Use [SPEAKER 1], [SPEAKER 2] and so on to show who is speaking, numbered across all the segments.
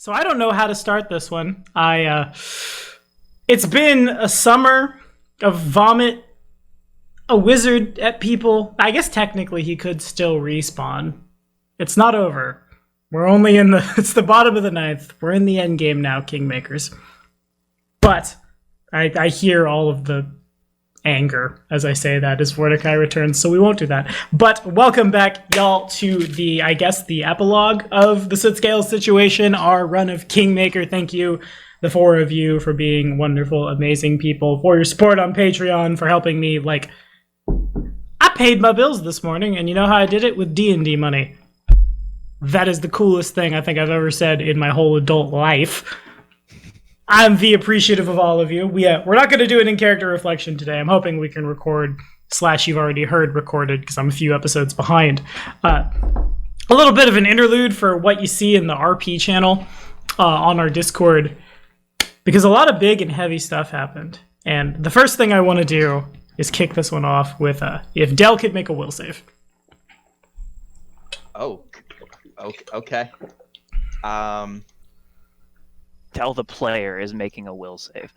[SPEAKER 1] So I don't know how to start this one. It's been a summer of vomit, a wizard at people. I guess technically he could still respawn. It's not over. We're only in it's the bottom of the ninth. We're in the end game now, Kingmakers. But I hear all of the anger as I say that as Mordecai returns, so we won't do that. But welcome back, y'all, to the epilogue of the Sid Scales situation, our run of Kingmaker. Thank you, the four of you, for being wonderful, amazing people, for your support on Patreon, for helping me. I paid my bills this morning, and you know how I did it? With D&D money. That is the coolest thing I think I've ever said in my whole adult life. I'm appreciative of all of you. We're not going to do it in character reflection today. I'm hoping we can record / you've already heard recorded because I'm a few episodes behind. A little bit of an interlude for what you see in the RP channel on our Discord, because a lot of big and heavy stuff happened. And the first thing I want to do is kick this one off with if Del could make a will save.
[SPEAKER 2] Oh, okay.
[SPEAKER 3] Tell the player is making a will save.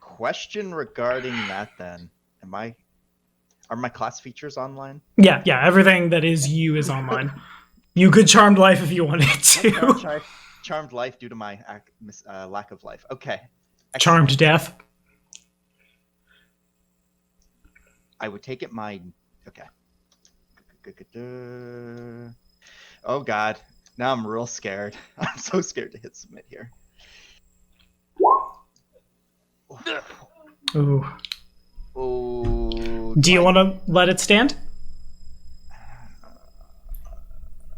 [SPEAKER 2] Question regarding that then. Are my class features online?
[SPEAKER 1] Yeah, everything that is you is online. You could Charmed Life if you wanted to.
[SPEAKER 2] Charmed Life due to my lack of life. Okay.
[SPEAKER 1] Charmed
[SPEAKER 2] Excellent.
[SPEAKER 1] Death.
[SPEAKER 2] I would take it Okay. Oh god, now I'm real scared. I'm so scared to hit submit here.
[SPEAKER 1] Ooh.
[SPEAKER 2] Ooh.
[SPEAKER 1] Do you want to let it stand?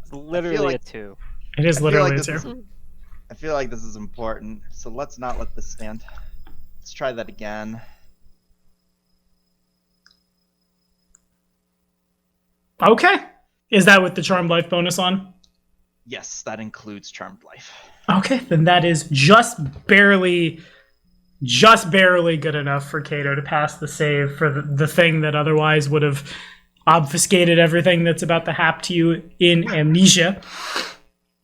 [SPEAKER 3] It's literally a 2.
[SPEAKER 1] It is literally a 2.
[SPEAKER 2] I feel like this is important, so let's not let this stand. Let's try that again.
[SPEAKER 1] Okay. Is that with the Charmed Life bonus on?
[SPEAKER 2] Yes, that includes Charmed Life.
[SPEAKER 1] Okay, then that is just barely good enough for Kato to pass the save for the thing that otherwise would have obfuscated everything that's about to happen to you in Amnesia.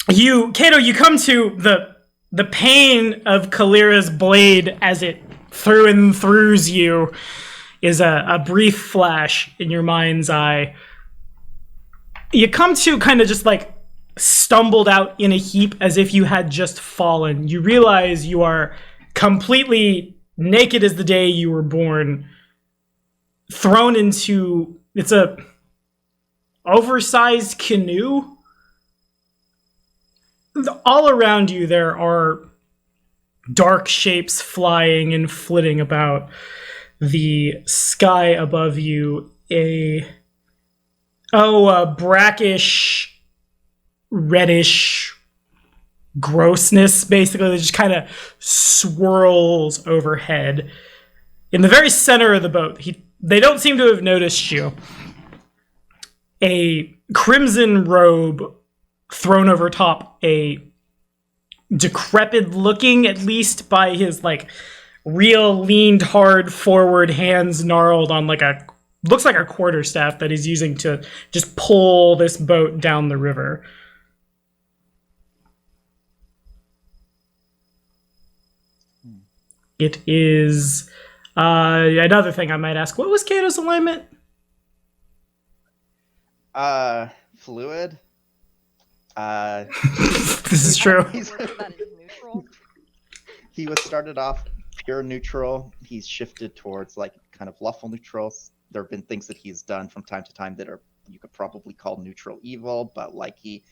[SPEAKER 1] Kato, you come to the pain of Kalira's blade as it through and throughs you is a brief flash in your mind's eye. You come to kind of just stumbled out in a heap as if you had just fallen. You realize you are completely naked as the day you were born, thrown into, it's a oversized canoe. All around you there are dark shapes flying and flitting about. The sky above you, a brackish, reddish grossness, basically, that just kind of swirls overhead. In the very center of the boat, they don't seem to have noticed you. A crimson robe thrown over top, a decrepit looking, at least by his real leaned hard forward hands gnarled on looks like a quarterstaff that he's using to just pull this boat down the river. It is another thing I might ask. What was Kato's alignment?
[SPEAKER 2] Fluid.
[SPEAKER 1] This is true.
[SPEAKER 2] He was started off pure neutral. He's shifted towards kind of lawful neutrals. There have been things that he's done from time to time that you could probably call neutral evil, but he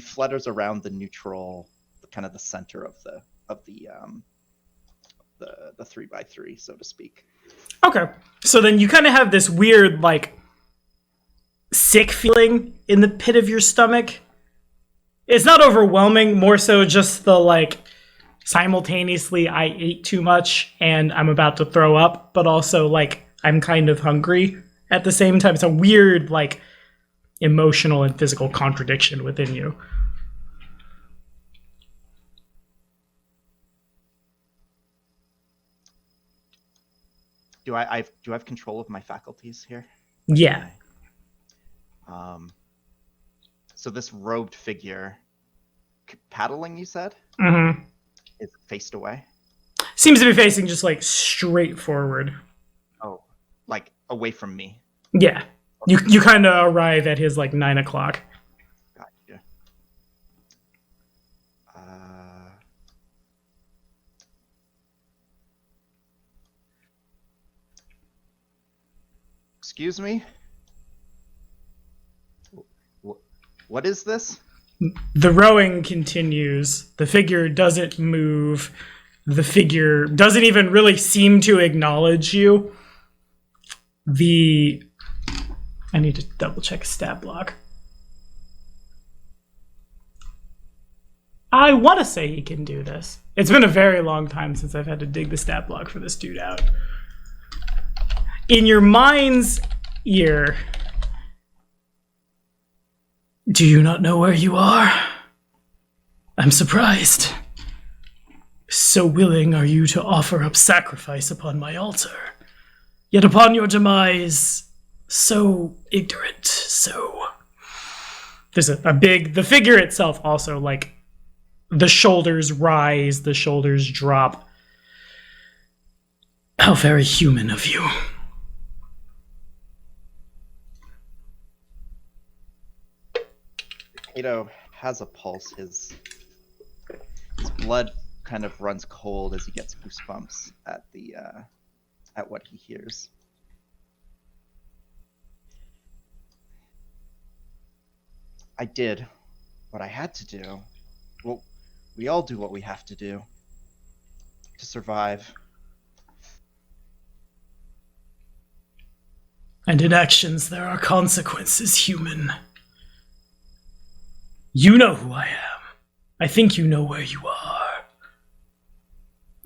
[SPEAKER 2] flutters around the neutral, kind of the center of the 3x3, so to speak.
[SPEAKER 1] Okay, so then you kind of have this weird sick feeling in the pit of your stomach. It's not overwhelming, more so just the simultaneously I ate too much and I'm about to throw up, but also I'm kind of hungry at the same time. It's a weird emotional and physical contradiction within you.
[SPEAKER 2] Do I have control of my faculties here?
[SPEAKER 1] Yeah.
[SPEAKER 2] So this robed figure, paddling, you said,
[SPEAKER 1] Mm-hmm.
[SPEAKER 2] is faced away.
[SPEAKER 1] Seems to be facing just like straight forward.
[SPEAKER 2] Oh, like away from me.
[SPEAKER 1] Yeah. You kind of arrive at his like 9 o'clock.
[SPEAKER 2] Gotcha. Excuse me? What is this?
[SPEAKER 1] The rowing continues. The figure doesn't move. The figure doesn't even really seem to acknowledge you. I need to double check stat block. I want to say he can do this. It's been a very long time since I've had to dig the stat block for this dude out. In your mind's ear, do you not know where you are? I'm surprised. So willing are you to offer up sacrifice upon my altar. Yet upon your demise, so ignorant, so... There's the figure itself also, like, the shoulders rise, the shoulders drop. How very human of you.
[SPEAKER 2] Kato has a pulse. His blood kind of runs cold as he gets goosebumps at what he hears. I did what I had to do. Well, we all do what we have to do to survive.
[SPEAKER 1] And in actions there are consequences, human. You know who I am. I think you know where you are.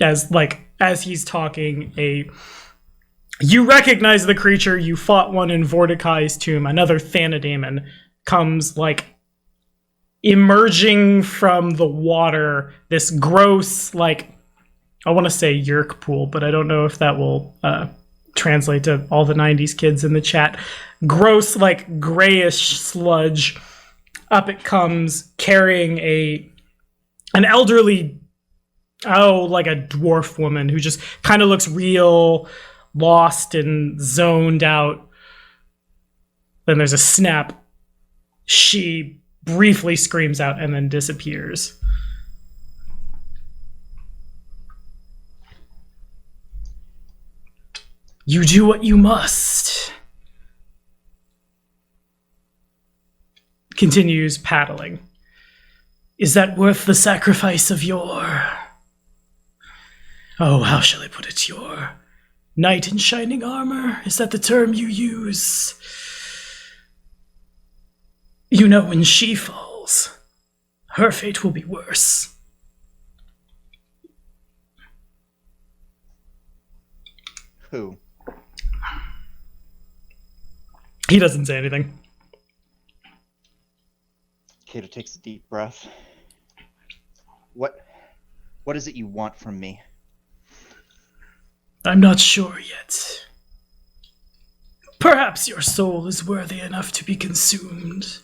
[SPEAKER 1] As he's talking, you recognize the creature. You fought one in Vorticai's tomb. Another Thanadaemon comes, emerging from the water. This gross, I want to say yerk pool, but I don't know if that will translate to all the 90s kids in the chat. Gross, grayish sludge. Up it comes, carrying an elderly, like a dwarf woman who just kind of looks real lost and zoned out. Then there's a snap. She briefly screams out and then disappears. You do what you must. Continues paddling. Is that worth the sacrifice of your... Oh, how shall I put it? Your knight in shining armor? Is that the term you use? You know, when she falls, her fate will be worse.
[SPEAKER 2] Who?
[SPEAKER 1] He doesn't say anything.
[SPEAKER 2] Kato takes a deep breath. What is it you want from me?
[SPEAKER 1] I'm not sure yet. Perhaps your soul is worthy enough to be consumed.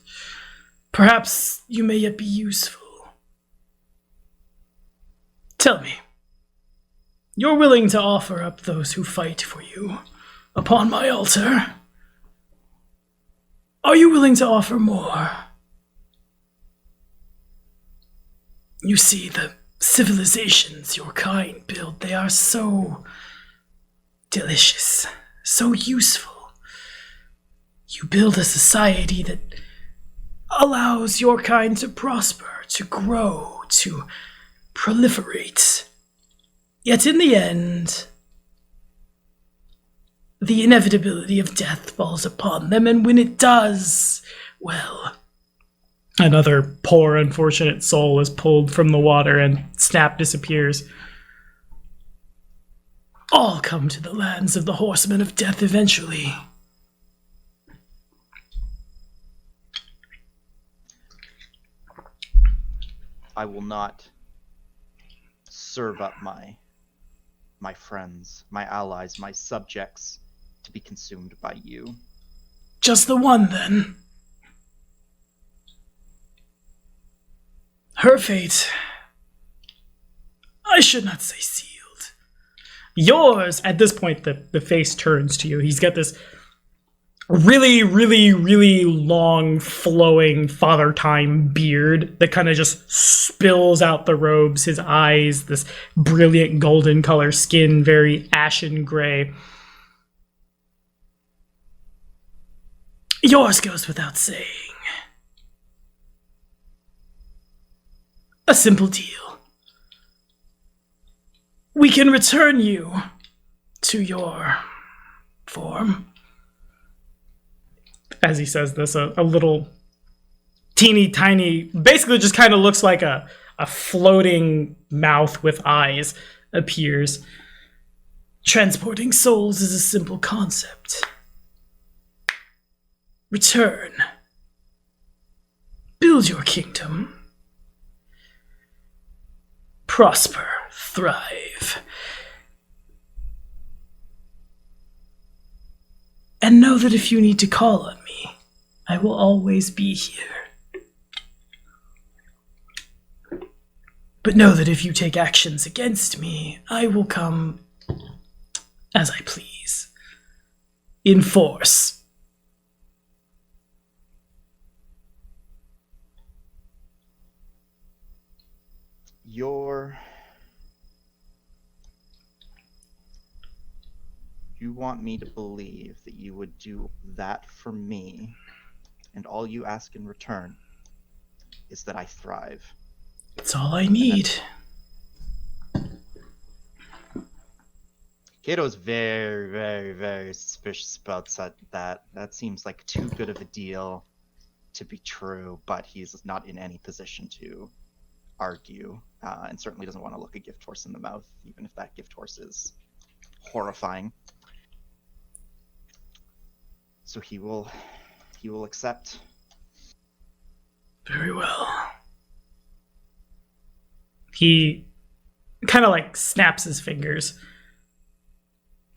[SPEAKER 1] Perhaps you may yet be useful. Tell me, you're willing to offer up those who fight for you upon my altar? Are you willing to offer more? You see, the civilizations your kind build, they are so delicious, so useful. You build a society that allows your kind to prosper, to grow, to proliferate. Yet in the end, the inevitability of death falls upon them, and when it does, well... Another poor, unfortunate soul is pulled from the water and snap disappears. All come to the lands of the horsemen of death eventually.
[SPEAKER 2] I will not serve up my friends, my allies, my subjects to be consumed by you.
[SPEAKER 1] Just the one, then? Her fate, I should not say sealed. Yours, at this point, the face turns to you. He's got this really, really, really long, flowing Father Time beard that kind of just spills out the robes. His eyes, this brilliant golden color, skin very ashen gray. Yours goes without saying. A simple deal. We can return you to your form. As he says this, a little teeny tiny, basically just kind of looks like a floating mouth with eyes appears. Transporting souls is a simple concept. Return. Build your kingdom. Prosper. Thrive. And know that if you need to call on me, I will always be here. But know that if you take actions against me, I will come as I please. In force.
[SPEAKER 2] You want me to believe that you would do that for me, and all you ask in return is that I thrive.
[SPEAKER 1] It's all I need.
[SPEAKER 2] Kato's very, very, very suspicious about that. That seems like too good of a deal to be true, but he's not in any position to argue, and certainly doesn't want to look a gift horse in the mouth, even if that gift horse is horrifying. So he will accept.
[SPEAKER 1] Very well. He kind of like snaps his fingers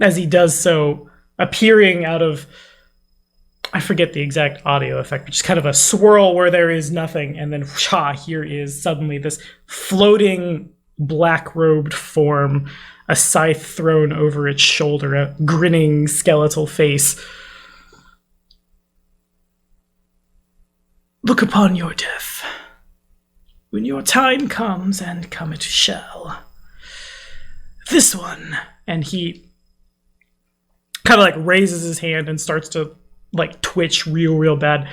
[SPEAKER 1] as he does so, appearing out of, I forget the exact audio effect, but just kind of a swirl where there is nothing, and then here is suddenly this floating black-robed form, a scythe thrown over its shoulder, a grinning skeletal face. Look upon your death. When your time comes, and come it shall. This one, and he kind of like raises his hand and starts to like twitch real bad.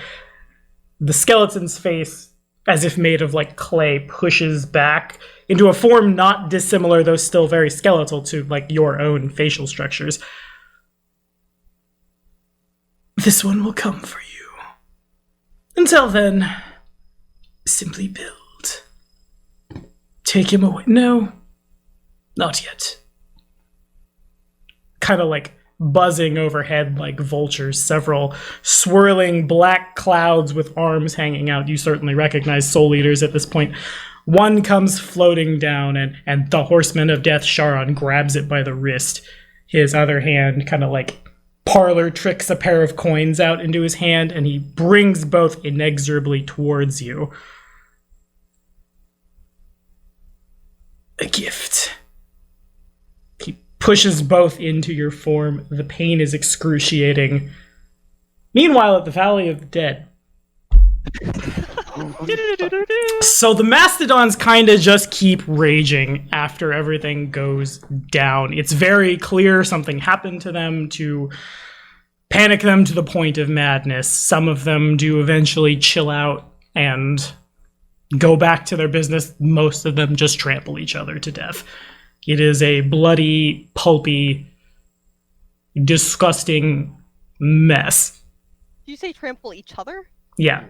[SPEAKER 1] The skeleton's face, as if made of like clay, pushes back into a form not dissimilar, though still very skeletal, to like your own facial structures. This one will come for you. Until then, simply build. Take him away. No, not yet. Kind of like buzzing overhead like vultures, several swirling black clouds with arms hanging out. You certainly recognize Soul Eaters at this point. One comes floating down, and the Horseman of Death, Charon, grabs it by the wrist. His other hand kind of like parlor tricks a pair of coins out into his hand, and he brings both inexorably towards you. A gift. He pushes both into your form. The pain is excruciating. Meanwhile, at the Valley of the Dead. So the Mastodons kind of just keep raging after everything goes down. It's very clear something happened to them to panic them to the point of madness. Some of them do eventually chill out and go back to their business. Most of them just trample each other to death. It is a bloody, pulpy, disgusting mess.
[SPEAKER 4] Did you say trample each other?
[SPEAKER 1] Yeah.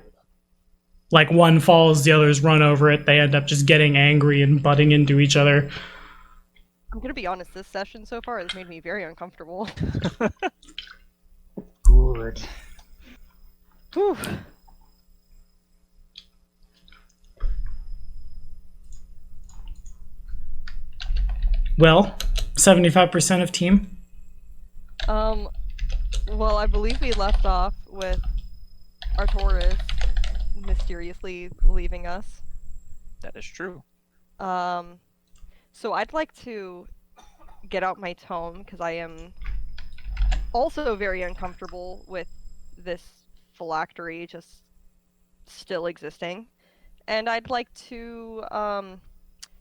[SPEAKER 1] Like one falls, the others run over it. They end up just getting angry and butting into each other.
[SPEAKER 4] I'm gonna be honest, this session so far has made me very uncomfortable.
[SPEAKER 2] Good.
[SPEAKER 4] Whew.
[SPEAKER 1] Well, 75% of team.
[SPEAKER 4] Well, I believe we left off with Arcturus mysteriously leaving us.
[SPEAKER 3] That is true.
[SPEAKER 4] So I'd like to get out my tome because I am also very uncomfortable with this phylactery just still existing. And I'd like to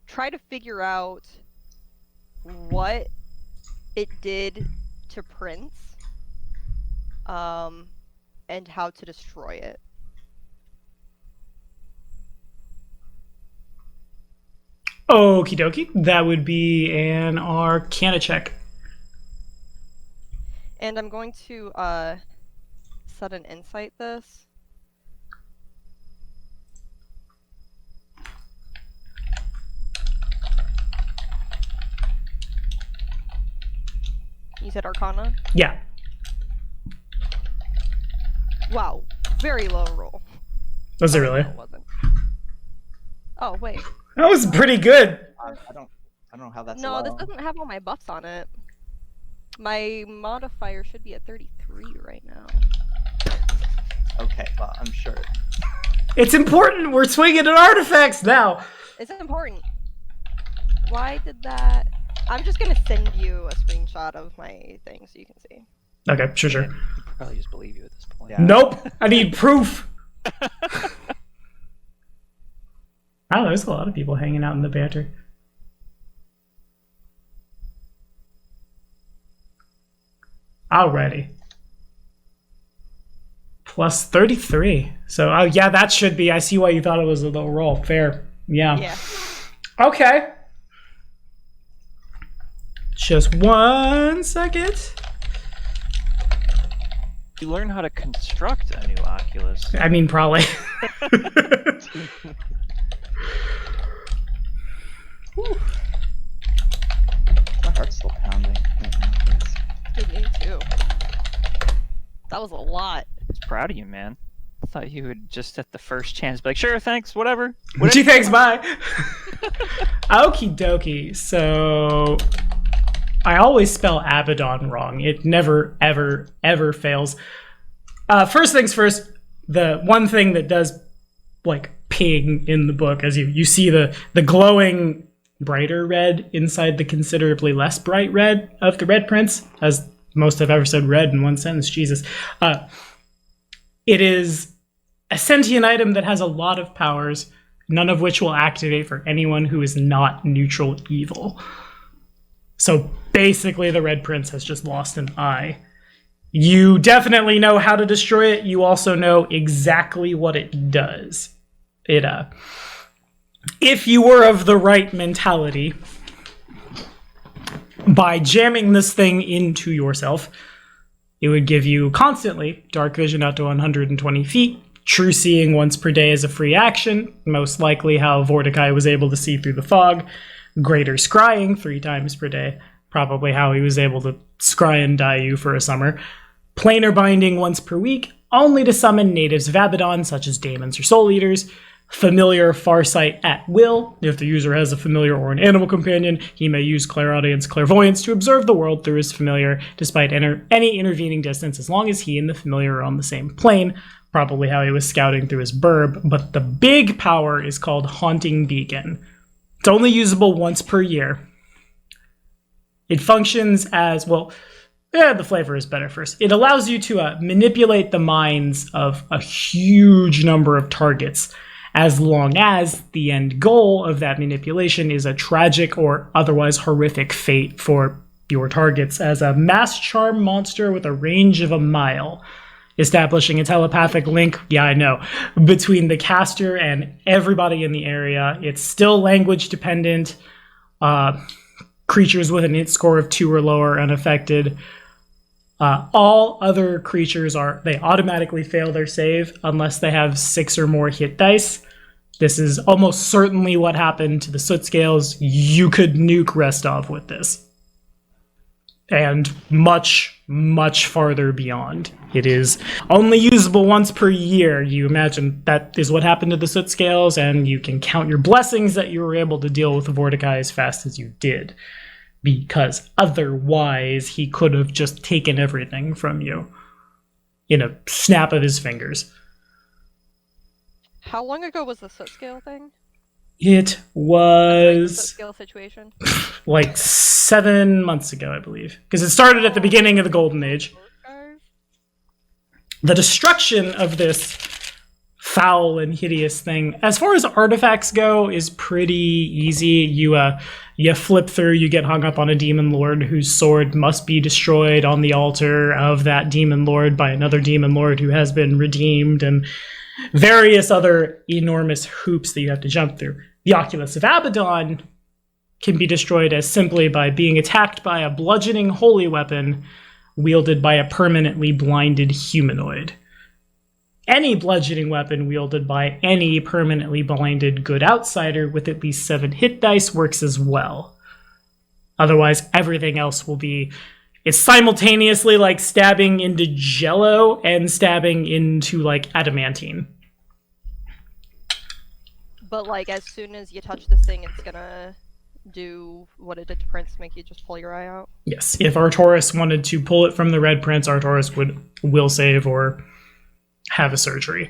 [SPEAKER 4] try to figure out what it did to Prince, and how to destroy it.
[SPEAKER 1] Okie dokie. That would be an Arcana check.
[SPEAKER 4] And I'm going to set an insight this. You said Arcana?
[SPEAKER 1] Yeah.
[SPEAKER 4] Wow, very low roll.
[SPEAKER 1] Was it really?
[SPEAKER 4] No, it wasn't. Oh wait.
[SPEAKER 1] That was pretty good.
[SPEAKER 2] I don't know how that's
[SPEAKER 4] No, this
[SPEAKER 2] low.
[SPEAKER 4] doesn't have all my buffs on it. My modifier should be at 33 right now.
[SPEAKER 2] Okay, well, I'm sure.
[SPEAKER 1] It's important. We're swinging at artifacts now.
[SPEAKER 4] It's important. Why did that? I'm just gonna send you a screenshot of my thing so you can see.
[SPEAKER 1] Okay, sure.
[SPEAKER 3] He'd probably just believe you at this point.
[SPEAKER 2] Yeah.
[SPEAKER 1] Nope. I need proof. Wow, there's a lot of people hanging out in the banter. Alrighty. Plus 33. So, oh yeah, that should be. I see why you thought it was a low roll. Fair. Yeah.
[SPEAKER 4] Yeah.
[SPEAKER 1] Okay. Just 1 second.
[SPEAKER 3] You learn how to construct a new Oculus.
[SPEAKER 1] I mean, probably.
[SPEAKER 2] My heart's still pounding.
[SPEAKER 4] Dude, me too. That was a lot.
[SPEAKER 3] I was proud of you, man. I thought you would just at the first chance be like, sure, thanks, whatever.
[SPEAKER 1] Gee, thanks, bye. Okie dokie. So I always spell Abaddon wrong. It never, ever, ever fails. First things first, the one thing that does like ping in the book as you see the glowing brighter red inside the considerably less bright red of the Red Prince, as most have ever said red in one sentence, Jesus. It is a sentient item that has a lot of powers, none of which will activate for anyone who is not neutral evil. So basically the Red Prince has just lost an eye. You definitely know how to destroy it. You also know exactly what it does. If you were of the right mentality, by jamming this thing into yourself, it would give you constantly dark vision out to 120 feet, true seeing once per day as a free action, most likely how Vorticai was able to see through the fog, greater scrying 3 times per day, probably how he was able to scry and die you for a summer, planar binding once per week, only to summon natives of Abaddon, such as daemons or soul eaters, familiar farsight at will. If the user has a familiar or an animal companion, he may use clairaudience clairvoyance to observe the world through his familiar, despite any intervening distance, as long as he and the familiar are on the same plane, probably how he was scouting through his burb. But the big power is called Haunting Beacon. It's only usable once per year. It functions as, well, the flavor is better first. It allows you to manipulate the minds of a huge number of targets, as long as the end goal of that manipulation is a tragic or otherwise horrific fate for your targets, as a mass charm monster with a range of a mile, establishing a telepathic link, between the caster and everybody in the area. It's still language dependent. Creatures with an int score of 2 or lower unaffected. All other creatures they automatically fail their save unless they have 6 or more hit dice. This is almost certainly what happened to the Soot Scales. You could nuke Restov with this. And much, much farther beyond. It is only usable once per year. You imagine that is what happened to the Soot Scales, and you can count your blessings that you were able to deal with the Vorticai as fast as you did. Because otherwise, he could have just taken everything from you in a snap of his fingers.
[SPEAKER 4] How long ago was the soot scale thing?
[SPEAKER 1] It
[SPEAKER 4] What's the
[SPEAKER 1] was
[SPEAKER 4] skill situation?
[SPEAKER 1] like 7 months ago, I believe, because it started at the beginning of the Golden Age. The destruction of this foul and hideous thing, as far as artifacts go, is pretty easy. You flip through, you get hung up on a demon lord whose sword must be destroyed on the altar of that demon lord by another demon lord who has been redeemed, and various other enormous hoops that you have to jump through. The Oculus of Abaddon can be destroyed as simply by being attacked by a bludgeoning holy weapon wielded by a permanently blinded humanoid. Any bludgeoning weapon wielded by any permanently blinded good outsider with at least 7 hit dice works as well. Otherwise, everything else will be... It's simultaneously like stabbing into jello and stabbing into like adamantine.
[SPEAKER 4] But like as soon as you touch this thing, it's gonna do what it did to Prince, make you just pull your eye out.
[SPEAKER 1] Yes, if Artoris wanted to pull it from the Red Prince, Artoris would will save or have a surgery.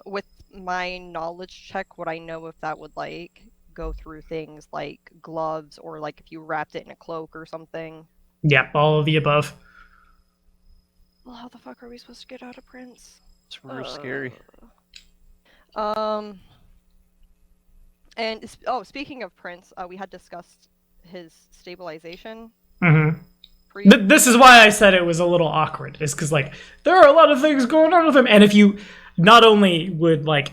[SPEAKER 4] With my knowledge check, would I know if that would like go through things like gloves or like if you wrapped it in a cloak or something?
[SPEAKER 1] Yep, all of the above.
[SPEAKER 4] Well, how the fuck are we supposed to get out of Prince?
[SPEAKER 3] It's really scary.
[SPEAKER 4] And speaking of Prince, we had discussed his stabilization.
[SPEAKER 1] Mm-hmm. This is why I said it was a little awkward, is because like there are a lot of things going on with him, and if you not only would like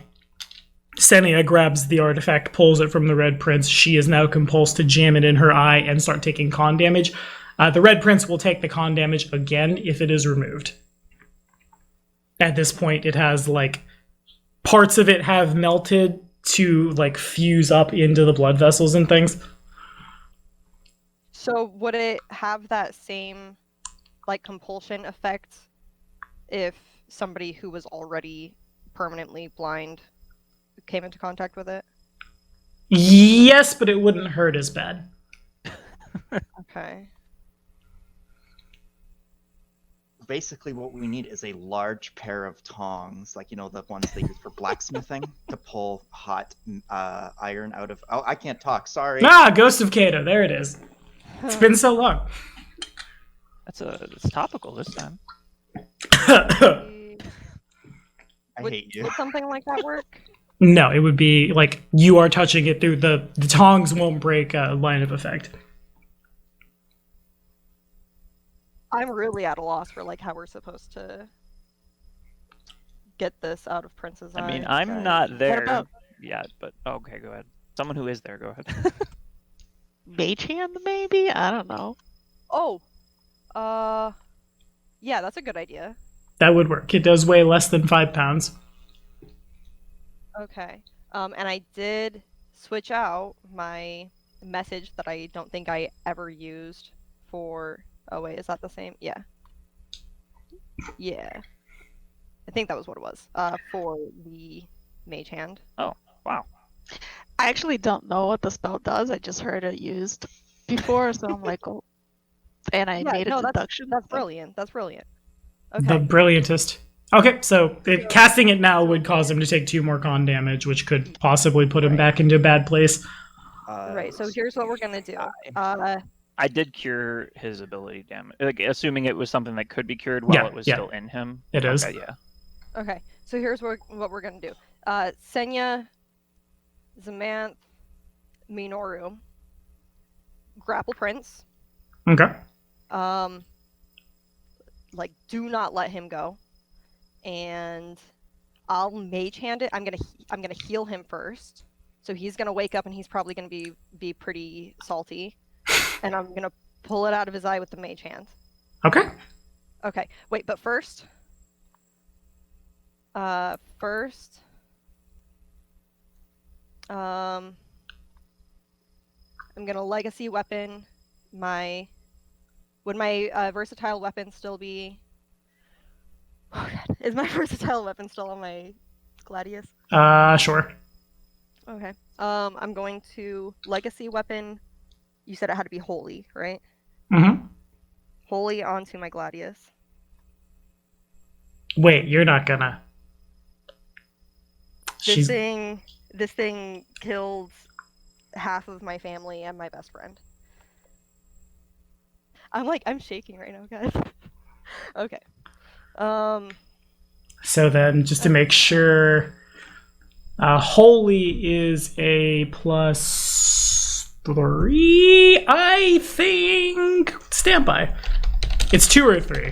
[SPEAKER 1] Senia grabs the artifact, pulls it from the Red Prince, she is now compulsed to jam it in her eye and start taking con damage. The Red Prince will take the con damage again if it is removed. At this point, it has like parts of it have melted to like fuse up into the blood vessels and things.
[SPEAKER 4] So would it have that same like compulsion effect if somebody who was already permanently blind came into contact with it?
[SPEAKER 1] Yes, but it wouldn't hurt as bad.
[SPEAKER 4] Okay.
[SPEAKER 2] Basically, what we need is a large pair of tongs, like, you know, the ones they use for blacksmithing, to pull hot iron out of... Oh, I can't talk, sorry.
[SPEAKER 1] Ah, Ghost of Cato, there it is. It's been so long.
[SPEAKER 3] It's topical this time.
[SPEAKER 2] I hate you.
[SPEAKER 4] Would something like that work?
[SPEAKER 1] No, it would be like you are touching it through the tongs won't break a line of effect.
[SPEAKER 4] I'm really at a loss for like how we're supposed to get this out of Prince's
[SPEAKER 3] I mean,
[SPEAKER 4] eyes,
[SPEAKER 3] I'm
[SPEAKER 4] guys.
[SPEAKER 3] not there
[SPEAKER 5] about-
[SPEAKER 3] yet, but okay, go ahead. Someone who is there, go ahead.
[SPEAKER 5] Mage hand, maybe? I don't know.
[SPEAKER 4] Oh, yeah, that's a good idea.
[SPEAKER 1] That would work. It does weigh less than 5 pounds.
[SPEAKER 4] Okay. And I did switch out my message that I don't think I ever used for... Oh wait, is that the same? Yeah. Yeah. I think that was what it was. For the mage hand.
[SPEAKER 3] Oh, wow.
[SPEAKER 5] I actually don't know what the spell does. I just heard it used before, so I'm like, oh. And I made a deduction.
[SPEAKER 4] That's brilliant. That's brilliant.
[SPEAKER 1] The
[SPEAKER 4] Okay.
[SPEAKER 1] brilliantest. Okay, so casting it now would cause him to take 2 more con damage, which could possibly put him back into a bad place.
[SPEAKER 4] Right, so here's what we're gonna do.
[SPEAKER 3] I did cure his ability damage, like, assuming it was something that could be cured while it was still in him.
[SPEAKER 1] It is.
[SPEAKER 3] Okay, yeah.
[SPEAKER 4] Okay, so here's what we're gonna do. Senya, Zamanth, Minoru, grapple Prince.
[SPEAKER 1] Okay.
[SPEAKER 4] Like, do not let him go. And I'll mage hand it. I'm gonna heal him first. So he's gonna wake up and he's probably gonna be pretty salty. And I'm gonna pull it out of his eye with the mage hand.
[SPEAKER 1] Okay.
[SPEAKER 4] Okay, wait, but first, I'm gonna legacy weapon would my versatile weapon still be? Oh God, is my versatile weapon still on my Gladius?
[SPEAKER 1] Sure.
[SPEAKER 4] Okay. I'm going to legacy weapon. You said it had to be holy, right?
[SPEAKER 1] Mm-hmm.
[SPEAKER 4] Holy onto my Gladius.
[SPEAKER 1] Wait, you're not gonna... She's
[SPEAKER 4] This thing killed half of my family and my best friend. I'm shaking right now, guys. Okay.
[SPEAKER 1] So then, just to make sure, Holy is a +3, I think. Stand by. It's 2 or 3.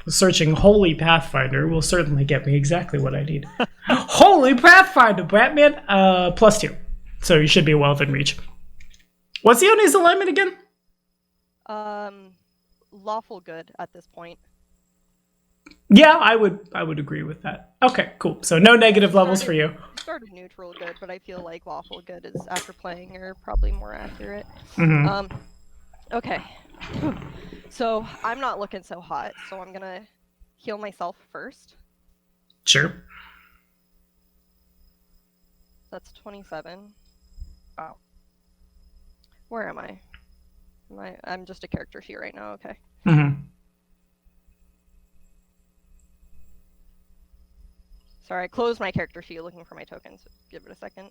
[SPEAKER 1] Searching Holy Pathfinder will certainly get me exactly what I need. Holy Pathfinder, Batman! +2. So you should be well within reach. What's Ione's alignment again?
[SPEAKER 4] Lawful good at this point.
[SPEAKER 1] Yeah, I would agree with that. Okay, cool. So no negative levels for you.
[SPEAKER 4] Started neutral good, but I feel like lawful good is, after playing, are probably more accurate.
[SPEAKER 1] Mm-hmm.
[SPEAKER 4] Okay. So I'm not looking so hot, so I'm gonna heal myself first.
[SPEAKER 1] Sure.
[SPEAKER 4] That's 27.
[SPEAKER 3] Wow.
[SPEAKER 4] Where am I? I'm just a character sheet right now, okay.
[SPEAKER 1] Mm-hmm.
[SPEAKER 4] Sorry, I closed my character sheet looking for my tokens. Give it a second.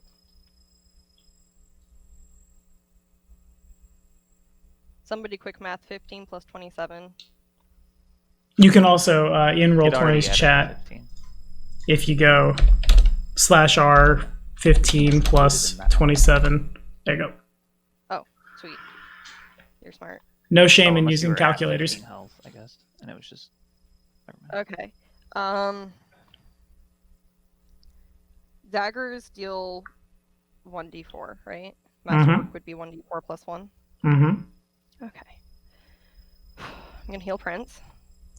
[SPEAKER 4] Somebody quick math, 15 plus 27.
[SPEAKER 1] You can also, in
[SPEAKER 3] It already
[SPEAKER 1] Roll20's
[SPEAKER 3] added
[SPEAKER 1] chat,
[SPEAKER 3] 15.
[SPEAKER 1] if you go /R 15 plus 27. There you go.
[SPEAKER 4] Oh, sweet. You're smart.
[SPEAKER 1] No shame in
[SPEAKER 3] Unless you
[SPEAKER 1] using
[SPEAKER 3] were at
[SPEAKER 1] calculators.
[SPEAKER 3] 15 health, I guess. And it was just... Never mind.
[SPEAKER 4] Okay. Daggers deal 1d4, right? Masterwork would be 1d4 plus 1.
[SPEAKER 1] Mm-hmm.
[SPEAKER 4] Okay. I'm gonna heal Prince.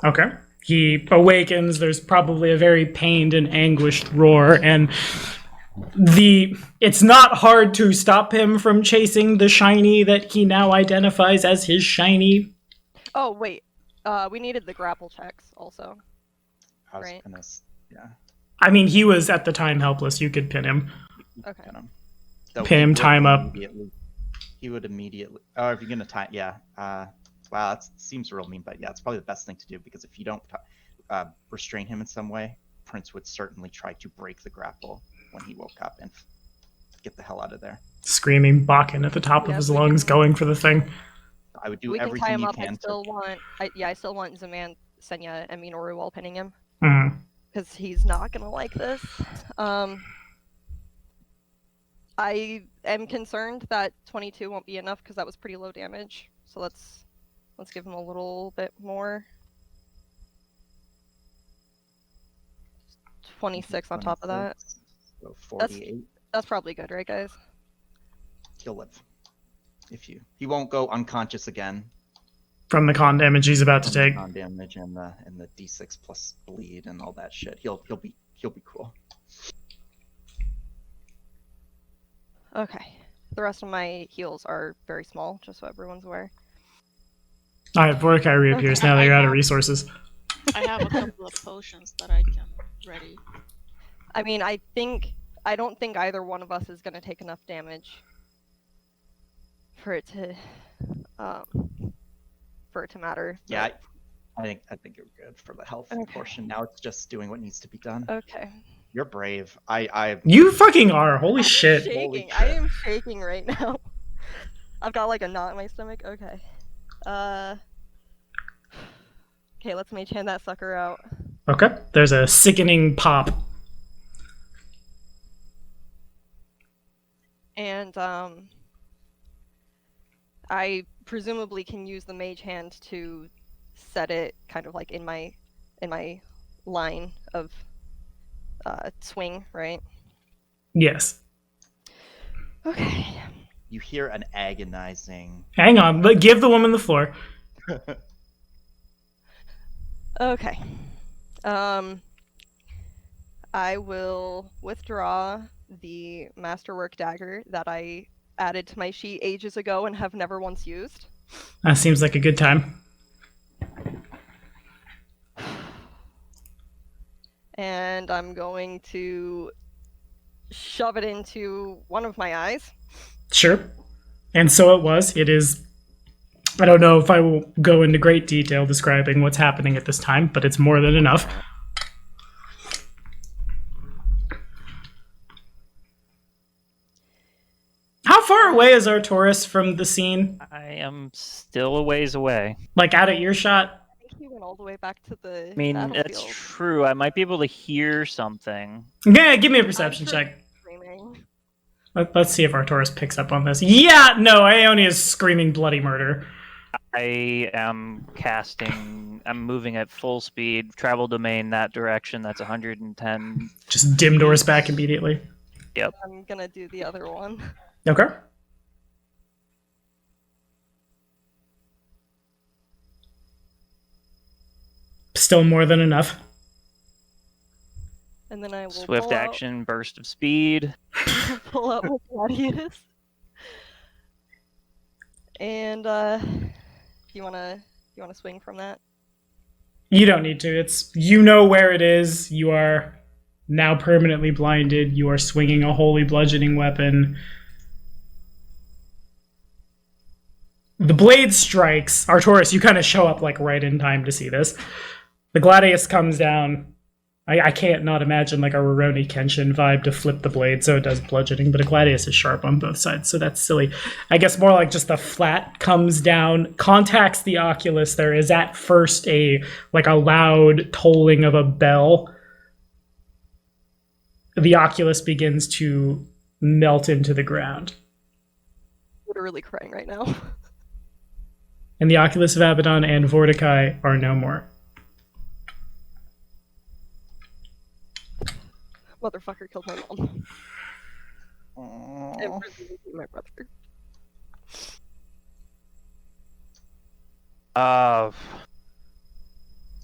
[SPEAKER 1] Okay. He awakens. There's probably a very pained and anguished roar, and it's not hard to stop him from chasing the shiny that he now identifies as his shiny.
[SPEAKER 4] Oh, wait. We needed the grapple checks also.
[SPEAKER 2] I was
[SPEAKER 4] Right.
[SPEAKER 2] gonna, yeah.
[SPEAKER 1] I mean, he was at the time helpless. You could pin him.
[SPEAKER 4] Okay.
[SPEAKER 2] Pin him. Though
[SPEAKER 1] Pin
[SPEAKER 2] he
[SPEAKER 1] him,
[SPEAKER 2] would
[SPEAKER 1] time up.
[SPEAKER 2] He would immediately. Oh, if you're gonna time, yeah. Wow, that seems real mean, but yeah, it's probably the best thing to do, because if you don't restrain him in some way, Prince would certainly try to break the grapple when he woke up and get the hell out of there.
[SPEAKER 1] Screaming, Bakken at the top of
[SPEAKER 4] Yes,
[SPEAKER 1] his
[SPEAKER 4] we
[SPEAKER 1] lungs,
[SPEAKER 4] can-
[SPEAKER 1] going for the thing.
[SPEAKER 2] I would do
[SPEAKER 4] We can tie
[SPEAKER 2] everything
[SPEAKER 4] him
[SPEAKER 2] you
[SPEAKER 4] up.
[SPEAKER 2] can
[SPEAKER 4] I still want Zaman, Senya, and Minoru while pinning him,
[SPEAKER 1] Mm-hmm.
[SPEAKER 4] because he's not gonna like this. I am concerned that 22 won't be enough, because that was pretty low damage. So let's give him a little bit more. 26 on top of that.
[SPEAKER 2] So 48.
[SPEAKER 4] That's probably good, right, guys?
[SPEAKER 2] He'll live. He won't go unconscious again.
[SPEAKER 1] From the con damage he's about to
[SPEAKER 2] from the
[SPEAKER 1] take.
[SPEAKER 2] con damage and the D6 plus bleed and all that shit. He'll be cool.
[SPEAKER 4] Okay. The rest of my heals are very small, just so everyone's aware.
[SPEAKER 1] Alright, Mordecai reappears
[SPEAKER 4] Okay.
[SPEAKER 1] now that you're out of resources.
[SPEAKER 5] I have a couple of potions that I can ready.
[SPEAKER 4] I mean, I don't think either one of us is gonna take enough damage for it to matter.
[SPEAKER 2] Yeah, I think you're good for the health
[SPEAKER 4] Okay.
[SPEAKER 2] portion. Now it's just doing what needs to be done.
[SPEAKER 4] Okay.
[SPEAKER 2] You're brave. I
[SPEAKER 1] You fucking are. Holy shit.
[SPEAKER 4] Shaking.
[SPEAKER 2] Holy
[SPEAKER 4] I
[SPEAKER 2] shit.
[SPEAKER 4] am shaking right now. I've got like a knot in my stomach. Okay. Okay, let's mage hand that sucker out.
[SPEAKER 1] Okay. There's a sickening pop.
[SPEAKER 4] And I presumably can use the mage hand to set it kind of like in my line of swing, right?
[SPEAKER 1] Yes.
[SPEAKER 4] Okay.
[SPEAKER 2] You hear an agonizing.
[SPEAKER 1] Hang on. But give the woman the floor.
[SPEAKER 4] Okay. I will withdraw the masterwork dagger that I added to my sheet ages ago and have never once used.
[SPEAKER 1] That seems like a good time.
[SPEAKER 4] And I'm going to shove it into one of my eyes.
[SPEAKER 1] Sure. And so it was. It is. I don't know if I will go into great detail describing what's happening at this time, but it's more than enough. far away is Arcturus from the scene?
[SPEAKER 3] I am still a ways away.
[SPEAKER 1] Like out of earshot?
[SPEAKER 4] I think he went all the way back to the
[SPEAKER 3] I mean,
[SPEAKER 4] battlefield.
[SPEAKER 3] that's true. I might be able to hear something.
[SPEAKER 1] Yeah, give me a perception check.
[SPEAKER 4] Screaming.
[SPEAKER 1] Let's see if Arcturus picks up on this. Yeah, no, Aeonia is screaming bloody murder.
[SPEAKER 3] I am casting. I'm moving at full speed. Travel domain that direction. That's 110.
[SPEAKER 1] Just dim doors back immediately.
[SPEAKER 3] Yep.
[SPEAKER 4] I'm gonna do the other one.
[SPEAKER 1] Okay. Still more than enough.
[SPEAKER 4] And then I will
[SPEAKER 3] Swift
[SPEAKER 4] pull
[SPEAKER 3] action, burst of speed.
[SPEAKER 4] pull out what Gladius. And you wanna swing from that?
[SPEAKER 1] You don't need to. You know where it is. You are now permanently blinded. You are swinging a holy bludgeoning weapon. The blade strikes. Arcturus, you kind of show up like right in time to see this. The Gladius comes down. I can't not imagine like a Rurouni Kenshin vibe to flip the blade, so it does bludgeoning, but a Gladius is sharp on both sides, so that's silly. I guess more like just the flat comes down, contacts the oculus. There is at first a loud tolling of a bell. The oculus begins to melt into the ground.
[SPEAKER 4] Literally crying right now.
[SPEAKER 1] And the Oculus of Abaddon and Vorticai are no more.
[SPEAKER 4] Motherfucker killed my mom. And my brother.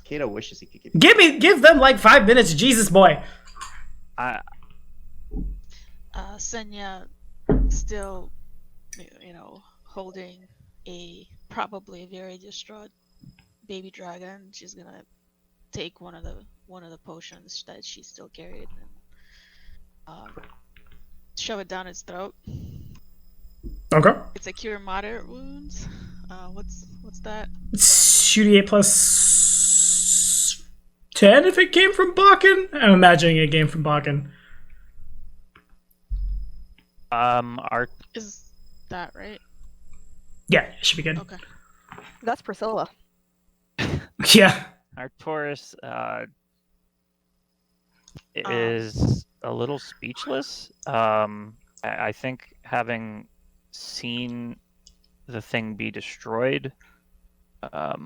[SPEAKER 2] Kato wishes he could
[SPEAKER 1] Give them like 5 minutes, Jesus boy.
[SPEAKER 5] Senya still, holding probably a very distraught baby dragon. She's gonna take one of the potions that she still carried and shove it down its throat.
[SPEAKER 1] Okay.
[SPEAKER 5] It's a cure moderate wounds. What's that?
[SPEAKER 1] It's 2d8 plus 10 if it came from Bakken. I'm imagining it came from Bakken.
[SPEAKER 5] Is that right?
[SPEAKER 1] Yeah, it should be good.
[SPEAKER 5] Okay.
[SPEAKER 4] That's Priscilla.
[SPEAKER 1] Yeah.
[SPEAKER 3] Arcturus is a little speechless. I think having seen the thing be destroyed, at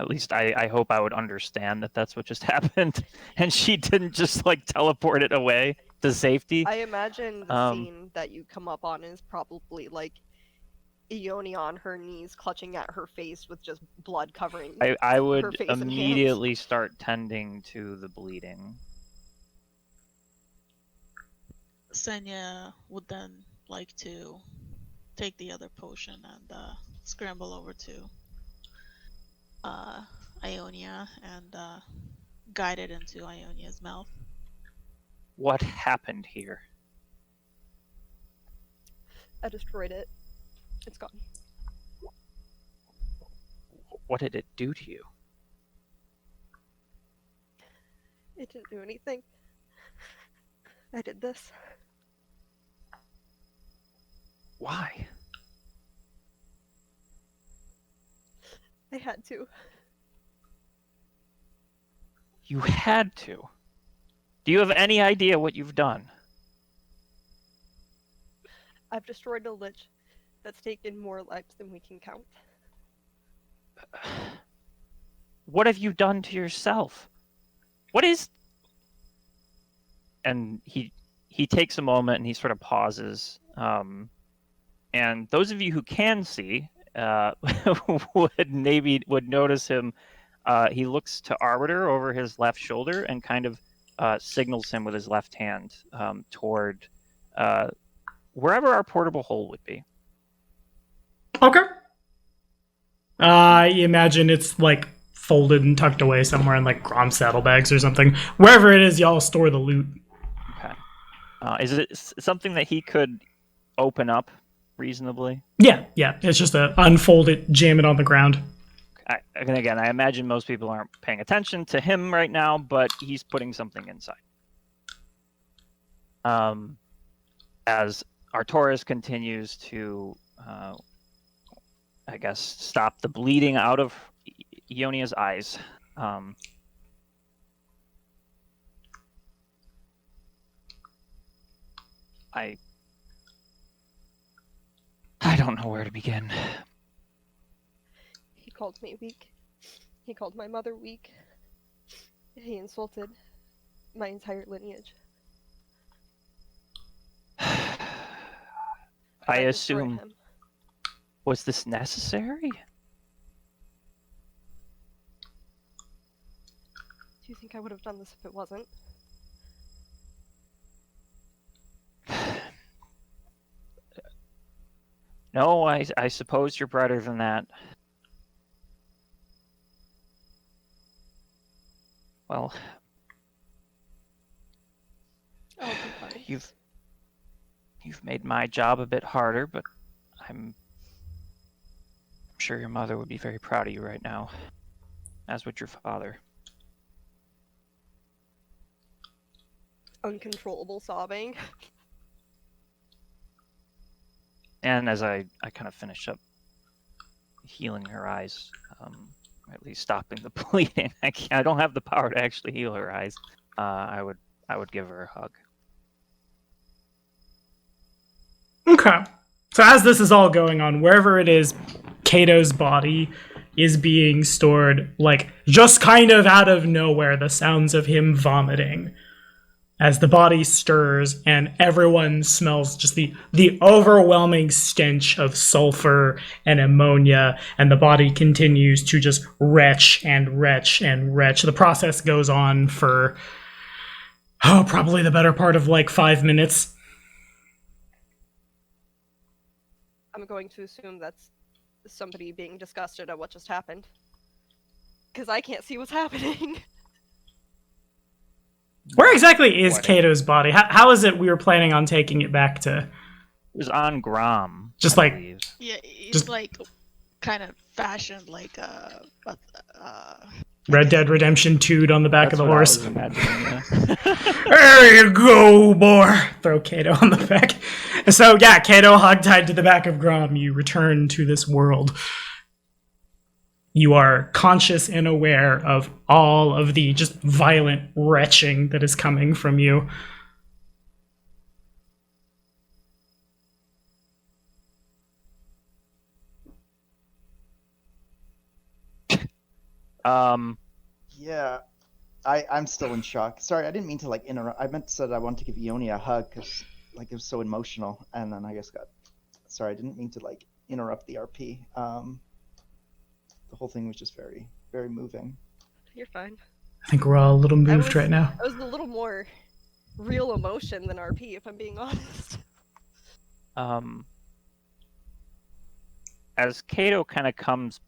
[SPEAKER 3] least I hope I would understand that that's what just happened, and she didn't just teleport it away to safety.
[SPEAKER 4] I imagine the scene that you come up on is probably Ione on her knees clutching at her face with just blood covering
[SPEAKER 3] I would
[SPEAKER 4] her face and
[SPEAKER 3] immediately start tending to the bleeding.
[SPEAKER 5] Senya would then like to take the other potion and scramble over to Ionia and guide it into Ionia's mouth.
[SPEAKER 3] What happened here?
[SPEAKER 4] I destroyed it. It's gone.
[SPEAKER 3] What did it do to you?
[SPEAKER 4] It didn't do anything. I did this.
[SPEAKER 3] Why?
[SPEAKER 4] I had to.
[SPEAKER 3] You had to. Do you have any idea what you've done?
[SPEAKER 4] I've destroyed a lich that's taken more lives than we can count.
[SPEAKER 3] What have you done to yourself? What is... And he takes a moment and he sort of pauses. And those of you who can see would notice him. He looks to Arbiter over his left shoulder and kind of signals him with his left hand toward wherever our portable hole would be.
[SPEAKER 1] Okay. I imagine it's folded and tucked away somewhere in Grom saddlebags or something. Wherever it is, y'all store the loot.
[SPEAKER 3] Okay. Is it something that he could open reasonably?
[SPEAKER 1] Yeah. It's just unfold it, jam it on the ground.
[SPEAKER 3] And again, I imagine most people aren't paying attention to him right now, but he's putting something inside. As Arcturus continues to, I guess, stop the bleeding out of Ionia's eyes. I don't know where to begin.
[SPEAKER 4] He called me weak. He called my mother weak. He insulted my entire lineage.
[SPEAKER 3] I
[SPEAKER 4] destroyed
[SPEAKER 3] assume,
[SPEAKER 4] him.
[SPEAKER 3] was this necessary?
[SPEAKER 4] Do you think I would have done this if it wasn't?
[SPEAKER 3] No, I suppose you're brighter than that. Well,
[SPEAKER 4] Oh, goodbye.
[SPEAKER 3] you've made my job a bit harder, but I'm sure your mother would be very proud of you right now, as would your father.
[SPEAKER 4] Uncontrollable sobbing.
[SPEAKER 3] And as I kind of finish up healing her eyes, or at least stopping the bleeding, I don't have the power to actually heal her eyes. I would give her a hug.
[SPEAKER 1] Okay. So as this is all going on, wherever it is, Cato's body is being stored, like, just kind of out of nowhere, the sounds of him vomiting. As the body stirs and everyone smells just the overwhelming stench of sulfur and ammonia, and the body continues to just retch and retch and retch. The process goes on for, probably the better part of like 5 minutes.
[SPEAKER 4] I'm going to assume that's somebody being disgusted at what just happened. Because I can't see what's happening.
[SPEAKER 1] Where exactly is
[SPEAKER 3] What?
[SPEAKER 1] Cato's body? How is it we were planning on taking it back to?
[SPEAKER 3] It was on Grom.
[SPEAKER 1] Just
[SPEAKER 3] I
[SPEAKER 1] like-
[SPEAKER 3] believe.
[SPEAKER 5] Yeah, he's
[SPEAKER 1] Just-
[SPEAKER 5] like kind of fashioned like
[SPEAKER 1] Red Dead Redemption 2'd on the back of
[SPEAKER 3] That's
[SPEAKER 1] the
[SPEAKER 3] what I
[SPEAKER 1] horse.
[SPEAKER 3] was imagining, yeah.
[SPEAKER 1] There you go, boy. Throw Cato on the back. So yeah, Cato hogtied to the back of Grom. You return to this world. You are conscious and aware of all of the just violent retching that is coming from you.
[SPEAKER 2] Yeah, I'm still in shock. Sorry, I didn't mean to like interrupt. I meant to say I wanted to give Ionia a hug because like it was so emotional, and then I just got. Sorry, I didn't mean to like interrupt the RP. The whole thing was just very, very moving.
[SPEAKER 4] You're fine.
[SPEAKER 1] I think we're all a little moved right now.
[SPEAKER 4] I was a little more real emotion than RP, if I'm being honest.
[SPEAKER 3] As Cato kind of comes,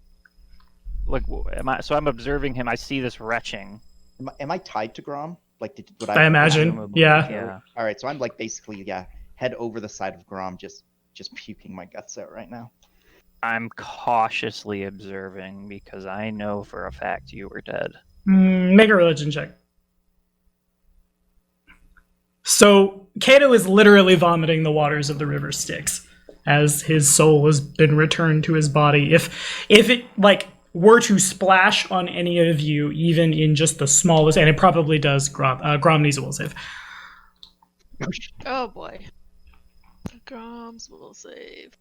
[SPEAKER 3] like, I'm observing him. I see this retching.
[SPEAKER 2] Am I tied to Grom? Like, would
[SPEAKER 1] I imagine,
[SPEAKER 3] presumably,
[SPEAKER 1] yeah.
[SPEAKER 3] Yeah.
[SPEAKER 2] All right, so I'm like basically head over the side of Grom, just puking my guts out right now.
[SPEAKER 3] I'm cautiously observing because I know for a fact you were dead.
[SPEAKER 1] Make a religion check. So Cato is literally vomiting the waters of the river Styx as his soul has been returned to his body. If it like were to splash on any of you, even in just the smallest, and it probably does, Grom needs a will save.
[SPEAKER 5] oh boy. Groms will save.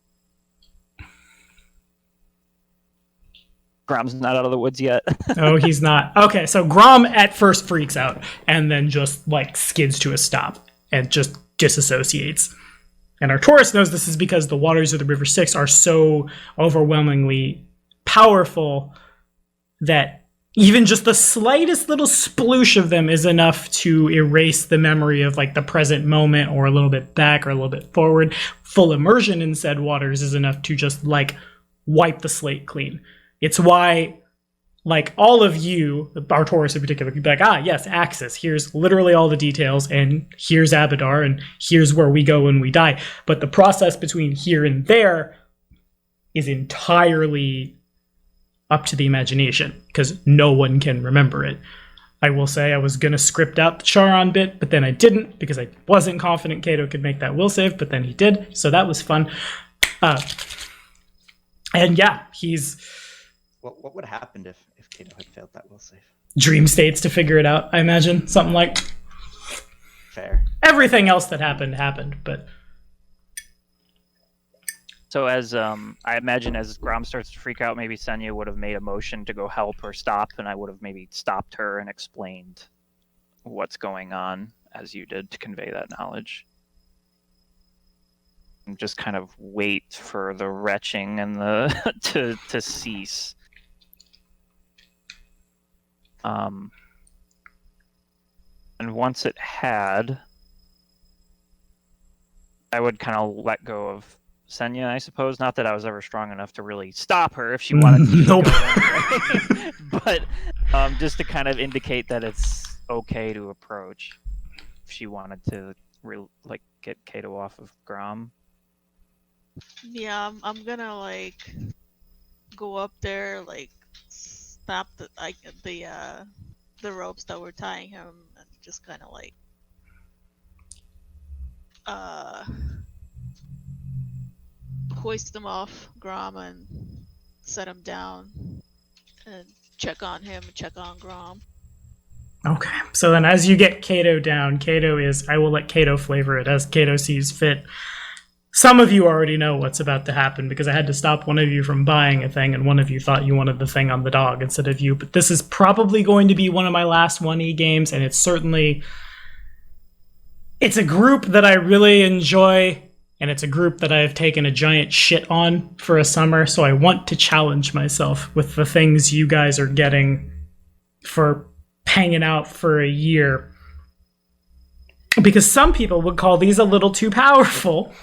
[SPEAKER 3] Grom's not out of the woods yet.
[SPEAKER 1] Oh, he's not. Okay, so Grom at first freaks out and then just like skids to a stop and just disassociates. And Arcturus knows this is because the waters of the River Styx are so overwhelmingly powerful that even just the slightest little sploosh of them is enough to erase the memory of like the present moment or a little bit back or a little bit forward. Full immersion in said waters is enough to just like wipe the slate clean. It's why, like, all of you, Arcturus in particular, could be like, yes, Axis, here's literally all the details, and here's Abadar, and here's where we go when we die. But the process between here and there is entirely up to the imagination, because no one can remember it. I will say I was going to script out the Charon bit, but then I didn't because I wasn't confident Kato could make that will save, but then he did, so that was fun. And yeah, he's
[SPEAKER 2] What would have happened if Kato had failed that will save?
[SPEAKER 1] dream states to figure it out, I imagine. Something like
[SPEAKER 2] Fair.
[SPEAKER 1] everything else that happened, but
[SPEAKER 3] So as I imagine as Grom starts to freak out, maybe Senya would have made a motion to go help or stop, and I would have maybe stopped her and explained what's going on as you did to convey that knowledge. And just kind of wait for the retching and the to cease. And once it had, I would kind of let go of Senya, I suppose. Not that I was ever strong enough to really stop her if she wanted to.
[SPEAKER 1] Nope.
[SPEAKER 3] Go but just to kind of indicate that it's okay to approach if she wanted to get Kato off of Grom.
[SPEAKER 5] Yeah, I'm gonna like go up there, like snap the ropes that were tying him, and just kind of like hoist him off Grom and set him down and check on him, check on Grom.
[SPEAKER 1] okay. So then as you get Kato down, I will let Kato flavor it as Kato sees fit. Some of you already know what's about to happen because I had to stop one of you from buying a thing and one of you thought you wanted the thing on the dog instead of you. But this is probably going to be one of my last 1E games, and it's a group that I really enjoy, and it's a group that I've taken a giant shit on for a summer, so I want to challenge myself with the things you guys are getting for hanging out for a year. Because some people would call these a little too powerful.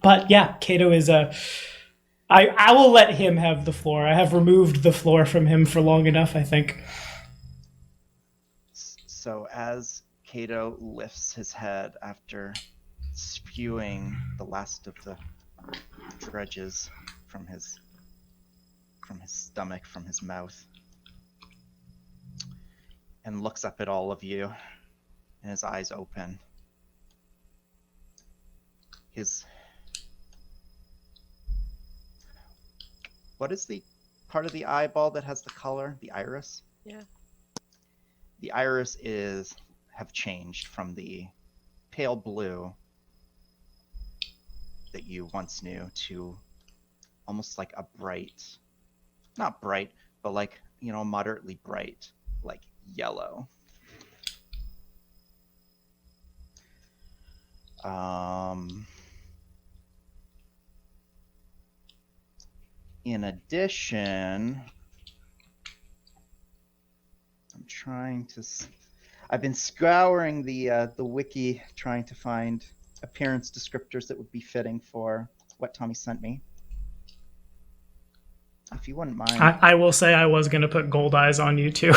[SPEAKER 1] But yeah, Kato is I will let him have the floor. I have removed the floor from him for long enough, I think.
[SPEAKER 2] So as Kato lifts his head after spewing the last of the dredges from his stomach, from his mouth, and looks up at all of you, and his eyes open. What is the part of the eyeball that has the color? The iris?
[SPEAKER 4] Yeah.
[SPEAKER 2] The iris have changed from the pale blue that you once knew to almost like a bright, not bright, but like, moderately bright, like yellow. In addition, I've been scouring the wiki trying to find appearance descriptors that would be fitting for what Tommy sent me. If you wouldn't mind.
[SPEAKER 1] I will say I was going to put gold eyes on you too.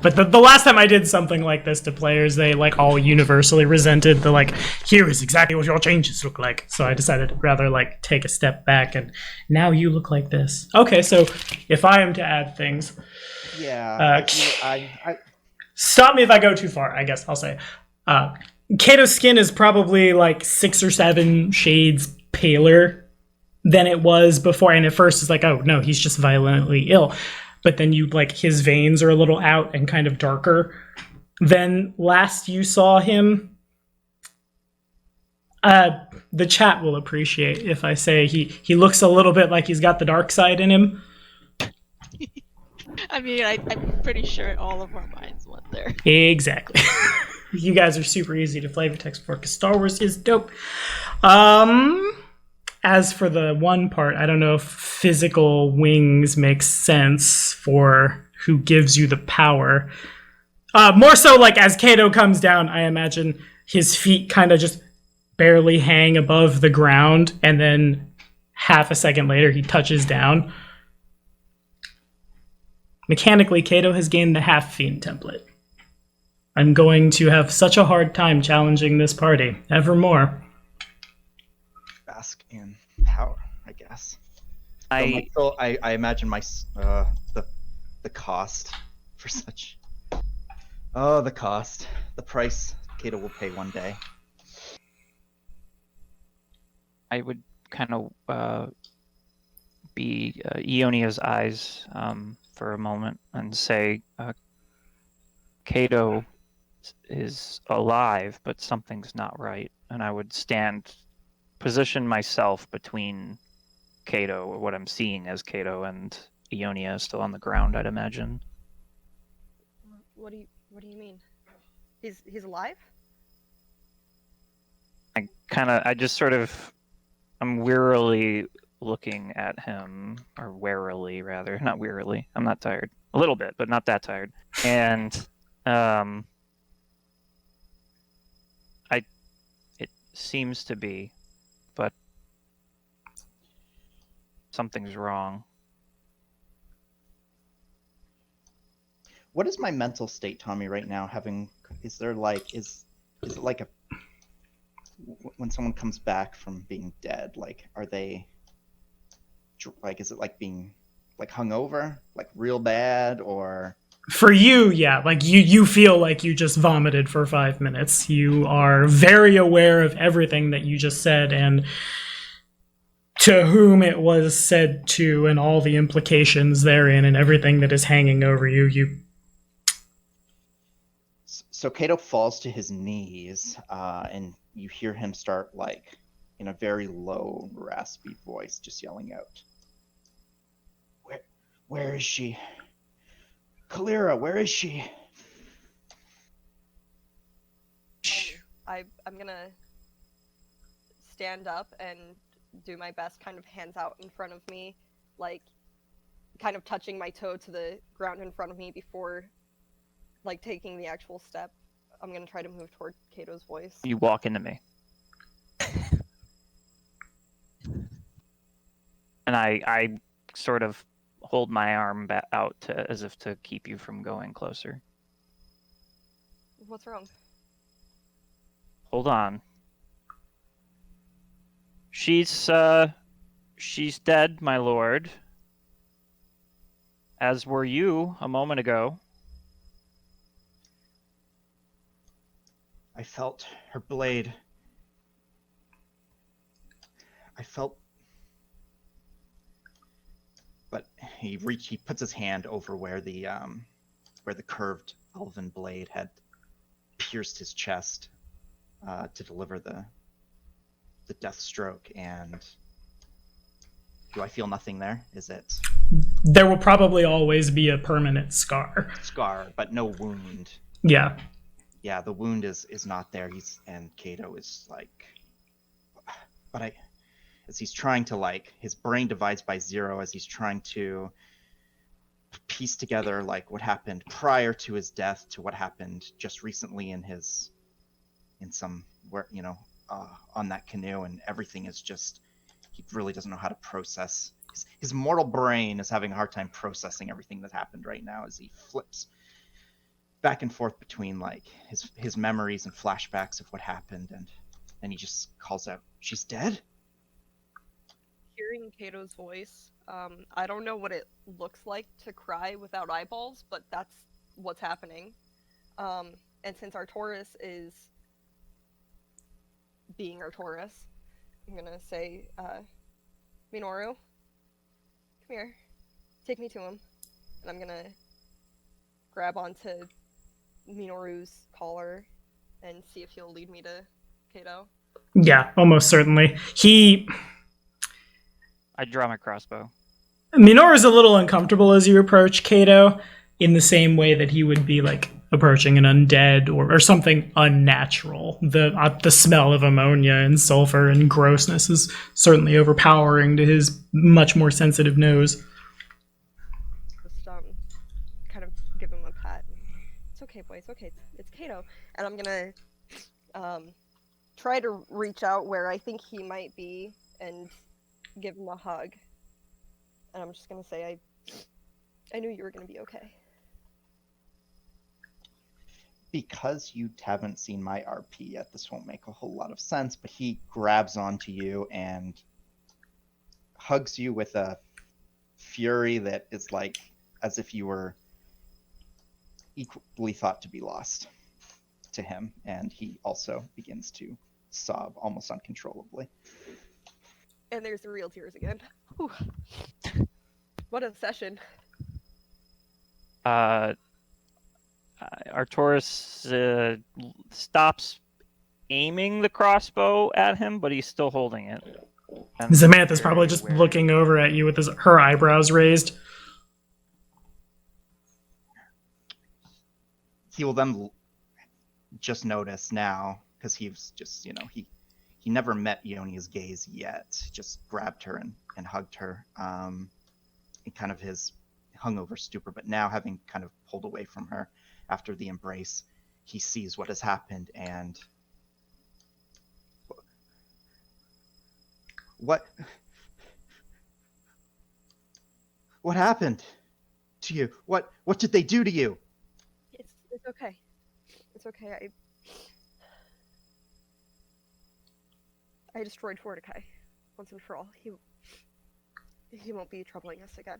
[SPEAKER 1] But the last time I did something like this to players, they all universally resented the here is exactly what your changes look like. So I decided to rather take a step back and now you look like this. Okay, so if I am to add things.
[SPEAKER 2] Yeah.
[SPEAKER 1] Stop me if I go too far, I guess I'll say. Kato's skin is probably 6 or 7 shades paler than it was before, and at first it's oh no, he's just violently ill. But then his veins are a little out and kind of darker than last you saw him. The chat will appreciate if I say he looks a little bit like he's got the dark side in him.
[SPEAKER 5] I mean, I'm pretty sure all of our minds went there.
[SPEAKER 1] Exactly. You guys are super easy to flavor text for because Star Wars is dope. As for the one part, I don't know if physical wings makes sense for who gives you the power. More so as Kato comes down, I imagine his feet kind of just barely hang above the ground, and then half a second later he touches down. Mechanically, Kato has gained the half fiend template. I'm going to have such a hard time challenging this party, evermore.
[SPEAKER 2] Bask in power, I guess. I imagine the the cost for such. Oh, the cost, the price Kato will pay one day.
[SPEAKER 3] I would kind of be Ionia's eyes for a moment and say, Kato is alive, but something's not right. And I would position myself between Kato, or what I'm seeing as Kato, and Ionia is still on the ground, I'd imagine.
[SPEAKER 4] What do you mean? He's alive?
[SPEAKER 3] I'm wearily looking at him, or warily rather, not wearily. I'm not tired. A little bit, but not that tired. And it seems to be, but something's wrong.
[SPEAKER 2] What is my mental state, Tommy, right now? Is there like, is it like when someone comes back from being dead, like, are they, like, is it like being, like, hungover, like real bad, or?
[SPEAKER 1] For you, yeah, like you feel like you just vomited for 5 minutes. You are very aware of everything that you just said and to whom it was said to and all the implications therein and everything that is hanging over you.
[SPEAKER 2] So Kato falls to his knees, and you hear him start, like, in a very low, raspy voice, just yelling out, Where is she? Kalira, where is she?
[SPEAKER 4] I'm gonna stand up and do my best, kind of hands out in front of me, like kind of touching my toe to the ground in front of me before like taking the actual step. I'm gonna try to move toward Kato's voice.
[SPEAKER 3] You walk into me. And I sort of hold my arm out as if to keep you from going closer.
[SPEAKER 4] What's wrong?
[SPEAKER 3] Hold on. She's dead, my lord. As were you a moment ago.
[SPEAKER 2] I felt her blade. But he puts his hand over where the curved elven blade had pierced his chest to deliver the death stroke. And do I feel nothing there? Is it?
[SPEAKER 1] There will probably always be a permanent scar.
[SPEAKER 2] But no wound.
[SPEAKER 1] Yeah.
[SPEAKER 2] Yeah, the wound is not there. And Kato is like, but as he's trying to, like, his brain divides by 0 as he's trying to piece together, like, what happened prior to his death to what happened just recently on that canoe, and everything is just, he really doesn't know how to process. His mortal brain is having a hard time processing everything that happened right now as he flips back and forth between, like, his memories and flashbacks of what happened, and then he just calls out, "She's dead?"
[SPEAKER 4] Hearing Kato's voice, I don't know what it looks like to cry without eyeballs, but that's what's happening. And since Arcturus is being Arcturus, I'm gonna say, Minoru, come here, take me to him. And I'm gonna grab onto Minoru's collar and see if he'll lead me to Kato.
[SPEAKER 1] Yeah, almost certainly.
[SPEAKER 3] I draw my crossbow.
[SPEAKER 1] Minoru's a little uncomfortable as you approach Kato, in the same way that he would be like approaching an undead or something unnatural. The smell of ammonia and sulfur and grossness is certainly overpowering to his much more sensitive nose.
[SPEAKER 4] Just kind of give him a pat. It's okay, boy. It's okay. It's Kato. And I'm gonna try to reach out where I think he might be and give him a hug. And I'm just gonna say, I knew you were gonna be okay.
[SPEAKER 2] Because you haven't seen my RP yet, this won't make a whole lot of sense, but he grabs onto you and hugs you with a fury that is like as if you were equally thought to be lost to him, and he also begins to sob almost uncontrollably.
[SPEAKER 4] And there's the real tears again. Whew. What a session.
[SPEAKER 3] Arcturus stops aiming the crossbow at him, but he's still holding it. And
[SPEAKER 1] Samantha's probably
[SPEAKER 3] very
[SPEAKER 1] just
[SPEAKER 3] wary.
[SPEAKER 1] looking over at you with her eyebrows raised.
[SPEAKER 2] He will then just notice now, because he's just, he never met Ionia's gaze yet, just grabbed her and hugged her in kind of his hungover stupor, but now having kind of pulled away from her after the embrace, he sees what has happened and what happened to you? What did they do to you?
[SPEAKER 4] It's okay. It's okay. I destroyed Fortecai once and for all. He won't be troubling us again.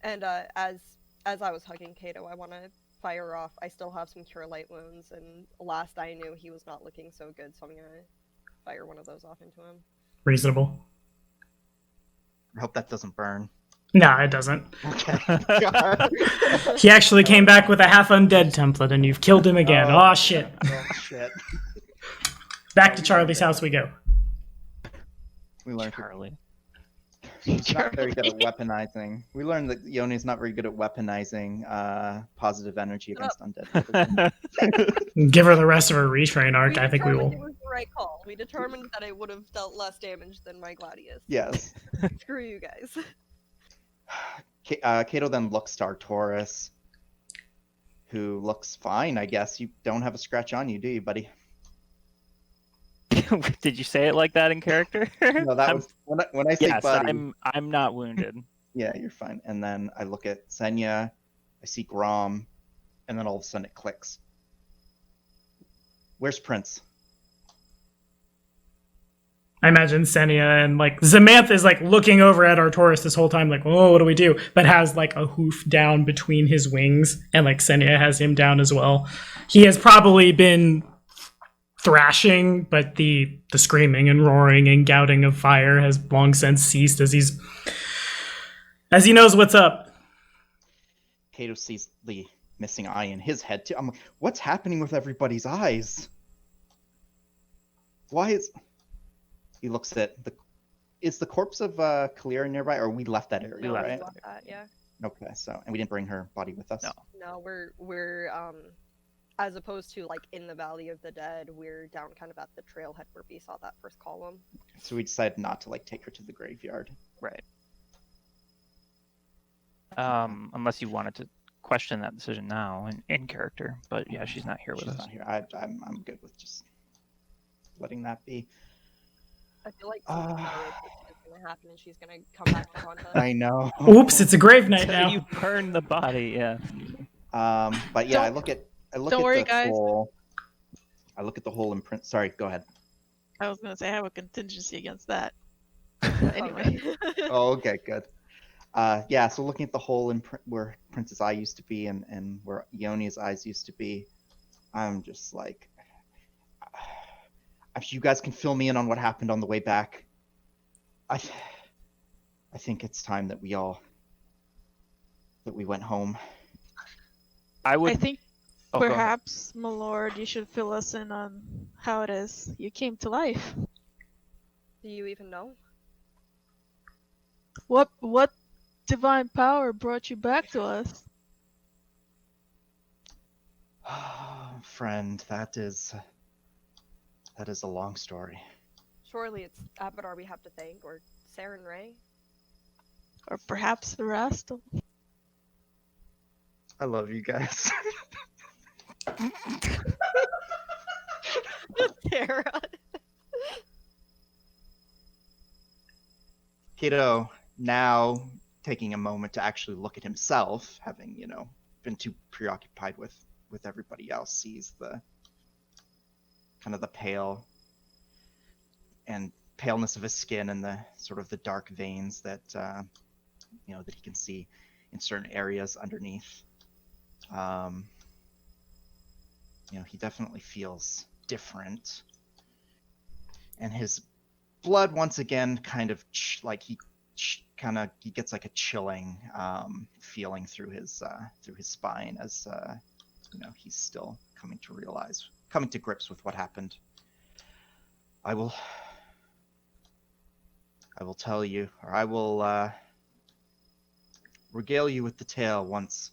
[SPEAKER 4] And as I was hugging Kato, I want to fire off. I still have some cure light wounds, and last I knew, he was not looking so good. So I'm gonna fire one of those off into him.
[SPEAKER 1] Reasonable.
[SPEAKER 2] I hope that doesn't burn.
[SPEAKER 1] Nah, it doesn't.
[SPEAKER 2] Okay.
[SPEAKER 1] He actually came back with a half undead template, and you've killed him again.
[SPEAKER 2] Oh,
[SPEAKER 1] Oh shit.
[SPEAKER 2] Oh shit.
[SPEAKER 1] Back to Charlie's house we go.
[SPEAKER 2] We learned
[SPEAKER 3] Charlie.
[SPEAKER 2] he's not very good at weaponizing. We learned that Ioni's not very good at weaponizing positive energy against undead.
[SPEAKER 1] Give her the rest of her retrain arc. I think we
[SPEAKER 4] determined
[SPEAKER 1] will.
[SPEAKER 4] It was the right call. We determined that it would have dealt less damage than my Gladius.
[SPEAKER 2] Yes.
[SPEAKER 4] Screw you guys.
[SPEAKER 2] Kato then looks to Arcturus, who looks fine, I guess. You don't have a scratch on you, do you, buddy?
[SPEAKER 3] Did you say it like that in character?
[SPEAKER 2] No, that was when I say
[SPEAKER 3] yes,
[SPEAKER 2] buddy.
[SPEAKER 3] I'm not wounded.
[SPEAKER 2] Yeah, you're fine. And then I look at Senya, I see Grom, and then all of a sudden it clicks. Where's Prince?
[SPEAKER 1] I imagine Senya and like Zamantha is like looking over at Arcturus this whole time, like, oh, what do we do? But has like a hoof down between his wings, and like Senya has him down as well. He has probably been thrashing, but the screaming and roaring and gouting of fire has long since ceased as he knows what's up.
[SPEAKER 2] Kato sees the missing eye in his head too. I'm like, what's happening with everybody's eyes? Why is... He looks at the... Is the corpse of Kalira nearby, or we left that area,
[SPEAKER 3] We left
[SPEAKER 2] right?
[SPEAKER 4] That, yeah.
[SPEAKER 2] Okay, so... And we didn't bring her body with us?
[SPEAKER 3] No.
[SPEAKER 4] No, we're as opposed to like in the Valley of the Dead, we're down kind of at the trailhead where we saw that first column.
[SPEAKER 2] So we decided not to like take her to the graveyard.
[SPEAKER 3] Right. Unless you wanted to question that decision now in character, but yeah, she's not here with
[SPEAKER 2] She's
[SPEAKER 3] us.
[SPEAKER 2] not here. I'm good with just letting that be.
[SPEAKER 4] I feel like something is gonna happen and she's gonna come back to haunt us.
[SPEAKER 2] I know.
[SPEAKER 1] Oops, it's a grave night
[SPEAKER 3] So
[SPEAKER 1] now.
[SPEAKER 3] you burn the body, yeah.
[SPEAKER 2] But yeah, I
[SPEAKER 5] Don't-
[SPEAKER 2] look at
[SPEAKER 5] don't worry,
[SPEAKER 2] the
[SPEAKER 5] guys.
[SPEAKER 2] hole. I look at the hole imprint. Sorry, go ahead.
[SPEAKER 5] I was gonna say I have a contingency against that. But anyway.
[SPEAKER 2] Oh, okay, good. Yeah, so looking at the hole in where Prince's eye used to be and where Ionia's eyes used to be, I'm just like, if you guys can fill me in on what happened on the way back, I think it's time that we went home.
[SPEAKER 3] I would.
[SPEAKER 5] I think
[SPEAKER 3] Oh, go ahead.
[SPEAKER 5] perhaps, my lord, you should fill us in on how it is you came to life.
[SPEAKER 4] Do you even know?
[SPEAKER 5] What divine power brought you back to us?
[SPEAKER 2] Friend, that is a long story.
[SPEAKER 4] Surely it's Abadar we have to thank, or Saren Ray.
[SPEAKER 5] Or perhaps the rest?
[SPEAKER 2] I love you guys.
[SPEAKER 4] Sarah.
[SPEAKER 2] Kato, now taking a moment to actually look at himself, having, been too preoccupied with everybody else, sees the kind of the paleness of his skin and the sort of the dark veins that that he can see in certain areas underneath. He definitely feels different, and his blood once again kind of he gets like a chilling feeling through his spine as he's still coming to grips with what happened. I will tell you, or I will regale you with the tale once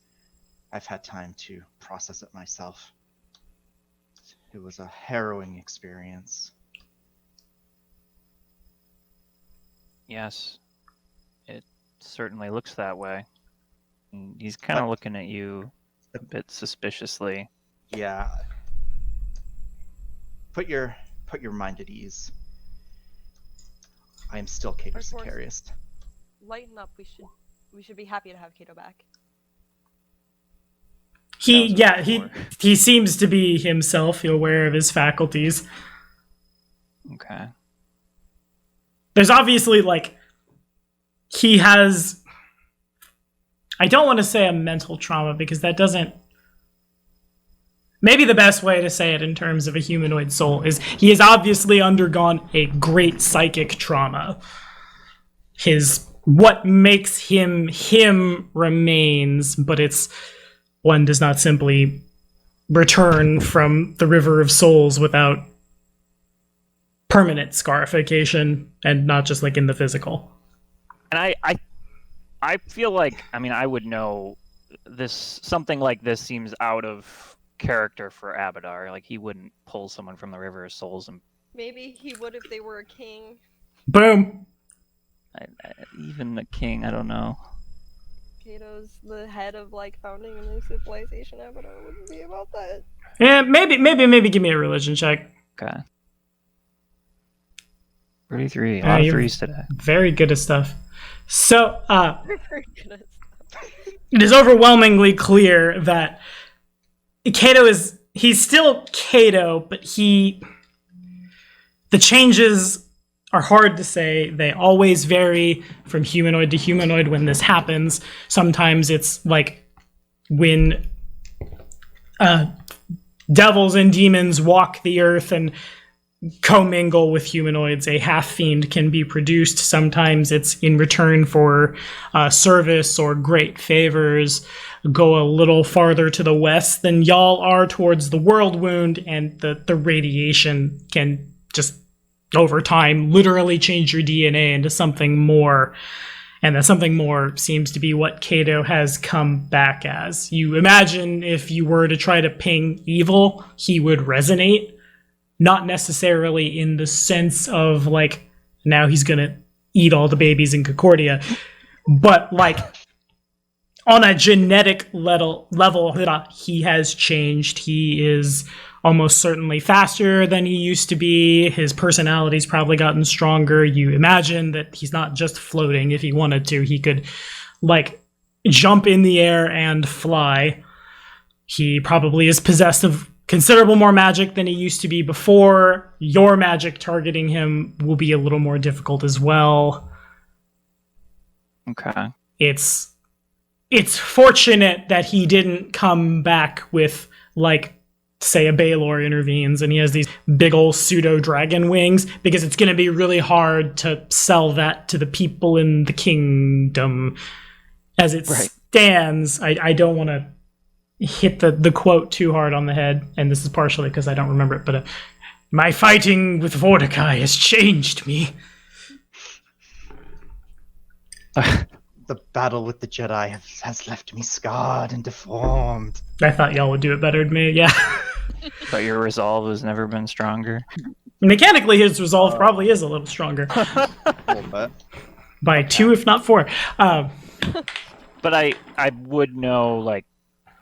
[SPEAKER 2] I've had time to process it myself. It was a harrowing experience.
[SPEAKER 3] Yes, it certainly looks that way. And he's kind of looking at you a bit suspiciously.
[SPEAKER 2] Yeah. Put your mind at ease. I am still Cato Sicarius.
[SPEAKER 4] Lighten up. We should be happy to have Cato back.
[SPEAKER 1] He seems to be himself, aware of his faculties.
[SPEAKER 3] Okay.
[SPEAKER 1] There's obviously, he has... I don't want to say a mental trauma, because that doesn't... Maybe the best way to say it in terms of a humanoid soul is he has obviously undergone a great psychic trauma. What makes him remains, but one does not simply return from the River of Souls without permanent scarification, and not just in the physical.
[SPEAKER 3] And I feel like, I would know this. Something like this seems out of character for Abadar. He wouldn't pull someone from the River of Souls and...
[SPEAKER 4] Maybe he would if they were a king.
[SPEAKER 1] Boom.
[SPEAKER 3] Even the king, I don't know.
[SPEAKER 4] Cato's the head of founding a new civilization. Abadar wouldn't be about that.
[SPEAKER 1] Yeah, maybe give me a religion check.
[SPEAKER 3] Okay. 33. A lot of threes today.
[SPEAKER 1] Very good at stuff. So,
[SPEAKER 4] Very good at stuff.
[SPEAKER 1] it is overwhelmingly clear that Cato he's still Cato, but the changes are hard to say. They always vary from humanoid to humanoid when this happens. Sometimes it's when devils and demons walk the earth and commingle with humanoids, a half-fiend can be produced. Sometimes it's in return for service or great favors. Go a little farther to the west than y'all are towards the world wound, and the radiation can just, over time, literally change your DNA into something more. And that something more seems to be what Cato has come back as. You imagine if you were to try to ping evil, he would resonate. Not necessarily in the sense of now he's gonna eat all the babies in Concordia, but on a genetic level, he has changed. He is almost certainly faster than he used to be. His personality's probably gotten stronger. You imagine that he's not just floating. If he wanted to, he could jump in the air and fly. He probably is possessed of considerable more magic than he used to be before. Your magic targeting him will be a little more difficult as well.
[SPEAKER 3] Okay.
[SPEAKER 1] It's fortunate that he didn't come back with say a Baelor intervenes and he has these big old pseudo dragon wings, because it's going to be really hard to sell that to the people in the kingdom. As it stands, I don't want to hit the quote too hard on the head, and this is partially because I don't remember it, but my fighting with Mordecai has changed me.
[SPEAKER 2] The battle with the Jedi has left me scarred and deformed.
[SPEAKER 1] I thought y'all would do it better than me, yeah.
[SPEAKER 3] But your resolve has never been stronger.
[SPEAKER 1] Mechanically, his resolve probably is a little stronger.
[SPEAKER 2] A little bit.
[SPEAKER 1] By 2, if not 4.
[SPEAKER 3] But I would know,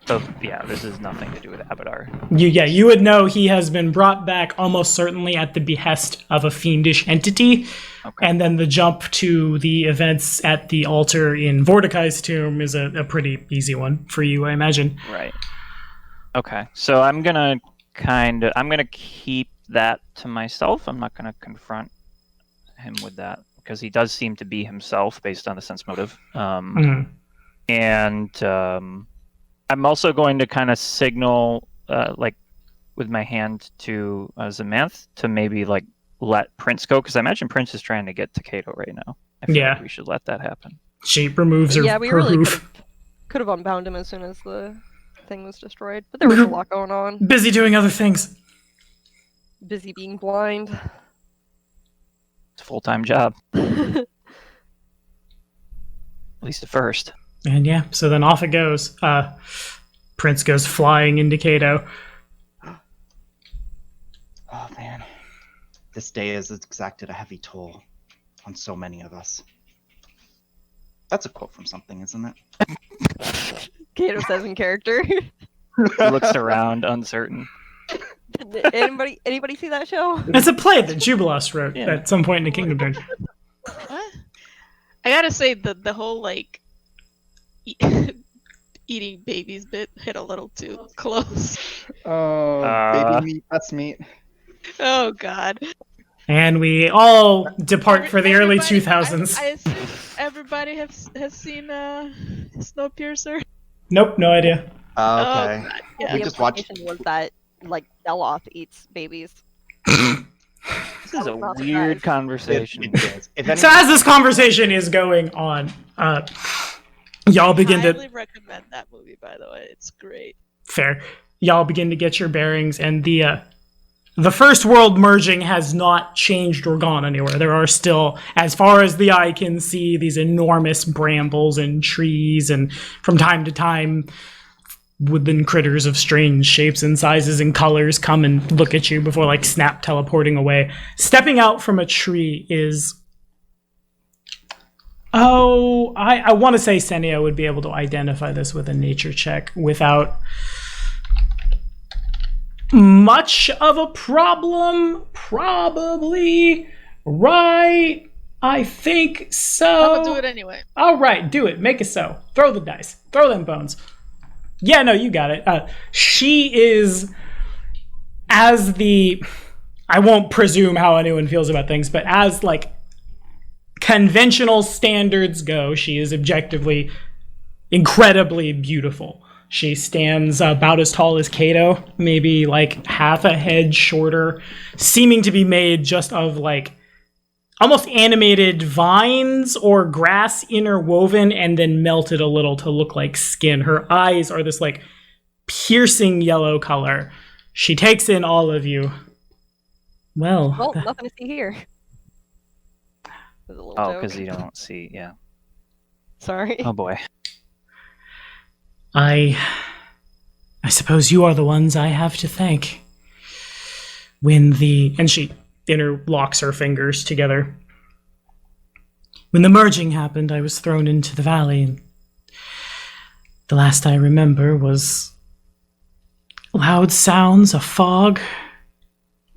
[SPEAKER 3] this is nothing to do with Abadar.
[SPEAKER 1] You would know he has been brought back almost certainly at the behest of a fiendish entity. Okay. And then the jump to the events at the altar in Mordecai's tomb is a pretty easy one for you, I imagine.
[SPEAKER 3] Right. Okay. So I'm gonna keep that to myself. I'm not gonna confront him with that, because he does seem to be himself based on the sense motive. And I'm also going to kind of signal, like, with my hand to Zamanth to maybe, like, let Prince go, because I imagine Prince is trying to get to Kato right now. I feel like we should let that happen.
[SPEAKER 1] She removes her,
[SPEAKER 4] Yeah, we
[SPEAKER 1] her
[SPEAKER 4] really
[SPEAKER 1] hoof.
[SPEAKER 4] could have unbound him as soon as the thing was destroyed, but there was a lot going on.
[SPEAKER 1] Busy doing other things.
[SPEAKER 4] Busy being blind.
[SPEAKER 3] It's a full-time job. At least at first.
[SPEAKER 1] And yeah, so then off it goes. Prince goes flying into Kato.
[SPEAKER 2] Oh man, this day has exacted a heavy toll on so many of us. That's a quote from something, isn't it?
[SPEAKER 4] Kato says in character.
[SPEAKER 3] He looks around, uncertain.
[SPEAKER 4] Anybody see that show?
[SPEAKER 1] It's a play that Jubilos wrote at some point in the Kingdom Dungeon.
[SPEAKER 5] What? I gotta say the whole like eating babies bit hit a little too close.
[SPEAKER 2] Oh, baby meat, that's meat.
[SPEAKER 5] Oh god.
[SPEAKER 1] And we all depart for the early
[SPEAKER 5] Everybody-
[SPEAKER 1] 2000s.
[SPEAKER 5] I assume everybody has seen Snowpiercer.
[SPEAKER 1] Nope, no idea.
[SPEAKER 2] Oh,
[SPEAKER 5] Oh,
[SPEAKER 2] okay.
[SPEAKER 5] God, yeah.
[SPEAKER 2] We
[SPEAKER 4] The
[SPEAKER 2] just watched.
[SPEAKER 4] implication was that like Deloth eats babies.
[SPEAKER 3] This is a
[SPEAKER 4] Not
[SPEAKER 3] weird
[SPEAKER 4] surprised.
[SPEAKER 3] conversation.
[SPEAKER 2] It is. If
[SPEAKER 1] So as this conversation is going on, y'all begin
[SPEAKER 5] highly
[SPEAKER 1] to
[SPEAKER 5] recommend that movie, by the way. It's great.
[SPEAKER 1] fair. Y'all begin to get your bearings, and the first world merging has not changed or gone anywhere. There are still, as far as the eye can see, these enormous brambles and trees, and from time to time, woodland critters of strange shapes and sizes and colors come and look at you before, like, snap teleporting away. Stepping out from a tree is... Oh, I want to say Senia would be able to identify this with a nature check without much of a problem. Probably right. I think so.
[SPEAKER 5] I'm gonna do it anyway.
[SPEAKER 1] All right, do it. Make it so. Throw the dice. Throw them bones. Yeah, no, you got it. She is, as the... I won't presume how anyone feels about things, but as, like, conventional standards go, she is objectively incredibly beautiful. She stands about as tall as Kato, maybe like half a head shorter, seeming to be made just of like almost animated vines or grass interwoven and then melted a little to look like skin. Her eyes are this like piercing yellow color. She takes in all of you. Well,
[SPEAKER 4] Well, nothing to see here. There's a little
[SPEAKER 3] Oh,
[SPEAKER 4] joke.
[SPEAKER 3] because you don't see, yeah.
[SPEAKER 4] Sorry.
[SPEAKER 3] Oh boy.
[SPEAKER 1] I suppose you are the ones I have to thank. And she interlocks her fingers together. When the merging happened, I was thrown into the valley, and the last I remember was loud sounds, a fog,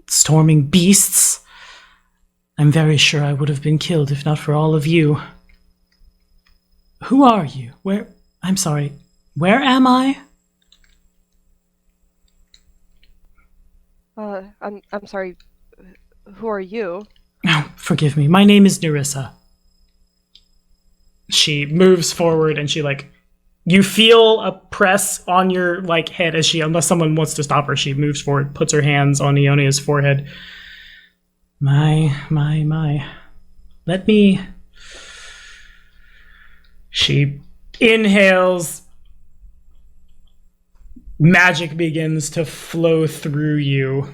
[SPEAKER 1] storming beasts. I'm very sure I would have been killed if not for all of you. Who are you? I'm sorry. Where am I?
[SPEAKER 4] I'm sorry. Who are you?
[SPEAKER 1] Oh, forgive me. My name is Nerissa. She moves forward and she you feel a press on your head as unless someone wants to stop her, she moves forward, puts her hands on Ionia's forehead. My. Let me... She inhales. Magic begins to flow through you.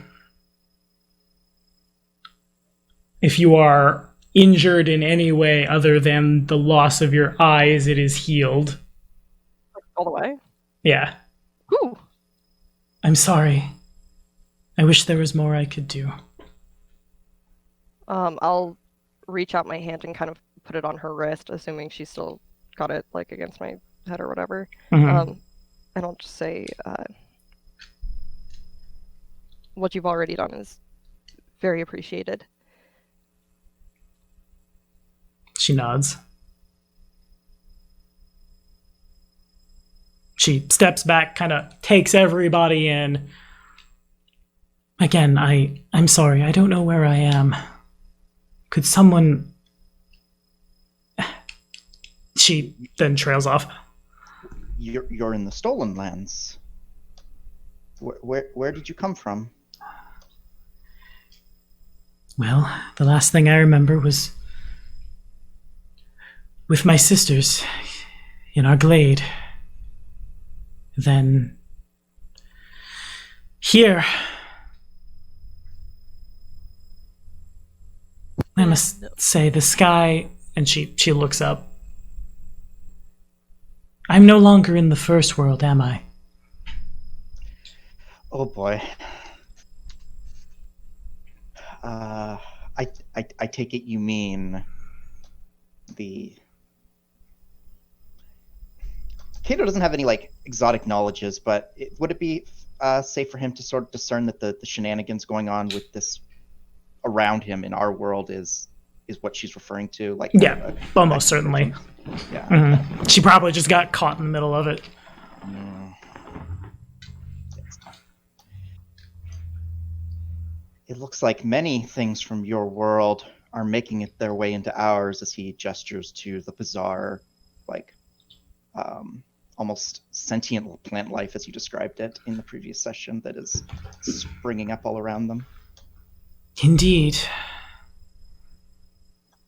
[SPEAKER 1] If you are injured in any way other than the loss of your eyes, it is healed.
[SPEAKER 4] All the way?
[SPEAKER 1] Yeah.
[SPEAKER 4] Ooh.
[SPEAKER 1] I'm sorry. I wish there was more I could do.
[SPEAKER 4] I'll reach out my hand and kind of put it on her wrist, assuming she's still got it against my head or whatever.
[SPEAKER 1] Mhm.
[SPEAKER 4] And I'll just say, what you've already done is very appreciated.
[SPEAKER 1] She nods. She steps back, kind of takes everybody in. Again, I'm sorry. I don't know where I am. Could someone... She then trails off.
[SPEAKER 2] you're in the Stolen Lands. Where did you come from?
[SPEAKER 1] Well, the last thing I remember was with my sisters in our glade. Then here, I must say the sky, and she looks up. I'm no longer in the first world, am I?
[SPEAKER 2] Oh boy. I take it you mean the... Cato doesn't have any like exotic knowledges, but would it be safe for him to sort of discern that the shenanigans going on with this around him in our world is what she's referring to? Like,
[SPEAKER 1] yeah, almost certainly.
[SPEAKER 2] Yeah.
[SPEAKER 1] Mm-hmm. She probably just got caught in the middle of it.
[SPEAKER 2] It looks like many things from your world are making it their way into ours, as he gestures to the bizarre, like, almost sentient plant life, as you described it in the previous session, that is springing up all around them.
[SPEAKER 1] Indeed.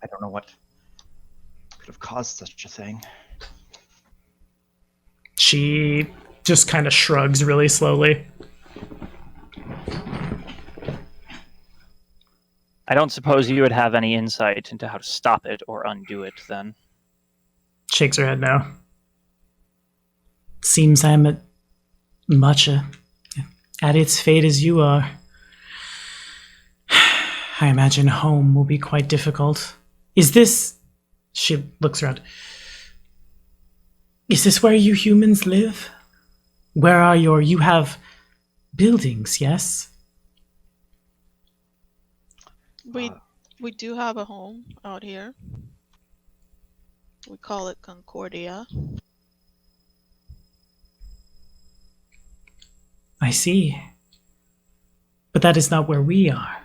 [SPEAKER 2] I don't know what could have caused such a thing.
[SPEAKER 1] She just kind of shrugs really slowly.
[SPEAKER 3] I don't suppose you would have any insight into how to stop it or undo it, then.
[SPEAKER 1] Shakes her head no. Seems I'm at its fate as you are. I imagine home will be quite difficult. Is this... She looks around. Is this where you humans live? Where are you have buildings, yes?
[SPEAKER 5] We do have a home out here. We call it Concordia.
[SPEAKER 1] I see. But that is not where we are.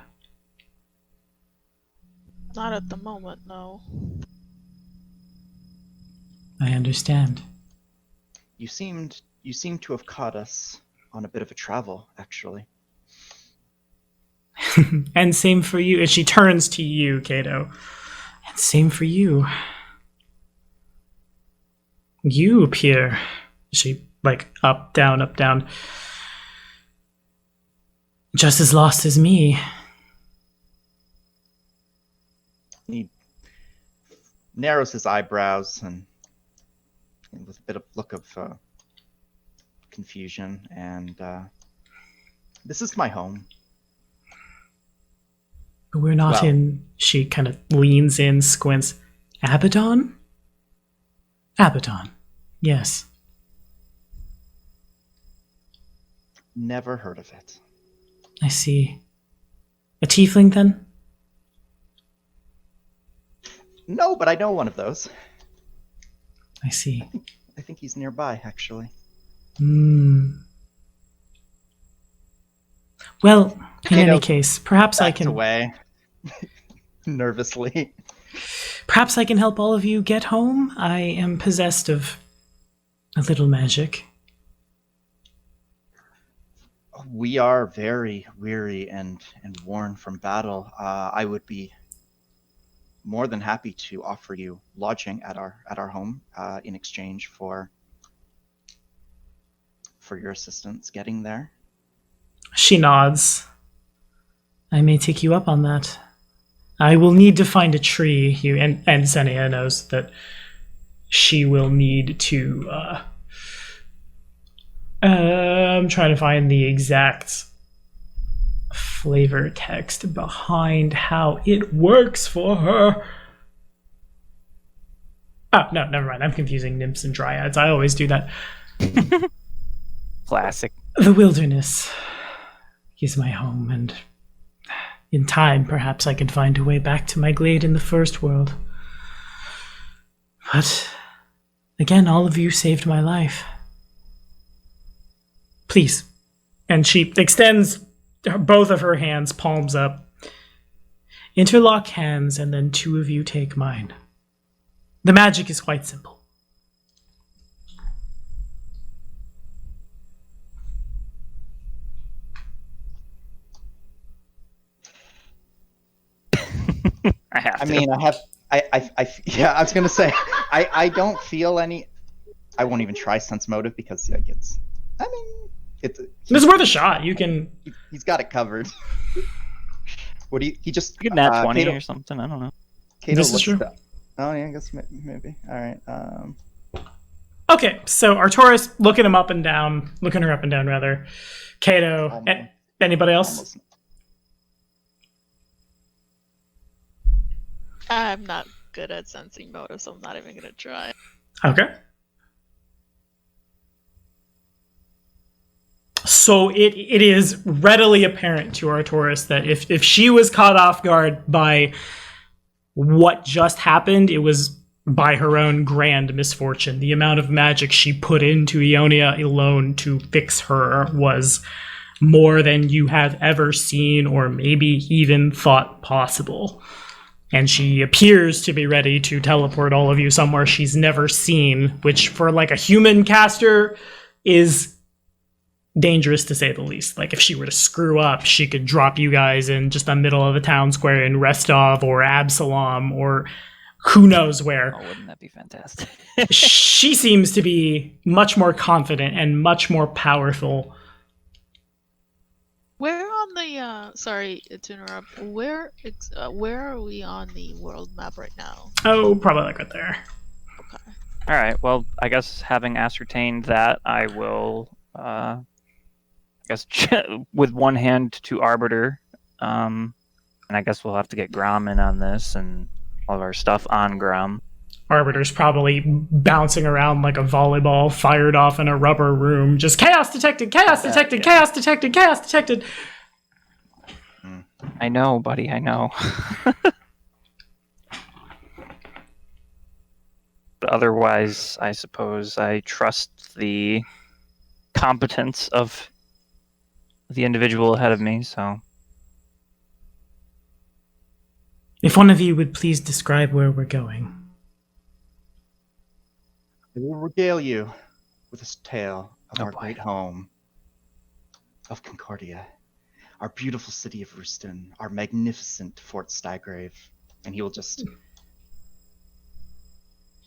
[SPEAKER 5] Not at the moment, no.
[SPEAKER 1] I understand.
[SPEAKER 2] You seem to have caught us on a bit of a travel, actually.
[SPEAKER 1] And same for you. And she turns to you, Cato. And same for you. You appear... She, like, up, down. Just as lost as me.
[SPEAKER 2] He narrows his eyebrows and with a bit of look of confusion, and this is my home.
[SPEAKER 1] But we're not in... She kind of leans in, squints. Abaddon? Abaddon. Yes.
[SPEAKER 2] Never heard of it.
[SPEAKER 1] I see. A tiefling, then?
[SPEAKER 2] No, but I know one of those.
[SPEAKER 1] I see.
[SPEAKER 2] I think he's nearby, actually.
[SPEAKER 1] Well, in any case, perhaps I can...
[SPEAKER 2] away. Nervously.
[SPEAKER 1] Perhaps I can help all of you get home. I am possessed of a little magic.
[SPEAKER 2] We are very weary and worn from battle. I would be more than happy to offer you lodging at our home in exchange for your assistance getting there.
[SPEAKER 1] She nods. I may take you up on that. I will need to find a tree. And Xenia knows that she will need to... I'm trying to find the exact flavor text behind how it works for her. Oh, no, never mind. I'm confusing nymphs and dryads. I always do that.
[SPEAKER 3] Classic.
[SPEAKER 1] The wilderness is my home, and in time, perhaps I can find a way back to my glade in the first world. But, again, all of you saved my life. Please. And she extends both of her hands, palms up. Interlock hands, and then two of you take mine. The magic is quite simple.
[SPEAKER 3] I have
[SPEAKER 2] I
[SPEAKER 3] to.
[SPEAKER 2] mean, yeah, I was gonna say, I don't feel any. I won't even try sense motive because like it's. I mean, it's.
[SPEAKER 1] This is worth a shot. You can.
[SPEAKER 2] He's got it covered. What do you? He just.
[SPEAKER 3] You could nat 20
[SPEAKER 2] Kato,
[SPEAKER 3] or something. I don't know.
[SPEAKER 2] Kato
[SPEAKER 1] This is
[SPEAKER 2] looks
[SPEAKER 1] true.
[SPEAKER 2] oh yeah, I guess maybe. All right.
[SPEAKER 1] Okay, so Arcturus looking him up and down, looking her up and down rather. Kato.
[SPEAKER 2] Almost.
[SPEAKER 1] Anybody else?
[SPEAKER 2] Almost.
[SPEAKER 5] I'm not good at sensing motive, so I'm not even gonna try.
[SPEAKER 1] Okay. So it is readily apparent to Arcturus that if she was caught off guard by what just happened, it was by her own grand misfortune. The amount of magic she put into Ionia alone to fix her was more than you have ever seen or maybe even thought possible. And she appears to be ready to teleport all of you somewhere she's never seen, which for like a human caster is dangerous to say the least. Like if she were to screw up, she could drop you guys in just the middle of a town square in Restov or Absalom or who knows where.
[SPEAKER 3] Oh, wouldn't that be fantastic?
[SPEAKER 1] She seems to be much more confident and much more powerful.
[SPEAKER 5] Where on the sorry to interrupt. Where are we on the world map right now?
[SPEAKER 1] Oh, probably like right there.
[SPEAKER 5] Okay.
[SPEAKER 3] All right. Well, I guess having ascertained that, I will, I guess, with one hand to Arbiter, and I guess we'll have to get Grom in on this and all of our stuff on Grom.
[SPEAKER 1] Arbiter's probably bouncing around like a volleyball fired off in a rubber room. Just chaos detected, chaos detected, chaos detected, chaos detected.
[SPEAKER 3] I know, buddy. I know. But otherwise, I suppose I trust the competence of the individual ahead of me, so...
[SPEAKER 1] If one of you would please describe where we're going.
[SPEAKER 2] I will regale you with this tale of our
[SPEAKER 3] boy.
[SPEAKER 2] great home of Concordia, our beautiful city of Rooston, our magnificent Fort Stygrave, and he will just...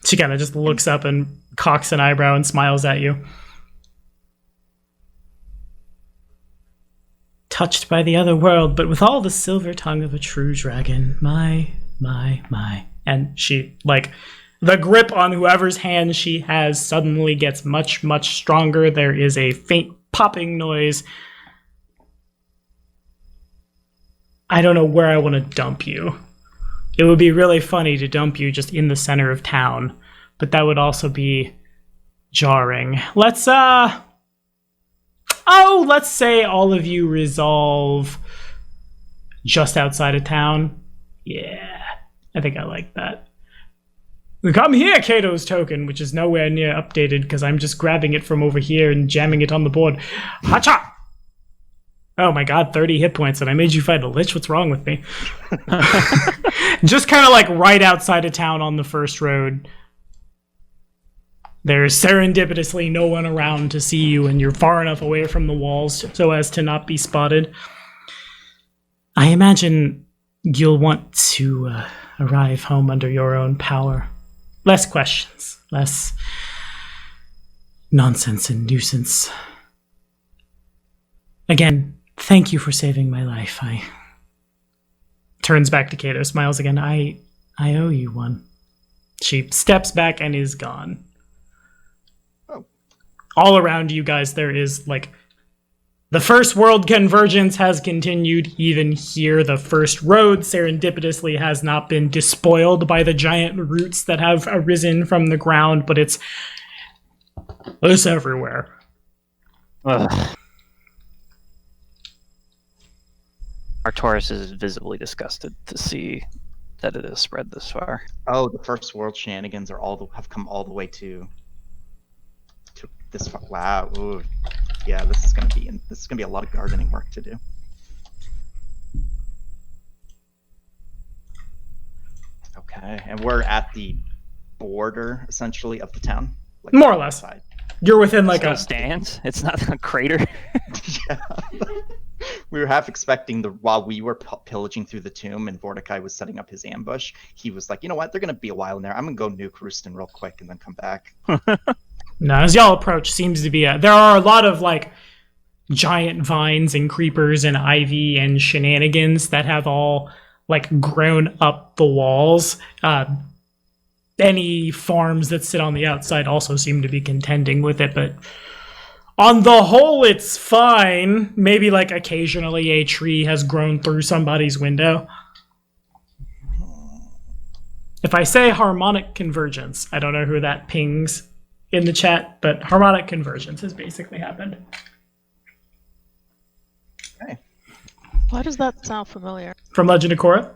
[SPEAKER 1] She kind of just looks up and cocks an eyebrow and smiles at you. Touched by the other world, but with all the silver tongue of a true dragon. My. And she, like, the grip on whoever's hand she has suddenly gets much, much stronger. There is a faint popping noise. I don't know where I want to dump you. It would be really funny to dump you just in the center of town, but that would also be jarring. Let's say all of you resolve just outside of town. Yeah, I think I like that. Come here, Kato's token, which is nowhere near updated because I'm just grabbing it from over here and jamming it on the board. Hacha! Oh my god, 30 hit points, and I made you fight a lich? What's wrong with me? Just kind of like right outside of town on the first road. There's serendipitously no one around to see you, and you're far enough away from the walls so as to not be spotted. I imagine you'll want to arrive home under your own power. Less questions, less nonsense and nuisance. Again, thank you for saving my life. I turns back to Kato, smiles again. I owe you one. She steps back and is gone.
[SPEAKER 2] Oh.
[SPEAKER 1] All around you guys, there is like the first world convergence has continued. Even here, the first road serendipitously has not been despoiled by the giant roots that have arisen from the ground, but it's everywhere.
[SPEAKER 3] Ugh. Arcturus is visibly disgusted to see that it has spread this far.
[SPEAKER 2] Oh, the first world shenanigans have come all the way to this far. Wow. Ooh. Yeah, this is gonna be a lot of gardening work to do. Okay, and we're at the border essentially of the town. Like,
[SPEAKER 1] More or less.
[SPEAKER 2] outside.
[SPEAKER 1] You're within like
[SPEAKER 3] Still
[SPEAKER 1] a...
[SPEAKER 3] stands. It's not a crater.
[SPEAKER 2] Yeah. We were half expecting while we were pillaging through the tomb and Mordecai was setting up his ambush, he was like, you know what, they're going to be a while in there. I'm going to go nuke Rooston real quick and then come back.
[SPEAKER 1] No, as y'all approach, seems to be there are a lot of like giant vines and creepers and ivy and shenanigans that have all like grown up the walls. Any farms that sit on the outside also seem to be contending with it, but on the whole, it's fine. Maybe like occasionally a tree has grown through somebody's window. If I say harmonic convergence, I don't know who that pings in the chat, but harmonic convergence has basically happened.
[SPEAKER 2] Okay.
[SPEAKER 5] Why does that sound familiar?
[SPEAKER 1] From Legend of Korra?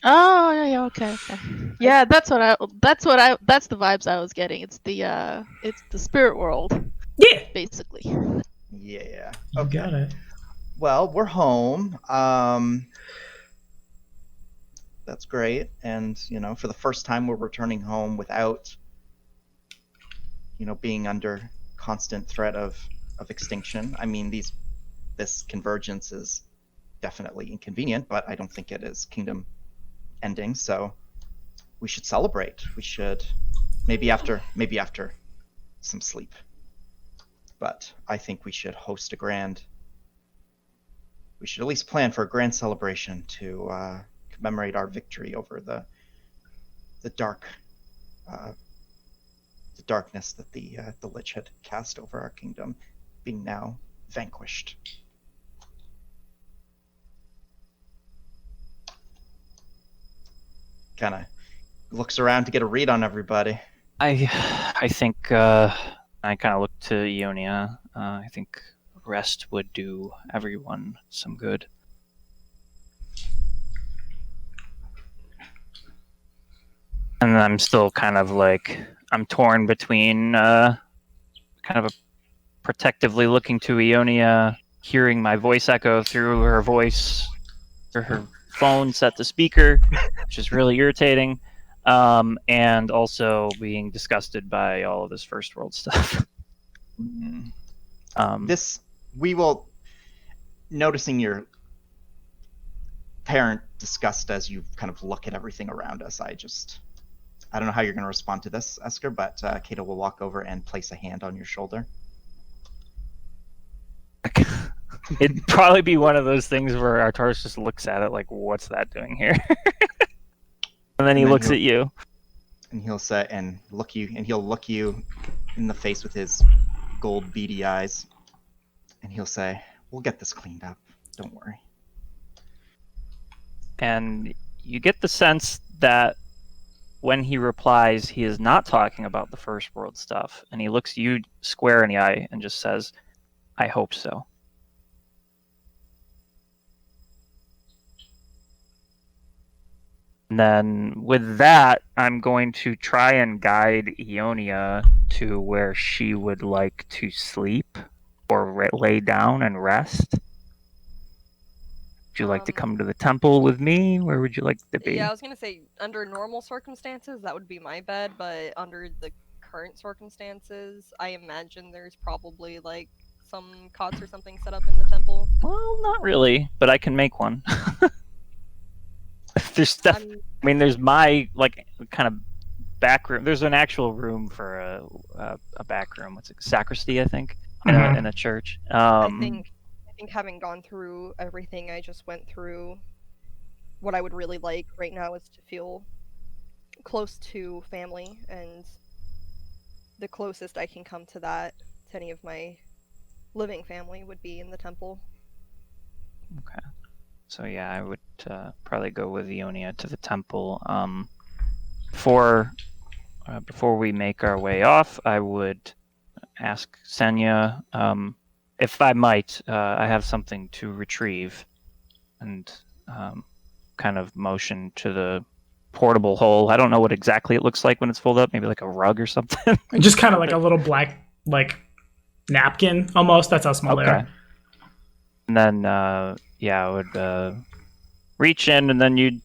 [SPEAKER 5] Oh yeah, okay. Yeah, that's the vibes I was getting. It's the spirit world,
[SPEAKER 1] Yeah.
[SPEAKER 5] basically.
[SPEAKER 2] Yeah.
[SPEAKER 1] You got it.
[SPEAKER 2] Well, we're home. That's great. And, for the first time, we're returning home without, being under constant threat of extinction. I mean, this convergence is definitely inconvenient, but I don't think it is kingdom ending. So we should celebrate. We should maybe after some sleep. But I think we should host we should at least plan for a grand celebration to commemorate our victory over the darkness that the Lich had cast over our kingdom, being now vanquished. Kind of looks around to get a read on everybody.
[SPEAKER 3] I think I kind of look to Ionia. I think rest would do everyone some good. And I'm still kind of like, I'm torn between kind of a protectively looking to Ionia, hearing my voice echo through her voice, or her phone set to speaker, which is really irritating, and also being disgusted by all of this first world stuff.
[SPEAKER 2] We will, noticing your apparent disgust as you kind of look at everything around us, I don't know how you're going to respond to this, Esker, but Kato will walk over and place a hand on your shoulder.
[SPEAKER 3] It'd probably be one of those things where Artaris just looks at it like, what's that doing here? And then he looks at you.
[SPEAKER 2] And he'll say, he'll look you in the face with his gold beady eyes. And he'll say, we'll get this cleaned up. Don't worry.
[SPEAKER 3] And you get the sense that when he replies, he is not talking about the first world stuff. And he looks you square in the eye and just says, I hope so. And then with that, I'm going to try and guide Ionia to where she would like to sleep or lay down and rest. Would you like to come to the temple with me? Where would you like to be?
[SPEAKER 4] Yeah, I was gonna say, under normal circumstances, that would be my bed, but under the current circumstances, I imagine there's probably, like, some cots or something set up in the temple.
[SPEAKER 3] Well, not really, but I can make one. There's stuff. I mean, there's my like kind of back room. There's an actual room for a back room. What's it? Sacristy, I think, in a church.
[SPEAKER 4] I think having gone through everything I just went through, what I would really like right now is to feel close to family, and the closest I can come to that, to any of my living family, would be in the temple.
[SPEAKER 3] Okay. So yeah, I would probably go with Ionia to the temple. Before we make our way off, I would ask Senya if I might. I have something to retrieve, and kind of motion to the portable hole. I don't know what exactly it looks like when it's folded up. Maybe like a rug or something.
[SPEAKER 1] Just kind of like a little black napkin almost. That's how small they are.
[SPEAKER 3] And then I would reach in, and then you'd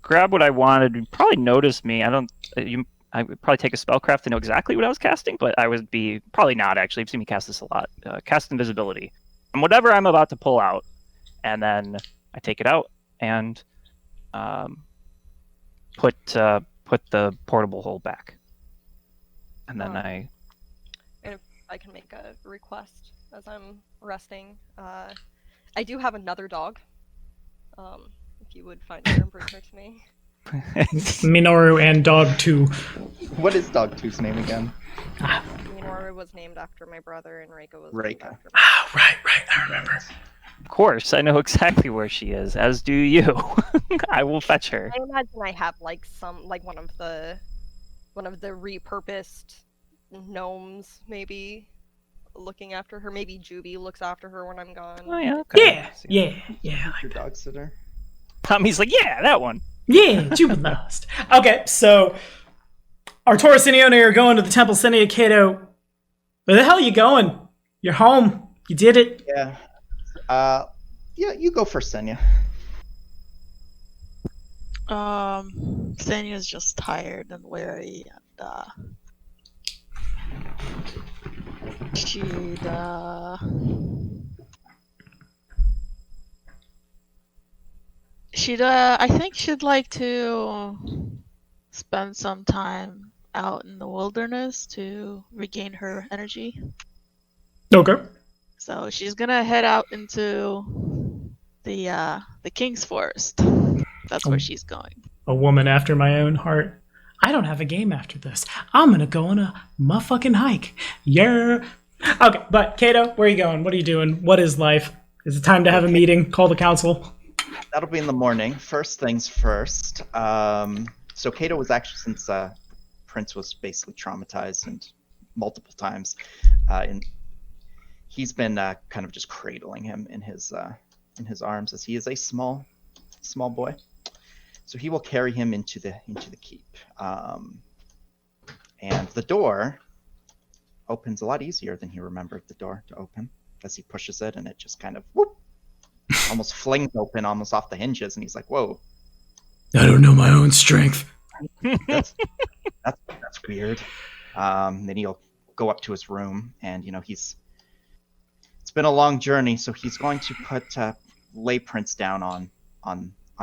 [SPEAKER 3] grab what I wanted. You'd probably notice me. I would probably take a spellcraft to know exactly what I was casting, but I would be probably not actually. You've seen me cast this a lot. Cast invisibility, and whatever I'm about to pull out, and then I take it out and put the portable hole back, and then
[SPEAKER 4] And if I can make a request as I'm resting, I do have another dog. If you would find her and bring her to me.
[SPEAKER 1] Minoru and Dog 2.
[SPEAKER 2] What is Dog 2's name again?
[SPEAKER 4] Minoru was named after my brother, and Reika was named
[SPEAKER 2] Reika.
[SPEAKER 4] after
[SPEAKER 1] Ah, right, I remember.
[SPEAKER 3] Of course, I know exactly where she is, as do you. I will fetch her.
[SPEAKER 4] I imagine I have like one of the repurposed gnomes maybe looking after her. Maybe Juby looks after her when I'm gone.
[SPEAKER 3] Oh yeah, okay.
[SPEAKER 1] Yeah.
[SPEAKER 2] Your dog sitter.
[SPEAKER 3] Tommy's like, yeah, that one.
[SPEAKER 1] Yeah, Jubilast. Okay, so Arturus and Ione are going to the Temple City of Kato. Where the hell are you going? You're home. You did it.
[SPEAKER 2] Yeah. Yeah, you go first, Senya.
[SPEAKER 5] Senya's just tired and weary, and I think she'd like to spend some time out in the wilderness to regain her energy.
[SPEAKER 1] Okay.
[SPEAKER 5] So she's gonna head out into the King's Forest. That's where she's going.
[SPEAKER 1] A woman after my own heart. I don't have a game after this. I'm gonna go on a motherfucking hike. Yeah. Okay, but Kato, where are you going? What are you doing? What is life? Is it time to have a meeting? Call the council?
[SPEAKER 2] That'll be in the morning. First things first. So Kato was actually, since Prince was basically traumatized and multiple times, and he's been kind of just cradling him in his arms, as he is a small boy. So he will carry him into the keep, and the door opens a lot easier than he remembered the door to open, as he pushes it, and it just kind of whoop, almost flings open, almost off the hinges, and he's like, "Whoa,
[SPEAKER 1] I don't know my own strength."
[SPEAKER 2] that's weird." Then he'll go up to his room, and it's been a long journey, so he's going to lay Prince down on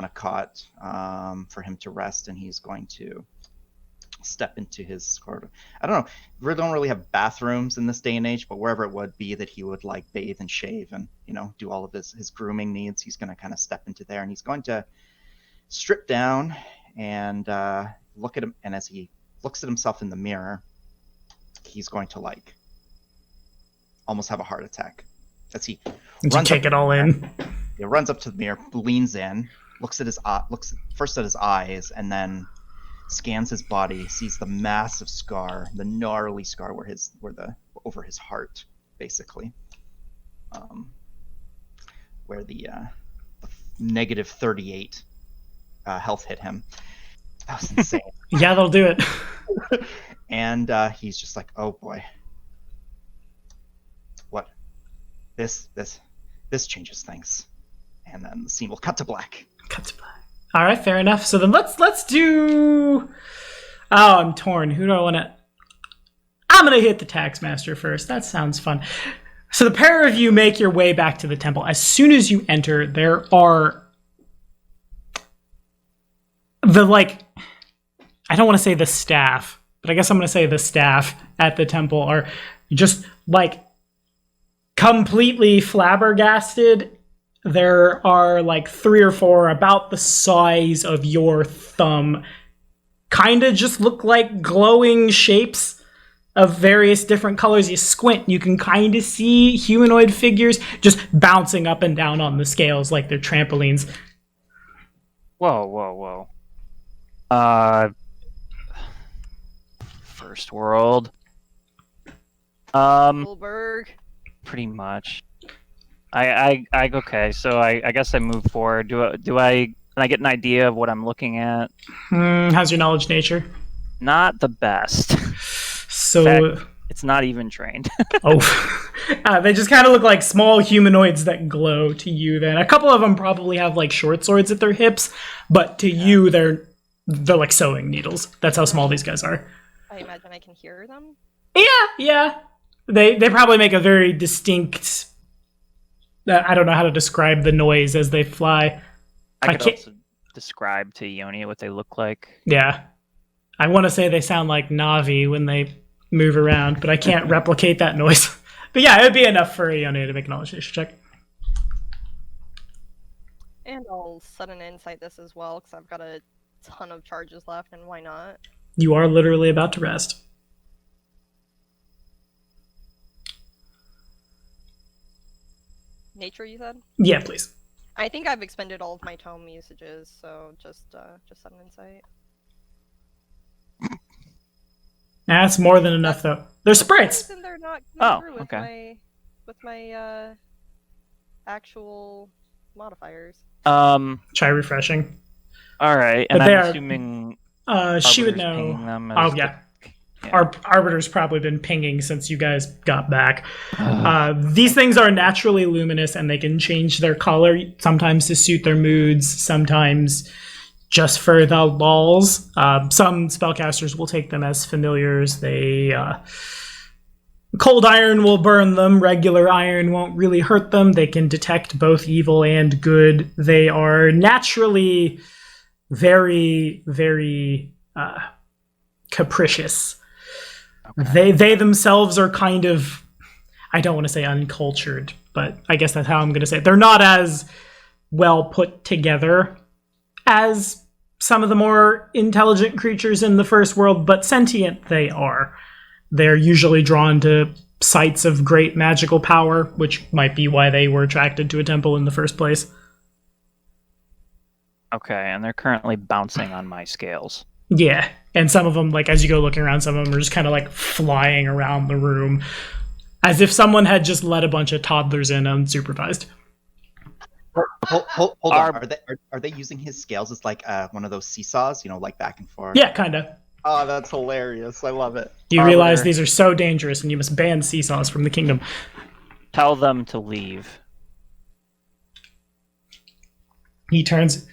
[SPEAKER 2] a cot for him to rest, and he's going to step into his corridor. I don't know. We don't really have bathrooms in this day and age, but wherever it would be that he would like bathe and shave and do all of his grooming needs, he's going to kind of step into there, and he's going to strip down and look at him. And as he looks at himself in the mirror, he's going to almost have a heart attack as he
[SPEAKER 1] runs take it all in.
[SPEAKER 2] He runs up to the mirror, leans in, looks first at his eyes, and then scans his body, sees the massive scar, the gnarly scar over his heart, basically, where the negative 38 health hit him. That was insane.
[SPEAKER 1] Yeah, that'll do it.
[SPEAKER 2] And he's just like, "Oh boy, what? This changes things." And then the scene will cut to black.
[SPEAKER 1] All right, fair enough. So then let's do. Oh, I'm torn. Who do I want to? I'm gonna hit the Taxmaster first. That sounds fun. So the pair of you make your way back to the temple. As soon as you enter, there are I don't want to say the staff, but I guess I'm gonna say the staff at the temple are just completely flabbergasted. There are 3 or 4 about the size of your thumb, kind of just look like glowing shapes of various different colors. You squint, you can kind of see humanoid figures just bouncing up and down on the scales like they're trampolines.
[SPEAKER 3] Whoa. First world.
[SPEAKER 4] Goldberg.
[SPEAKER 3] Pretty much. I okay. So I guess I move forward. Can I get an idea of what I'm looking at?
[SPEAKER 1] How's your knowledge nature?
[SPEAKER 3] Not the best.
[SPEAKER 1] So
[SPEAKER 3] In fact, it's not even trained.
[SPEAKER 1] They just kind of look like small humanoids that glow to you. Then a couple of them probably have short swords at their hips, but to you they're like sewing needles. That's how small these guys are.
[SPEAKER 4] I imagine I can hear them.
[SPEAKER 1] Yeah. They probably make a very distinct I don't know how to describe the noise as they fly.
[SPEAKER 3] I
[SPEAKER 1] I
[SPEAKER 3] could
[SPEAKER 1] can't-
[SPEAKER 3] also describe to Ionia what they look like.
[SPEAKER 1] Yeah. I want to say they sound like Navi when they move around, but I can't replicate that noise. But yeah, it would be enough for Ionia to make a knowledge check.
[SPEAKER 4] And I'll sudden insight this as well, because I've got a ton of charges left, and why not?
[SPEAKER 1] You are literally about to rest.
[SPEAKER 4] Nature, you said?
[SPEAKER 1] Yeah, please.
[SPEAKER 4] I think I've expended all of my tome usages, so just sudden insight.
[SPEAKER 1] That's more than enough, though. They're sprites.
[SPEAKER 4] And they're not
[SPEAKER 3] Oh,
[SPEAKER 4] coming through
[SPEAKER 3] okay.
[SPEAKER 4] with my actual modifiers.
[SPEAKER 1] Try refreshing.
[SPEAKER 3] All right, and
[SPEAKER 1] But they
[SPEAKER 3] I'm
[SPEAKER 1] are-
[SPEAKER 3] assuming
[SPEAKER 1] She would
[SPEAKER 3] Arbiter's
[SPEAKER 1] know.
[SPEAKER 3] pinging them
[SPEAKER 1] Oh,
[SPEAKER 3] as the-
[SPEAKER 1] yeah.
[SPEAKER 3] Yeah.
[SPEAKER 1] Arbiter's probably been pinging since you guys got back. These things are naturally luminous, and they can change their color, sometimes to suit their moods, sometimes just for the lulls. Some spellcasters will take them as familiars. Cold iron will burn them. Regular iron won't really hurt them. They can detect both evil and good. They are naturally very, very capricious.
[SPEAKER 3] Okay.
[SPEAKER 1] They themselves are kind of, I don't want to say uncultured, but I guess that's how I'm going to say it. They're not as well put together as some of the more intelligent creatures in the first world, but sentient they are. They're usually drawn to sites of great magical power, which might be why they were attracted to a temple in the first place.
[SPEAKER 3] Okay, and they're currently bouncing on my scales.
[SPEAKER 1] Yeah, and some of them, like, as you go looking around, some of them are just kind of like flying around the room as if someone had just let a bunch of toddlers in unsupervised.
[SPEAKER 2] Hold on. Are they using his scales as like one of those seesaws? You know, like back and forth.
[SPEAKER 1] Yeah, kind of.
[SPEAKER 2] Oh, that's hilarious. I love it.
[SPEAKER 1] You
[SPEAKER 3] Arbiter.
[SPEAKER 1] realize these are so dangerous and you must ban seesaws from the kingdom.
[SPEAKER 3] Tell them to leave.
[SPEAKER 1] He turns,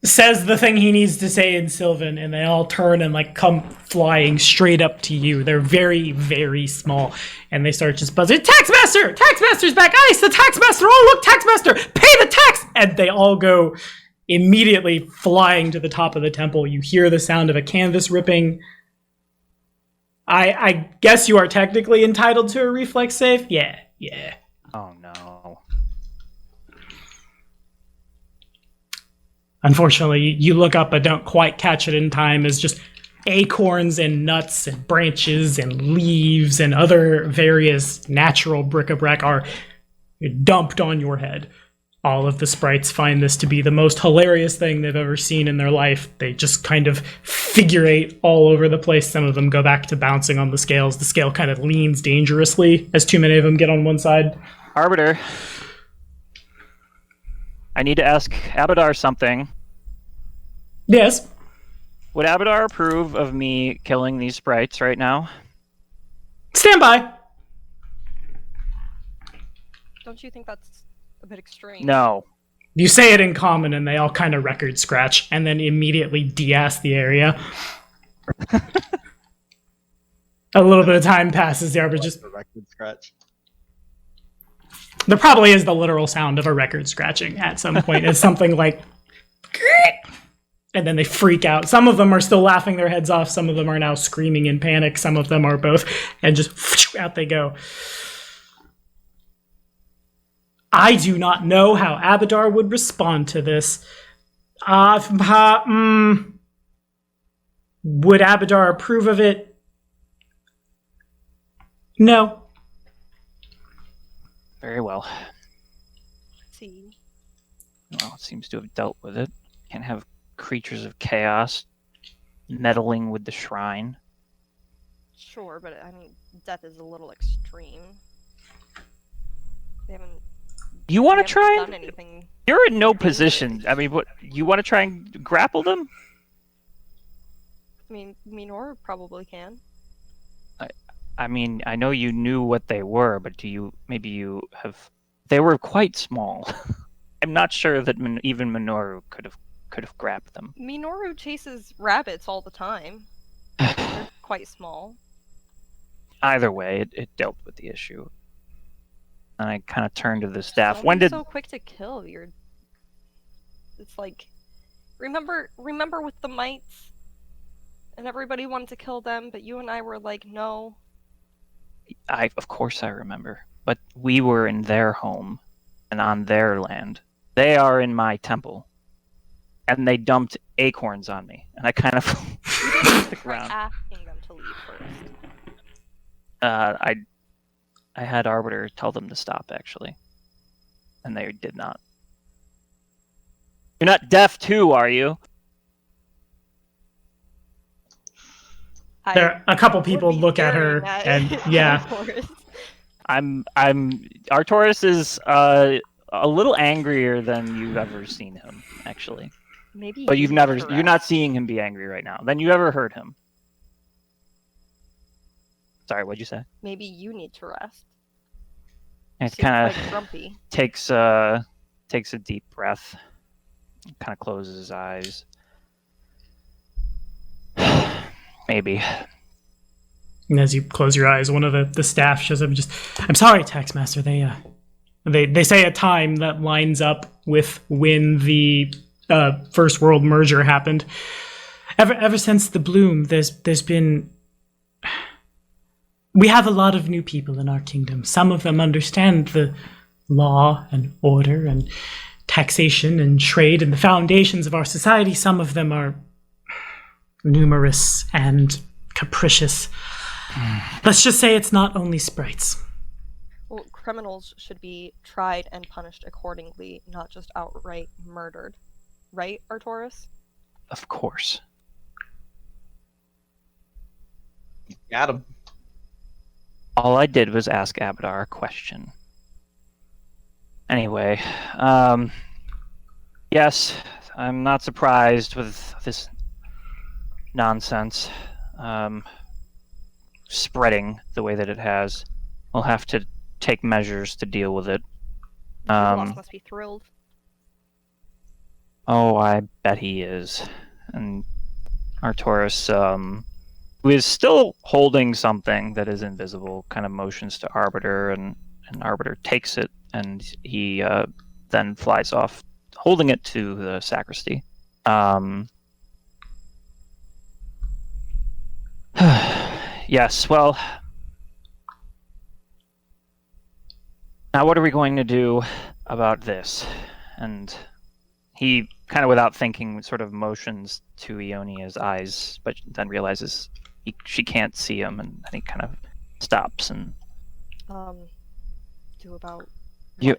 [SPEAKER 1] says the thing he needs to say in Sylvan, and they all turn and like come flying straight up to you. They're very, very small, and they start just buzzing, Taxmaster! Taxmaster's back! Ice, the Taxmaster! Oh, look, Taxmaster! Pay the tax! And they all go immediately flying to the top of the temple. You hear the sound of a canvas ripping. I guess you are technically entitled to a reflex save? Yeah.
[SPEAKER 3] Oh no.
[SPEAKER 1] Unfortunately, you look up but don't quite catch it in time as just acorns and nuts and branches and leaves and other various natural bric-a-brac are dumped on your head. All of the sprites find this to be the most hilarious thing they've ever seen in their life. They just kind of figurate all over the place. Some of them go back to bouncing on the scales. The scale kind of leans dangerously as too many of them get on one side.
[SPEAKER 3] Arbiter. I need to ask Abadar something.
[SPEAKER 1] Yes.
[SPEAKER 3] Would Abadar approve of me killing these sprites right now?
[SPEAKER 1] Stand by.
[SPEAKER 4] Don't you think that's a bit extreme?
[SPEAKER 3] No.
[SPEAKER 1] You say it in common and they all kind of record scratch and then immediately de-ass the area. A little bit of time passes. The arbiter just...
[SPEAKER 2] The record scratch.
[SPEAKER 1] There probably is the literal sound of a record scratching at some point. It's something like... And then they freak out. Some of them are still laughing their heads off. Some of them are now screaming in panic. Some of them are both. And just out they go. I do not know how Abadar would respond to this. Would Abadar approve of it? No.
[SPEAKER 3] Very well.
[SPEAKER 4] Let's see.
[SPEAKER 3] Well, it seems to have dealt with it. Can't have creatures of chaos meddling with the shrine.
[SPEAKER 4] Sure, but I mean, death is a little extreme. They haven't.
[SPEAKER 3] You want
[SPEAKER 4] they
[SPEAKER 3] to
[SPEAKER 4] haven't
[SPEAKER 3] try
[SPEAKER 4] done
[SPEAKER 3] and...
[SPEAKER 4] anything.
[SPEAKER 3] You're in no position. I mean, what? You want to try and grapple them?
[SPEAKER 4] I mean, Minor probably can.
[SPEAKER 3] I mean, I know you knew what they were, but maybe you have... They were quite small. I'm not sure that even Minoru could have grabbed them.
[SPEAKER 4] Minoru chases rabbits all the time. They're quite small.
[SPEAKER 3] Either way, it dealt with the issue. And I kind of turn to the staff.
[SPEAKER 4] Don't
[SPEAKER 3] When
[SPEAKER 4] be
[SPEAKER 3] did
[SPEAKER 4] so quick to kill? It's like, remember with the mites, and everybody wanted to kill them, but you and I were like, no.
[SPEAKER 3] Of course I remember. But we were in their home and on their land. They are in my temple. And they dumped acorns on me. And I kind of stick
[SPEAKER 4] Try
[SPEAKER 3] around.
[SPEAKER 4] asking them to leave first.
[SPEAKER 3] I had Arbiter tell them to stop, actually. And they did not. You're not deaf too, are you?
[SPEAKER 1] There, a couple
[SPEAKER 4] would
[SPEAKER 1] people
[SPEAKER 4] be
[SPEAKER 1] look at
[SPEAKER 4] staring
[SPEAKER 1] her,
[SPEAKER 4] at
[SPEAKER 1] and yeah,
[SPEAKER 4] Taurus.
[SPEAKER 3] Arcturus is a little angrier than you've ever seen him, actually.
[SPEAKER 4] Maybe.
[SPEAKER 3] But
[SPEAKER 4] you
[SPEAKER 3] you're
[SPEAKER 4] need to
[SPEAKER 3] not
[SPEAKER 4] rest.
[SPEAKER 3] seeing him be angry right now. Then you ever heard him. Sorry, what'd you say?
[SPEAKER 4] Maybe you need to rest.
[SPEAKER 3] And it
[SPEAKER 4] Seems
[SPEAKER 3] kind
[SPEAKER 4] quite
[SPEAKER 3] of
[SPEAKER 4] grumpy.
[SPEAKER 3] takes a deep breath, kind of closes his eyes. Maybe.
[SPEAKER 1] and as you close your eyes, one of the staff shows up and just, I'm sorry, Taxmaster. They say a time that lines up with when the First World merger happened. Ever since the bloom, there's been. We have a lot of new people in our kingdom. Some of them understand the law and order and taxation and trade and the foundations of our society. Some of them are numerous and capricious. Let's just say it's not only sprites.
[SPEAKER 4] Well, criminals should be tried and punished accordingly, not just outright murdered. Right, Arcturus?
[SPEAKER 3] Of course.
[SPEAKER 2] Got him.
[SPEAKER 3] All I did was ask Abadar a question. Anyway, yes, I'm not surprised with this nonsense spreading the way that it has. We'll have to take measures to deal with it.
[SPEAKER 4] Boss must be thrilled.
[SPEAKER 3] Oh, I bet he is. And Arcturus, who is still holding something that is invisible, kind of motions to Arbiter, and Arbiter takes it, and he then flies off, holding it to the sacristy. Yes, well, now what are we going to do about this? And he, kind of without thinking, sort of motions to Ionia's eyes, but then realizes she can't see him, and then he kind of stops and...
[SPEAKER 4] Do about...
[SPEAKER 3] You...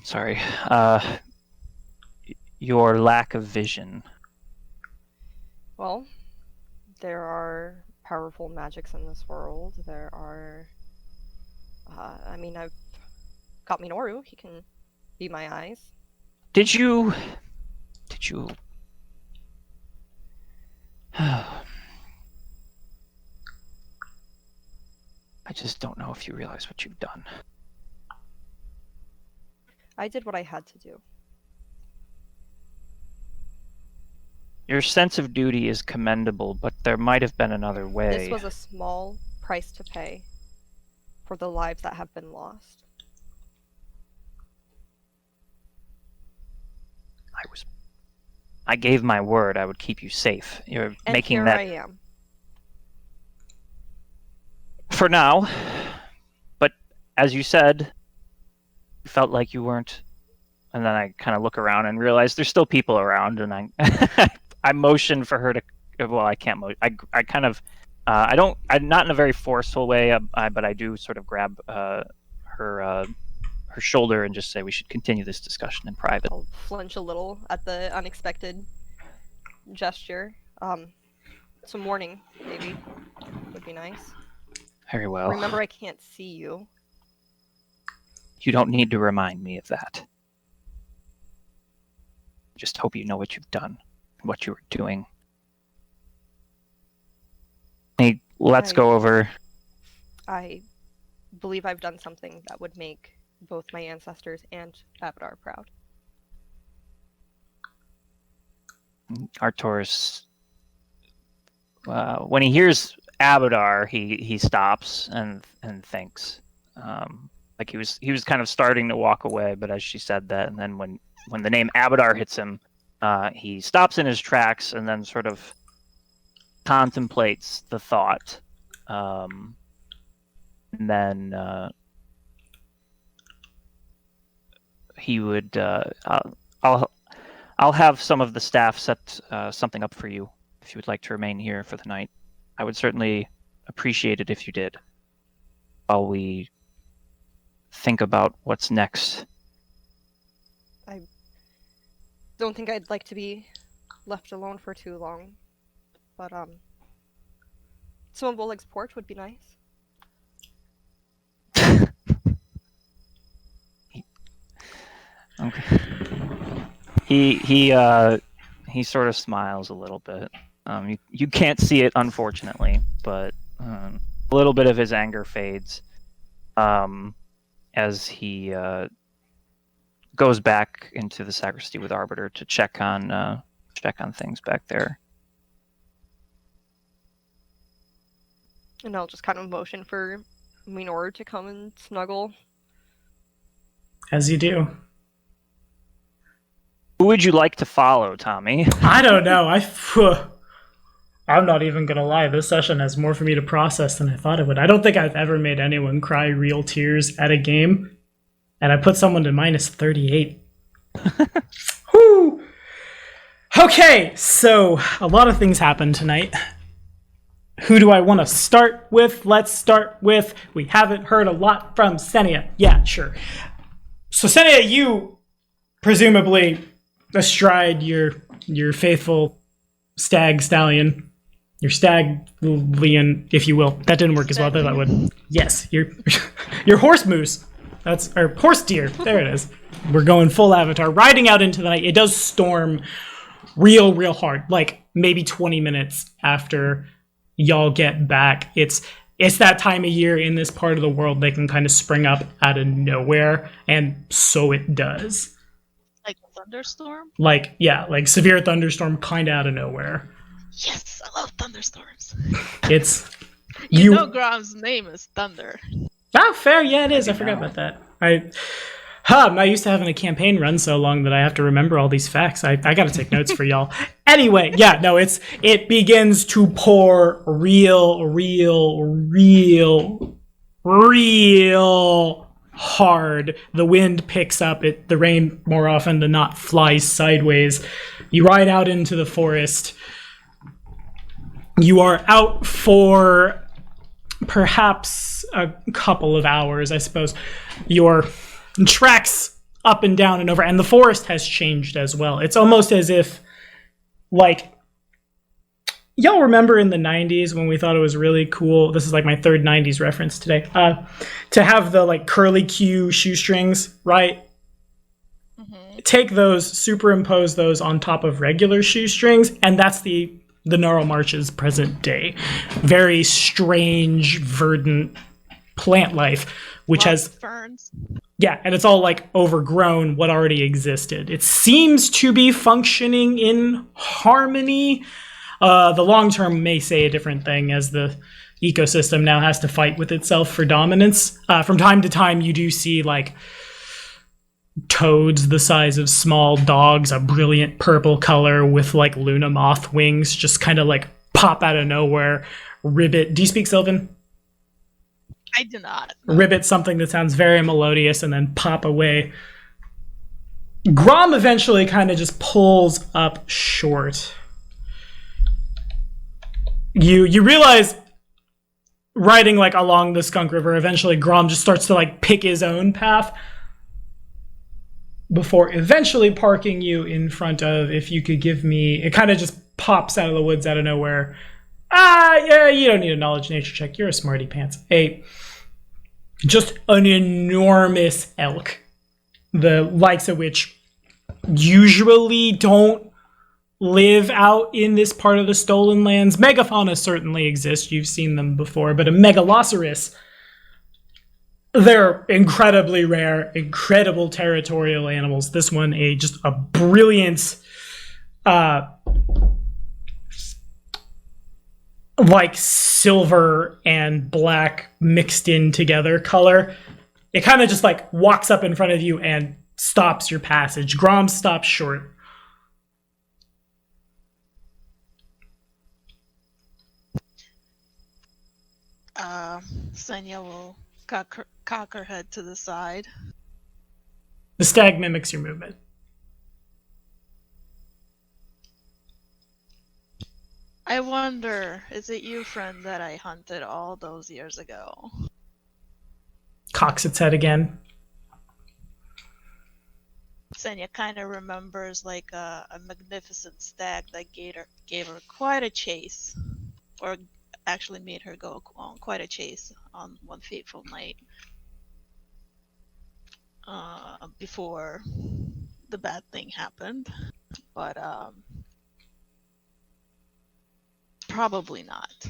[SPEAKER 3] sorry. Your lack of vision.
[SPEAKER 4] Well, there are powerful magics in this world. There are... I've got Minoru. He can be my eyes.
[SPEAKER 3] Did you... I just don't know if you realize what you've done.
[SPEAKER 4] I did what I had to do.
[SPEAKER 3] Your sense of duty is commendable, but there might have been another way.
[SPEAKER 4] This was a small price to pay for the lives that have been lost.
[SPEAKER 3] I gave my word I would keep you safe. You're
[SPEAKER 4] And
[SPEAKER 3] making
[SPEAKER 4] here
[SPEAKER 3] that...
[SPEAKER 4] I am.
[SPEAKER 3] For now. But as you said, you felt like you weren't. And then I kind of look around and realize there's still people around, and I I motion for her to... Well, I can't motion. I kind of... I'm not in a very forceful way, but I do sort of grab her shoulder and just say we should continue this discussion in private.
[SPEAKER 4] I'll flinch a little at the unexpected gesture. Some warning, maybe, would be nice.
[SPEAKER 3] Very well.
[SPEAKER 4] Remember, I can't see you.
[SPEAKER 3] You don't need to remind me of that. Just hope you know what you've done, what you were doing. Hey, let's go over...
[SPEAKER 4] I believe I've done something that would make both my ancestors and Abadar proud.
[SPEAKER 3] Arcturus, when he hears Abadar, he stops and thinks. Like he was kind of starting to walk away, but as she said that, and then when the name Abadar hits him, he stops in his tracks and then sort of contemplates the thought. And then he would I'll have some of the staff set something up for you if you would like to remain here for the night. I would certainly appreciate it if you did, while we think about what's next.
[SPEAKER 4] I don't think I'd like to be left alone for too long, but some of Oleg's porch would be nice.
[SPEAKER 3] Okay. He sort of smiles a little bit. You can't see it, unfortunately, but a little bit of his anger fades as he goes back into the sacristy with Arbiter to check on things back there.
[SPEAKER 4] And I'll just kind of motion for Minor to come and snuggle.
[SPEAKER 1] As you do.
[SPEAKER 3] Who would you like to follow, Tommy?
[SPEAKER 1] I don't know. I'm not even going to lie. This session has more for me to process than I thought it would. I don't think I've ever made anyone cry real tears at a game. And I put someone to minus 38. Whoo! Okay, so a lot of things happened tonight. Who do I want to start with? Let's start with, we haven't heard a lot from Senia. Yeah, sure. So Senia, you presumably astride your faithful stallion, your staglion, if you will. That didn't work as well as I would. Yes, your horse moose. Or horse deer. There it is. We're going full Avatar, riding out into the night. It does storm real hard. Like maybe 20 minutes after y'all get back. It's that time of year in this part of the world they can kind of spring up out of nowhere, and so it does.
[SPEAKER 5] Like a thunderstorm?
[SPEAKER 1] Like severe thunderstorm kind of out of nowhere.
[SPEAKER 5] Yes, I love thunderstorms.
[SPEAKER 1] It's
[SPEAKER 5] you know Grom's name is Thunder.
[SPEAKER 1] Oh, fair. Yeah, it is. I forgot about that. I'm not used to having a campaign run so long that I have to remember all these facts. I got to take notes for y'all. Anyway, yeah, no, it begins to pour real hard. The wind picks up. The rain more often than not flies sideways. You ride out into the forest. You are out for perhaps a couple of hours, I suppose. Your tracks up and down and over, and the forest has changed as well. It's almost as if, like, y'all remember in the 90s when we thought it was really cool, this is like my third 90s reference today, to have the like curly Q shoestrings, right? Mm-hmm. Take those, superimpose those on top of regular shoestrings, and that's the Gnarl March's present day. Very strange, verdant plant life, which has
[SPEAKER 5] ferns.
[SPEAKER 1] Yeah, and it's all like overgrown what already existed. It seems to be functioning in harmony. The long term may say a different thing, as the ecosystem now has to fight with itself for dominance. From time to time, you do see like toads the size of small dogs, a brilliant purple color with like Luna moth wings, just kind of like pop out of nowhere. Ribbit. Do you speak Sylvan?
[SPEAKER 5] I do not.
[SPEAKER 1] Ribbit something that sounds very melodious and then pop away. Grom eventually kind of just pulls up short. You realize riding like along the Skunk River, eventually Grom just starts to like pick his own path before eventually parking you in front of, if you could give me, it kind of just pops out of the woods out of nowhere. Yeah, you don't need a knowledge nature check. You're a smarty pants. Just an enormous elk, the likes of which usually don't live out in this part of the Stolen Lands. Megafauna certainly exists. You've seen them before, but a megaloceros, they're incredibly rare, incredible territorial animals. This one, just a brilliant, like silver and black mixed in together color. it kind of just like walks up in front of you and stops your passage. Grom stops short.
[SPEAKER 5] Senya will cock her head to the side.
[SPEAKER 1] The stag mimics your movement.
[SPEAKER 5] I wonder, is it you, friend, that I hunted all those years ago?
[SPEAKER 1] Cocks its head again.
[SPEAKER 5] Senya kind of remembers like a magnificent stag that gave her quite a chase, or actually made her go on quite a chase on one fateful night before the bad thing happened. But probably not.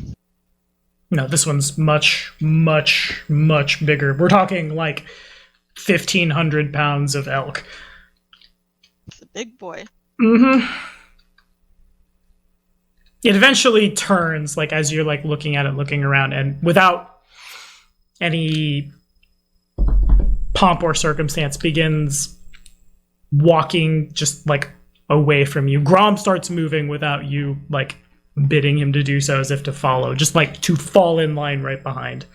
[SPEAKER 1] No, this one's much, much, much bigger. We're talking like 1,500 pounds of elk.
[SPEAKER 5] It's a big boy.
[SPEAKER 1] Mm-hmm. It eventually turns, like, as you're, like, looking at it, looking around, and without any pomp or circumstance, begins walking just, like, away from you. Grom starts moving without you, like, bidding him to do so, as if to follow, just, like, to fall in line right behind.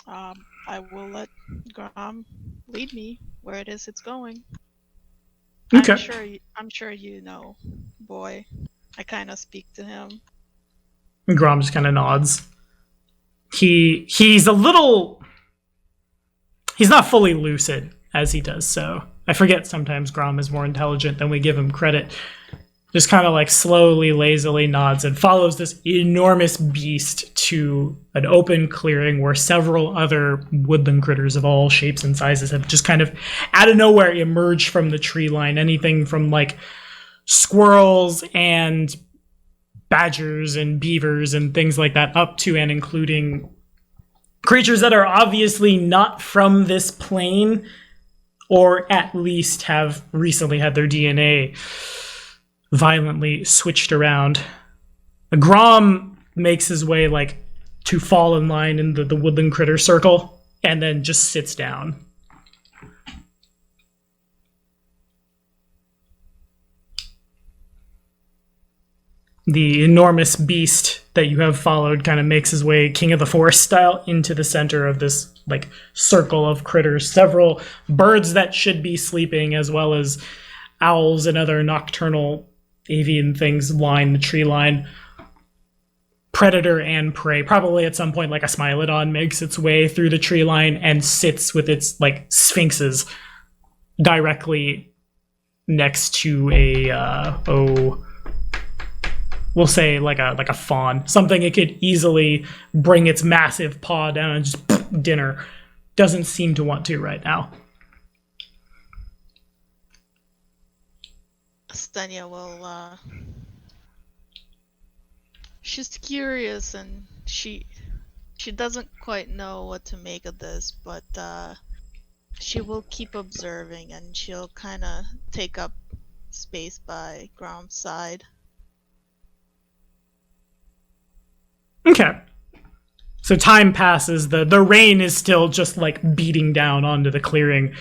[SPEAKER 5] I will let Grom lead me where it is it's going.
[SPEAKER 1] Okay.
[SPEAKER 5] I'm sure you know, boy. I kind of speak to him.
[SPEAKER 1] And Grom just kind of nods. He's a little... He's not fully lucid as he does so. I forget sometimes Grom is more intelligent than we give him credit. Just kind of like slowly, lazily nods and follows this enormous beast to an open clearing where several other woodland critters of all shapes and sizes have just kind of out of nowhere emerged from the tree line. Anything from like squirrels and badgers and beavers and things like that, up to and including creatures that are obviously not from this plane, or at least have recently had their DNA violently switched around. Grom makes his way like to fall in line in the woodland critter circle and then just sits down. The enormous beast that you have followed kind of makes his way King of the Forest style into the center of this like circle of critters. Several birds that should be sleeping, as well as owls and other nocturnal avian things line the tree line. Predator and prey. Probably at some point like a Smilodon makes its way through the tree line and sits with its like sphinxes directly next to we'll say like a fawn, something it could easily bring its massive paw down and just dinner. Doesn't seem to want to right now.
[SPEAKER 5] Stenya will she's curious, and she doesn't quite know what to make of this, but she will keep observing, and she'll kind of take up space by Grom's side.
[SPEAKER 1] Okay. So time passes. The rain is still just like beating down onto the clearing.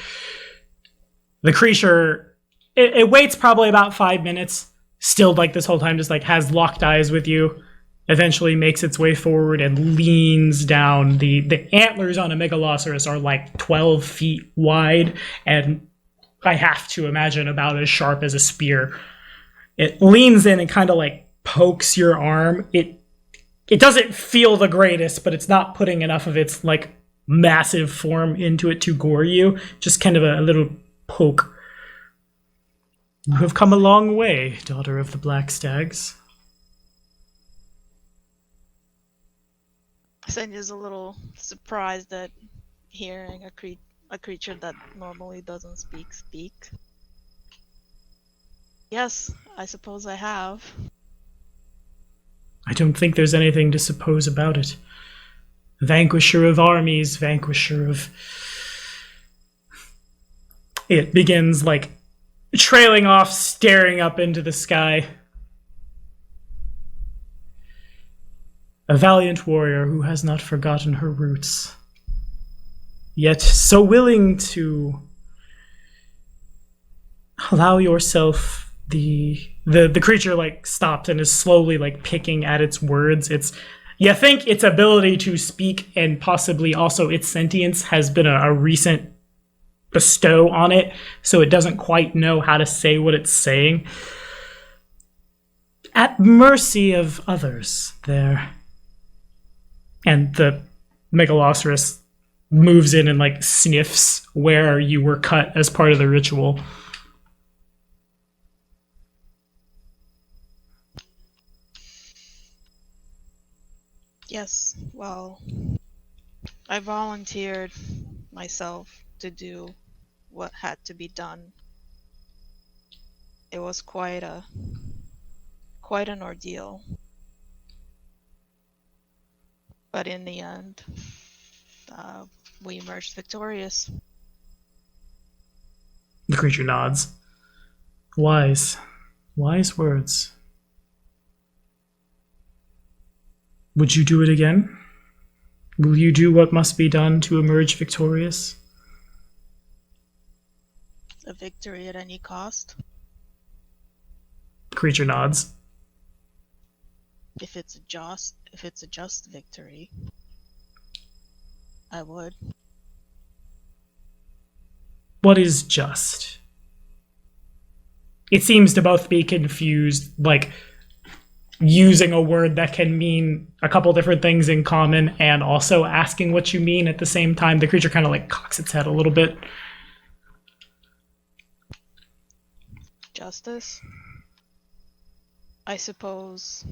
[SPEAKER 1] The creature, it waits probably about 5 minutes. Still like this whole time just like has locked eyes with you. Eventually makes its way forward and leans down. The antlers on a megaloceros are like 12 feet wide, and I have to imagine about as sharp as a spear. It leans in and kind of like pokes your arm. It doesn't feel the greatest, but it's not putting enough of its like massive form into it to gore you. Just kind of a little poke. You have come a long way, daughter of the Black Stags.
[SPEAKER 5] Senya's a little surprised at hearing a creature that normally doesn't speak. Yes, I suppose I have.
[SPEAKER 1] I don't think there's anything to suppose about it. Vanquisher of armies, vanquisher of... It begins, like, trailing off, staring up into the sky. A valiant warrior who has not forgotten her roots. yet so willing to allow yourself the creature like stops and is slowly like picking at its words. You think its ability to speak and possibly also its sentience has been a recent bestow on it, so it doesn't quite know how to say what it's saying. At mercy of others there. And the Megalosaurus moves in and like sniffs where you were cut as part of the ritual.
[SPEAKER 5] Yes, well, I volunteered myself to do what had to be done. It was quite an ordeal. But in the end, we emerged victorious.
[SPEAKER 1] The creature nods. Wise words. Would you do it again? Will you do what must be done to emerge victorious?
[SPEAKER 5] A victory at any cost.
[SPEAKER 1] The creature nods.
[SPEAKER 5] If it's a just victory, I would.
[SPEAKER 1] What is just? It seems to both be confused, like using a word that can mean a couple different things in common and also asking what you mean at the same time. The creature kind of like cocks its head a little bit.
[SPEAKER 5] Justice? I suppose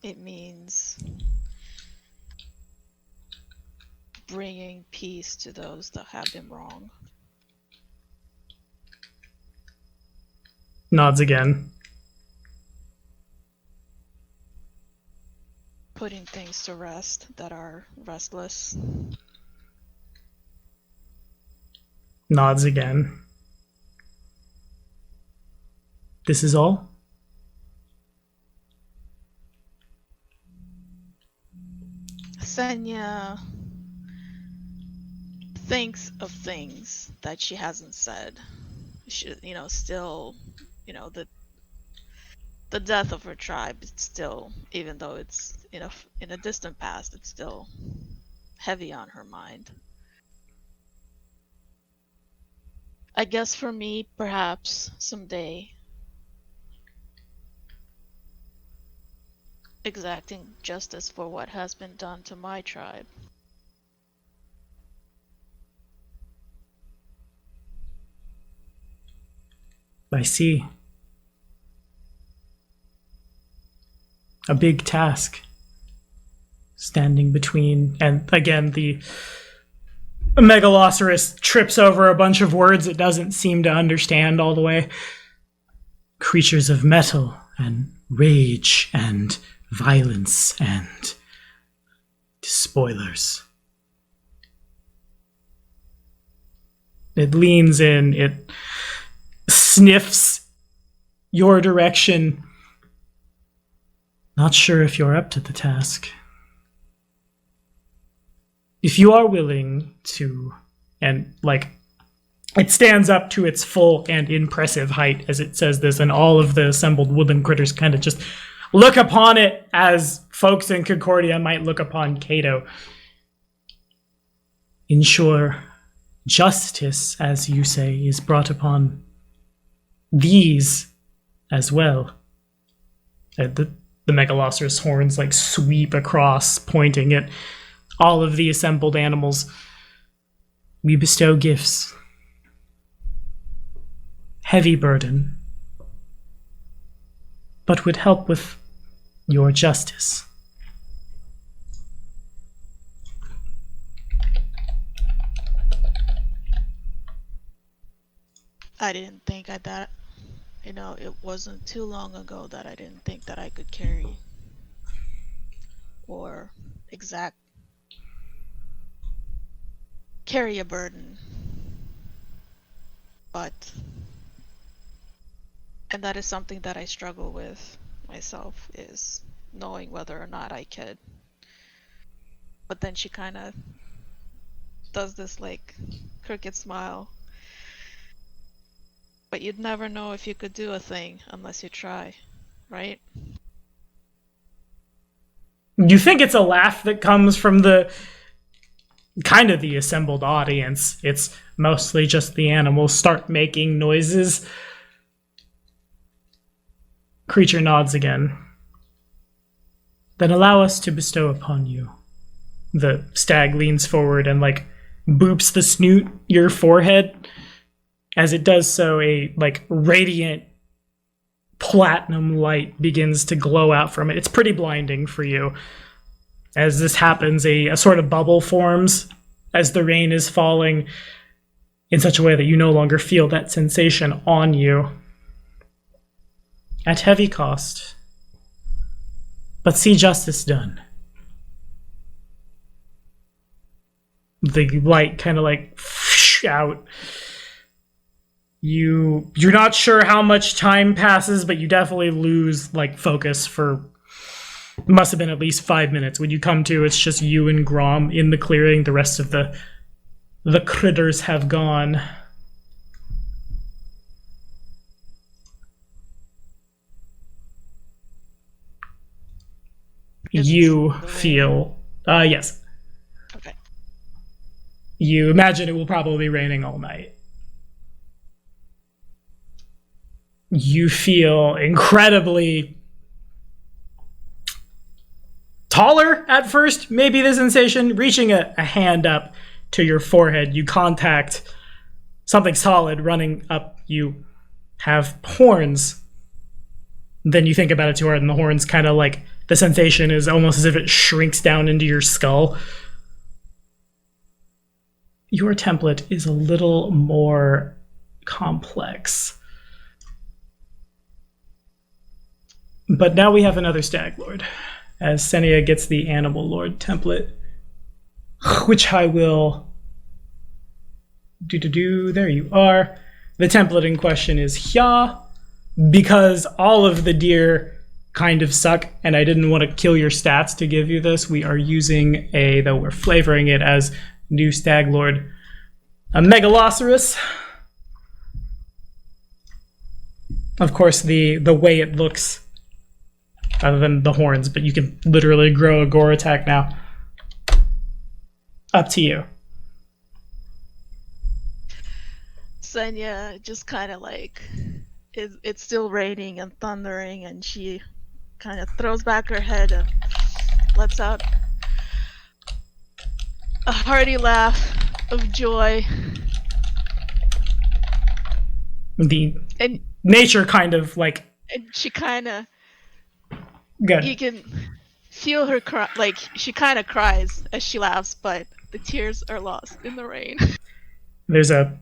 [SPEAKER 5] it means bringing peace to those that have been wrong.
[SPEAKER 1] Nods again.
[SPEAKER 5] Putting things to rest that are restless.
[SPEAKER 1] Nods again. This is all?
[SPEAKER 5] Senya thinks of things that she hasn't said. She, still, the death of her tribe is still, even though it's in a distant past, it's still heavy on her mind. I guess for me, perhaps someday, exacting justice for what has been done to my tribe.
[SPEAKER 1] I see. A big task standing between, and again, the Megalosaurus trips over a bunch of words it doesn't seem to understand all the way. Creatures of metal and rage and violence and spoilers. It leans in, it sniffs your direction. Not sure if you're up to the task. If you are willing to, and like, it stands up to its full and impressive height as it says this, and all of the assembled woodland critters kind of just look upon it as folks in Concordia might look upon Cato. Ensure justice, as you say, is brought upon these as well. The Megalosaurus horns like sweep across, pointing at all of the assembled animals. We bestow gifts. Heavy burden, but would help with your justice.
[SPEAKER 5] I didn't think that, it wasn't too long ago that I didn't think that I could carry a burden. And that is something that I struggle with myself, is knowing whether or not I could. But then she kind of does this like crooked smile. But you'd never know if you could do a thing unless you try, right?
[SPEAKER 1] You think it's a laugh that comes from the kind of the assembled audience. It's mostly just the animals start making noises. Creature nods again. Then allow us to bestow upon you. The stag leans forward and like boops the snoot your forehead. As it does so, a like radiant platinum light begins to glow out from it. It's pretty blinding for you. As this happens, a sort of bubble forms as the rain is falling in such a way that you no longer feel that sensation on you. At heavy cost. But see justice done. The light kind of like out. You're not sure how much time passes, but you definitely lose like focus for must have been at least 5 minutes. When you come to, it's just you and Grom in the clearing. The rest of the critters have gone. You feel yes.
[SPEAKER 5] Okay.
[SPEAKER 1] You imagine it will probably be raining all night. You feel incredibly taller at first, maybe the sensation. Reaching a hand up to your forehead, you contact something solid running up. You have horns. Then you think about it too hard, and the horns kind of like, the sensation is almost as if it shrinks down into your skull. Your template is a little more complex. But now we have another Stag Lord, as Senia gets the Animal Lord template, which I will there you are. The template in question is Hya, because all of the deer kind of suck, and I didn't want to kill your stats to give you this. We are using though we're flavoring it as new Stag Lord, a Megaloceros. Of course, the way it looks, other than the horns, but you can literally grow a gore attack now. Up to you.
[SPEAKER 5] Senya just kind of like, it's still raining and thundering, and she kind of throws back her head and lets out a hearty laugh of joy.
[SPEAKER 1] The
[SPEAKER 5] And
[SPEAKER 1] nature kind of like,
[SPEAKER 5] and she kind of,
[SPEAKER 1] good.
[SPEAKER 5] you can feel her cry, like she kind of cries as she laughs, but the tears are lost in the rain.
[SPEAKER 1] There's a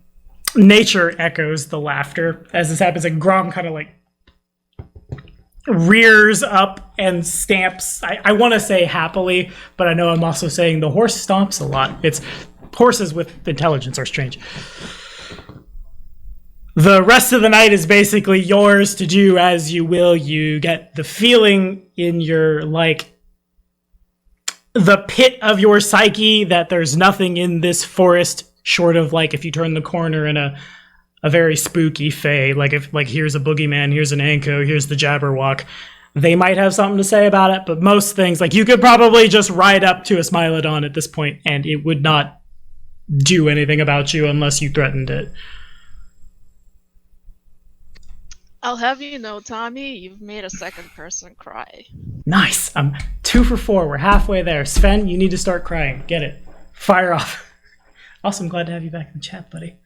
[SPEAKER 1] nature echoes the laughter as this happens, and Grom kind of like rears up and stamps. I want to say happily, but I know I'm also saying the horse stomps a lot. It's horses with intelligence are strange. The rest of the night is basically yours to do as you will. You get the feeling in your, like, the pit of your psyche that there's nothing in this forest short of, like, if you turn the corner in a very spooky fae, like if, like, here's a boogeyman, here's an Anko, here's the Jabberwock. They might have something to say about it, but most things, like, you could probably just ride up to a Smilodon at this point and it would not do anything about you unless you threatened it.
[SPEAKER 5] I'll have you know, Tommy, you've made a second person cry.
[SPEAKER 1] Nice. I'm 2 for 4. We're halfway there. Sven, you need to start crying. Get it. Fire off. Also, I'm glad to have you back in the chat, buddy.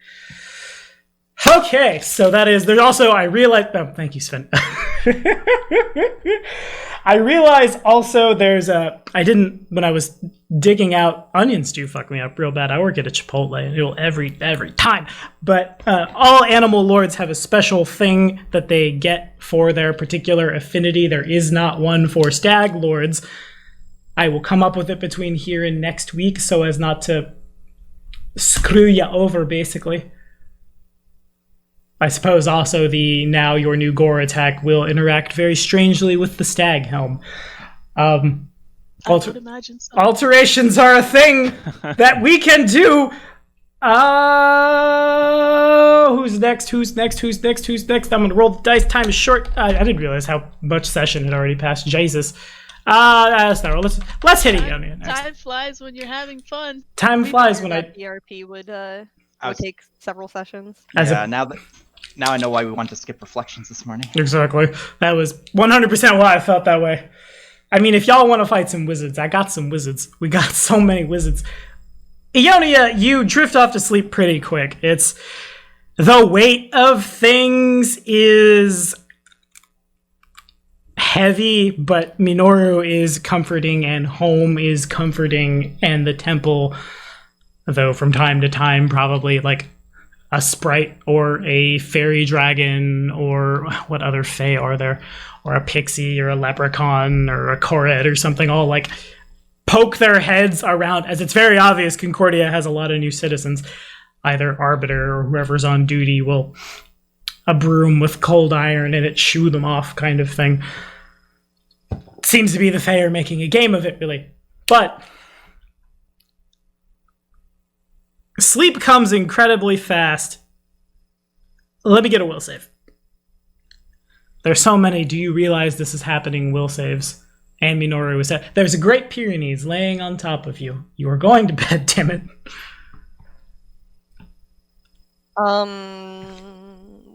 [SPEAKER 1] Okay, so that is, there's also, I realized, oh, thank you, Sven. I realize also there's when I was digging out, onions do fuck me up real bad. I work at a Chipotle and it'll every time. But all animal lords have a special thing that they get for their particular affinity. There is not one for stag lords. I will come up with it between here and next week so as not to screw you over, basically. I suppose also now your new gore attack will interact very strangely with the stag helm.
[SPEAKER 5] I
[SPEAKER 1] Alter-
[SPEAKER 5] would imagine so.
[SPEAKER 1] Alterations are a thing that we can do. Who's next? Who's next? Who's next? Who's next? I'm gonna roll the dice. Time is short. I didn't realize how much session had already passed. Jesus. That's not roll. Let's hit Ionia next.
[SPEAKER 5] Time flies when you're having fun.
[SPEAKER 1] Time flies when I.
[SPEAKER 4] ERP would
[SPEAKER 2] was-
[SPEAKER 4] take several sessions.
[SPEAKER 1] As
[SPEAKER 2] Yeah, now I know why we wanted to skip reflections this morning.
[SPEAKER 1] Exactly. That was 100% why I felt that way. I mean, if y'all want to fight some wizards, I got some wizards. We got so many wizards. Ionia, you drift off to sleep pretty quick. It's the weight of things is heavy, but Minoru is comforting and home is comforting, and the temple, though from time to time probably like a sprite or a fairy dragon or what other fae are there, or a pixie or a leprechaun or a koret or something, all like poke their heads around, as it's very obvious Concordia has a lot of new citizens. Either Arbiter or whoever's on duty will a broom with cold iron in it shoo them off kind of thing. Seems to be the fae are making a game of it, really. But sleep comes incredibly fast. Let me get a will save. There's so many. Do you realize this is happening? Will saves. And Minoru was said, there's a great Pyrenees laying on top of you. You are going to bed, damn it.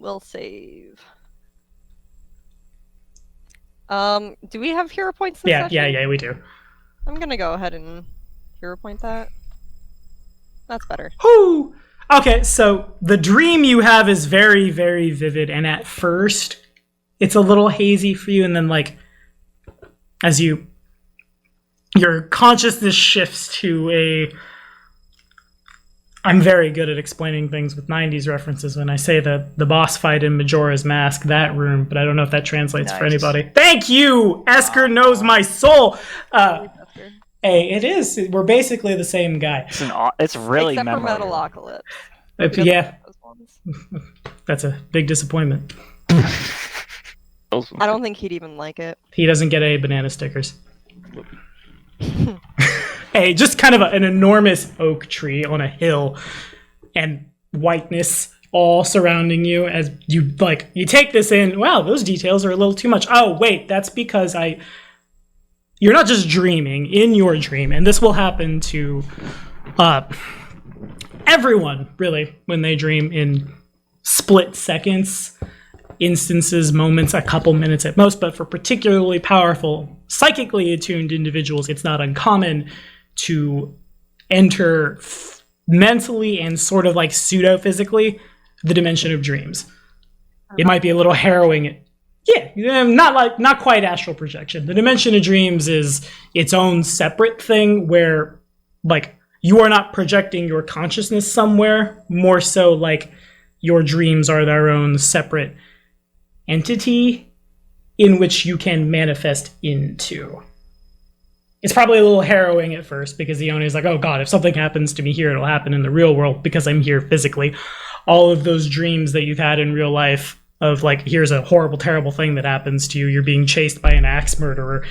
[SPEAKER 4] Will save. Do we have hero points this session?
[SPEAKER 1] Yeah, we do.
[SPEAKER 4] I'm gonna go ahead and hero point that. That's better.
[SPEAKER 1] Whoo! Okay, so the dream you have is very, very vivid, and at first, it's a little hazy for you, and then, like, as your consciousness shifts to a... I'm very good at explaining things with 90s references when I say the boss fight in Majora's Mask, that room, but I don't know if that translates for
[SPEAKER 3] Nice.
[SPEAKER 1] anybody. Thank you! Esker knows my soul! Hey, it is. We're basically the same guy.
[SPEAKER 3] It's really
[SPEAKER 4] Except for
[SPEAKER 3] memorable.
[SPEAKER 4] Metalocalypse.
[SPEAKER 1] Yeah,
[SPEAKER 4] Those ones.
[SPEAKER 1] that's a big disappointment.
[SPEAKER 4] I don't think he'd even like it.
[SPEAKER 1] He doesn't get any banana stickers. Hey, just kind of an enormous oak tree on a hill and whiteness all surrounding you as you take this in. Wow, those details are a little too much. Oh, wait, that's because you're not just dreaming in your dream, and this will happen to everyone, really, when they dream in split seconds, instances, moments, a couple minutes at most, but for particularly powerful, psychically attuned individuals, it's not uncommon to enter mentally and sort of like pseudo-physically the dimension of dreams. It might be a little harrowing. Yeah, not quite astral projection. The dimension of dreams is its own separate thing where, like, you are not projecting your consciousness somewhere, more so like your dreams are their own separate entity in which you can manifest into. It's probably a little harrowing at first because the owner is like, oh god, if something happens to me here, it'll happen in the real world because I'm here physically. All of those dreams that you've had in real life of like, here's a horrible, terrible thing that happens to you, you're being chased by an axe murderer.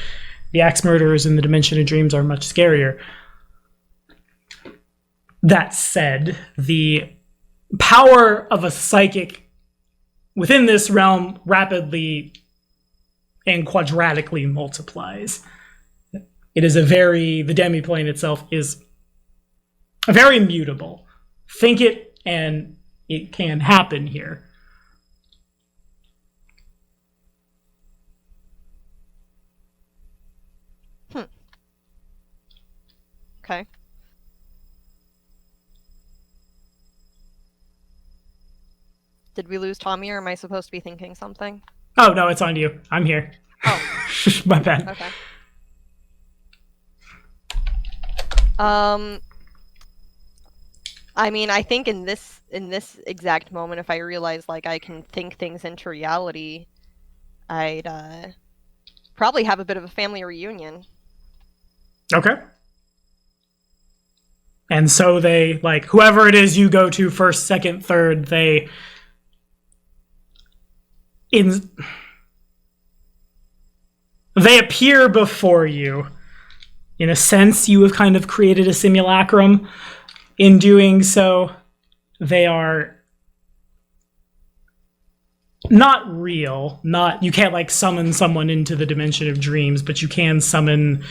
[SPEAKER 1] The axe murderers in the dimension of dreams are much scarier. That said, the power of a psychic within this realm rapidly and quadratically multiplies. It is the demiplane itself is very mutable. Think it and it can happen here.
[SPEAKER 4] Okay. Did we lose Tommy, or am I supposed to be thinking something?
[SPEAKER 1] Oh, no, it's on you. I'm here.
[SPEAKER 4] Oh.
[SPEAKER 1] My bad.
[SPEAKER 4] Okay. I mean, I think in this exact moment, if I realize like I can think things into reality, I'd probably have a bit of a family reunion.
[SPEAKER 1] Okay. And so they, like, whoever it is you go to first, second, third, they appear before you. in a sense, you have kind of created a simulacrum. In doing so, they are not real. You can't like summon someone into the dimension of dreams, but you can summon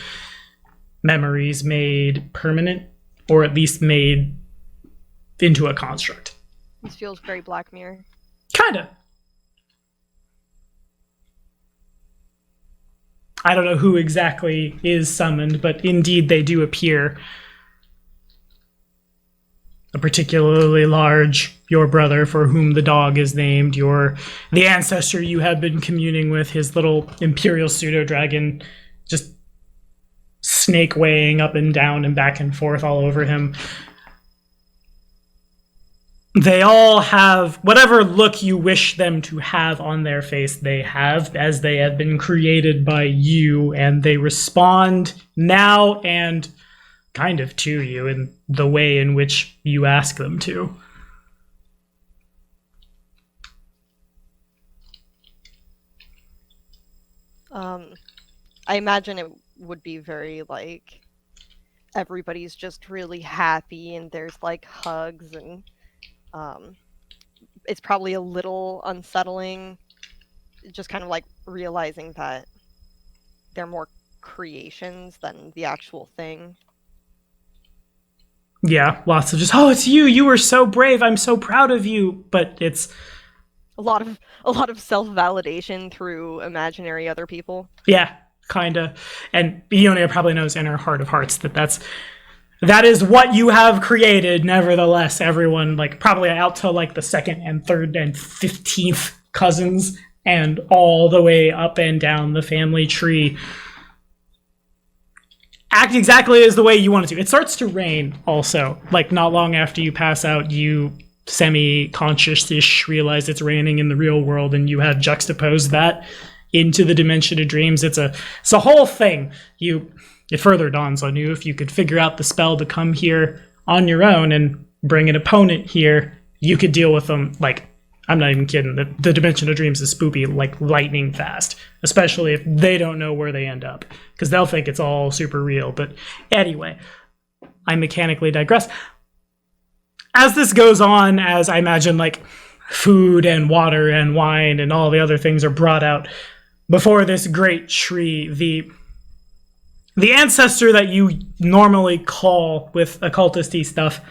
[SPEAKER 1] memories made permanent, or at least made into a construct.
[SPEAKER 4] This feels very Black Mirror.
[SPEAKER 1] Kinda. I don't know who exactly is summoned, but indeed they do appear. A particularly large, your brother for whom the dog is named, the ancestor you have been communing with, his little imperial pseudo-dragon, just snake weighing up and down and back and forth all over him. They all have whatever look you wish them to have on their face, they have, as they have been created by you, and they respond now and kind of to you in the way in which you ask them to.
[SPEAKER 4] I imagine it would be very like everybody's just really happy and there's like hugs and it's probably a little unsettling, just kind of like realizing that they're more creations than the actual thing.
[SPEAKER 1] Yeah, lots of just, oh, it's you. You were so brave. I'm so proud of you. But it's
[SPEAKER 4] a lot of self-validation through imaginary other people.
[SPEAKER 1] Yeah, kind of. And Ionia probably knows in her heart of hearts that is what you have created. Nevertheless, everyone, like probably out to like the second and third and 15th cousins and all the way up and down the family tree, act exactly as the way you want it to. It starts to rain also. Like not long after you pass out, you semi-conscious-ish realize it's raining in the real world, and you have juxtaposed that into the dimension of dreams. It's a whole thing. It further dawns on you, if you could figure out the spell to come here on your own and bring an opponent here, you could deal with them. Like, I'm not even kidding. The dimension of dreams is spoopy, like lightning fast, especially if they don't know where they end up, because they'll think it's all super real. But anyway, I mechanically digress. As this goes on, as I imagine like food and water and wine and all the other things are brought out before this great tree, the ancestor that you normally call with occultisty stuff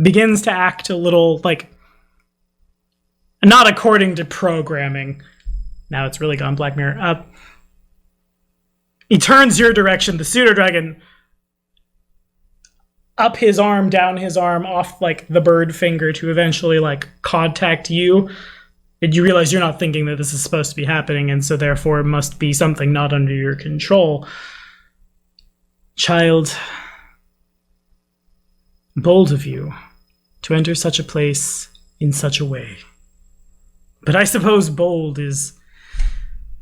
[SPEAKER 1] begins to act a little like not according to programming. Now it's really gone Black Mirror. He turns your direction. The pseudo-dragon up his arm, down his arm, off like the bird finger to eventually like contact you. And you realize you're not thinking that this is supposed to be happening, and so therefore it must be something not under your control. Child, bold of you to enter such a place in such a way. But I suppose bold is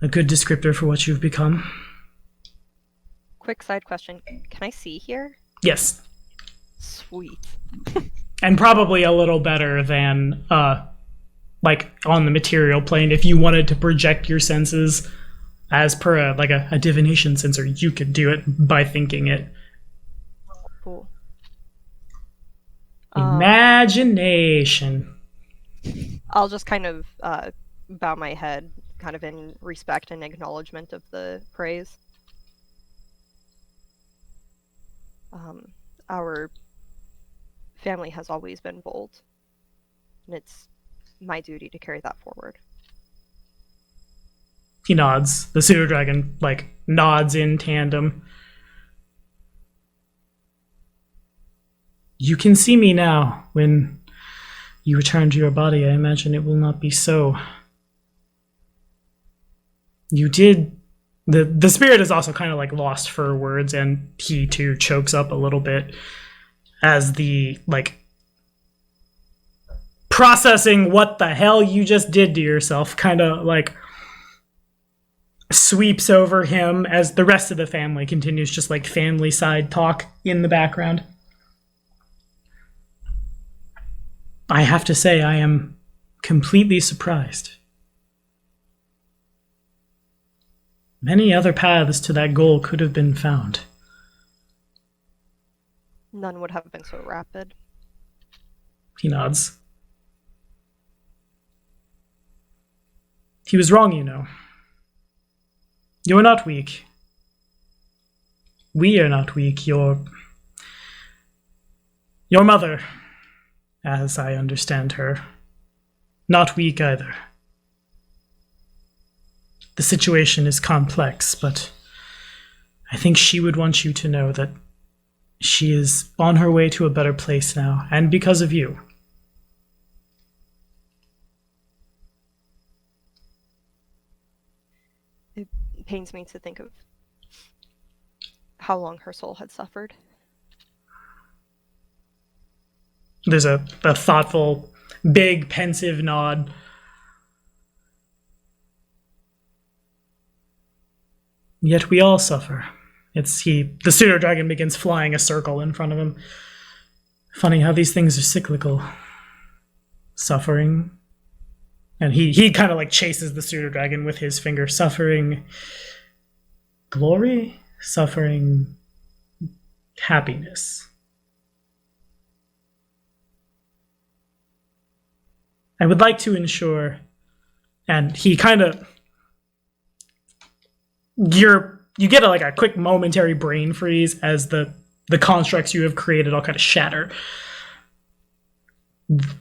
[SPEAKER 1] a good descriptor for what you've become.
[SPEAKER 4] Quick side question. Can I see here?
[SPEAKER 1] Yes.
[SPEAKER 4] Sweet.
[SPEAKER 1] And probably a little better than like on the material plane. If you wanted to project your senses as per a divination sensor, you could do it by thinking it.
[SPEAKER 4] Cool.
[SPEAKER 1] Imagination.
[SPEAKER 4] I'll just kind of bow my head, kind of in respect and acknowledgement of the praise. Our family has always been bold, and it's my duty to carry that forward.
[SPEAKER 1] He nods. The pseudo-dragon nods in tandem. You can see me now. When you return to your body, I imagine it will not be so. You did... The spirit is also kind of lost for words, and he too chokes up a little bit as the processing what the hell you just did to yourself kind of sweeps over him as the rest of the family continues just family side talk in the background. I have to say, I am completely surprised. Many other paths to that goal could have been found.
[SPEAKER 4] None would have been so rapid.
[SPEAKER 1] He nods. He was wrong, you know. You are not weak. We are not weak. Your mother, as I understand her, not weak either. The situation is complex, but I think she would want you to know that she is on her way to a better place now, and because of you.
[SPEAKER 4] It pains me to think of how long her soul had suffered.
[SPEAKER 1] There's a thoughtful, big, pensive nod. Yet we all suffer. The pseudo dragon begins flying a circle in front of him. Funny how these things are cyclical. Suffering. And he kind of like chases the pseudo dragon with his finger. Suffering glory, suffering happiness. I would like to ensure, and he kind of, you get a quick momentary brain freeze as the constructs you have created all kind of shatter.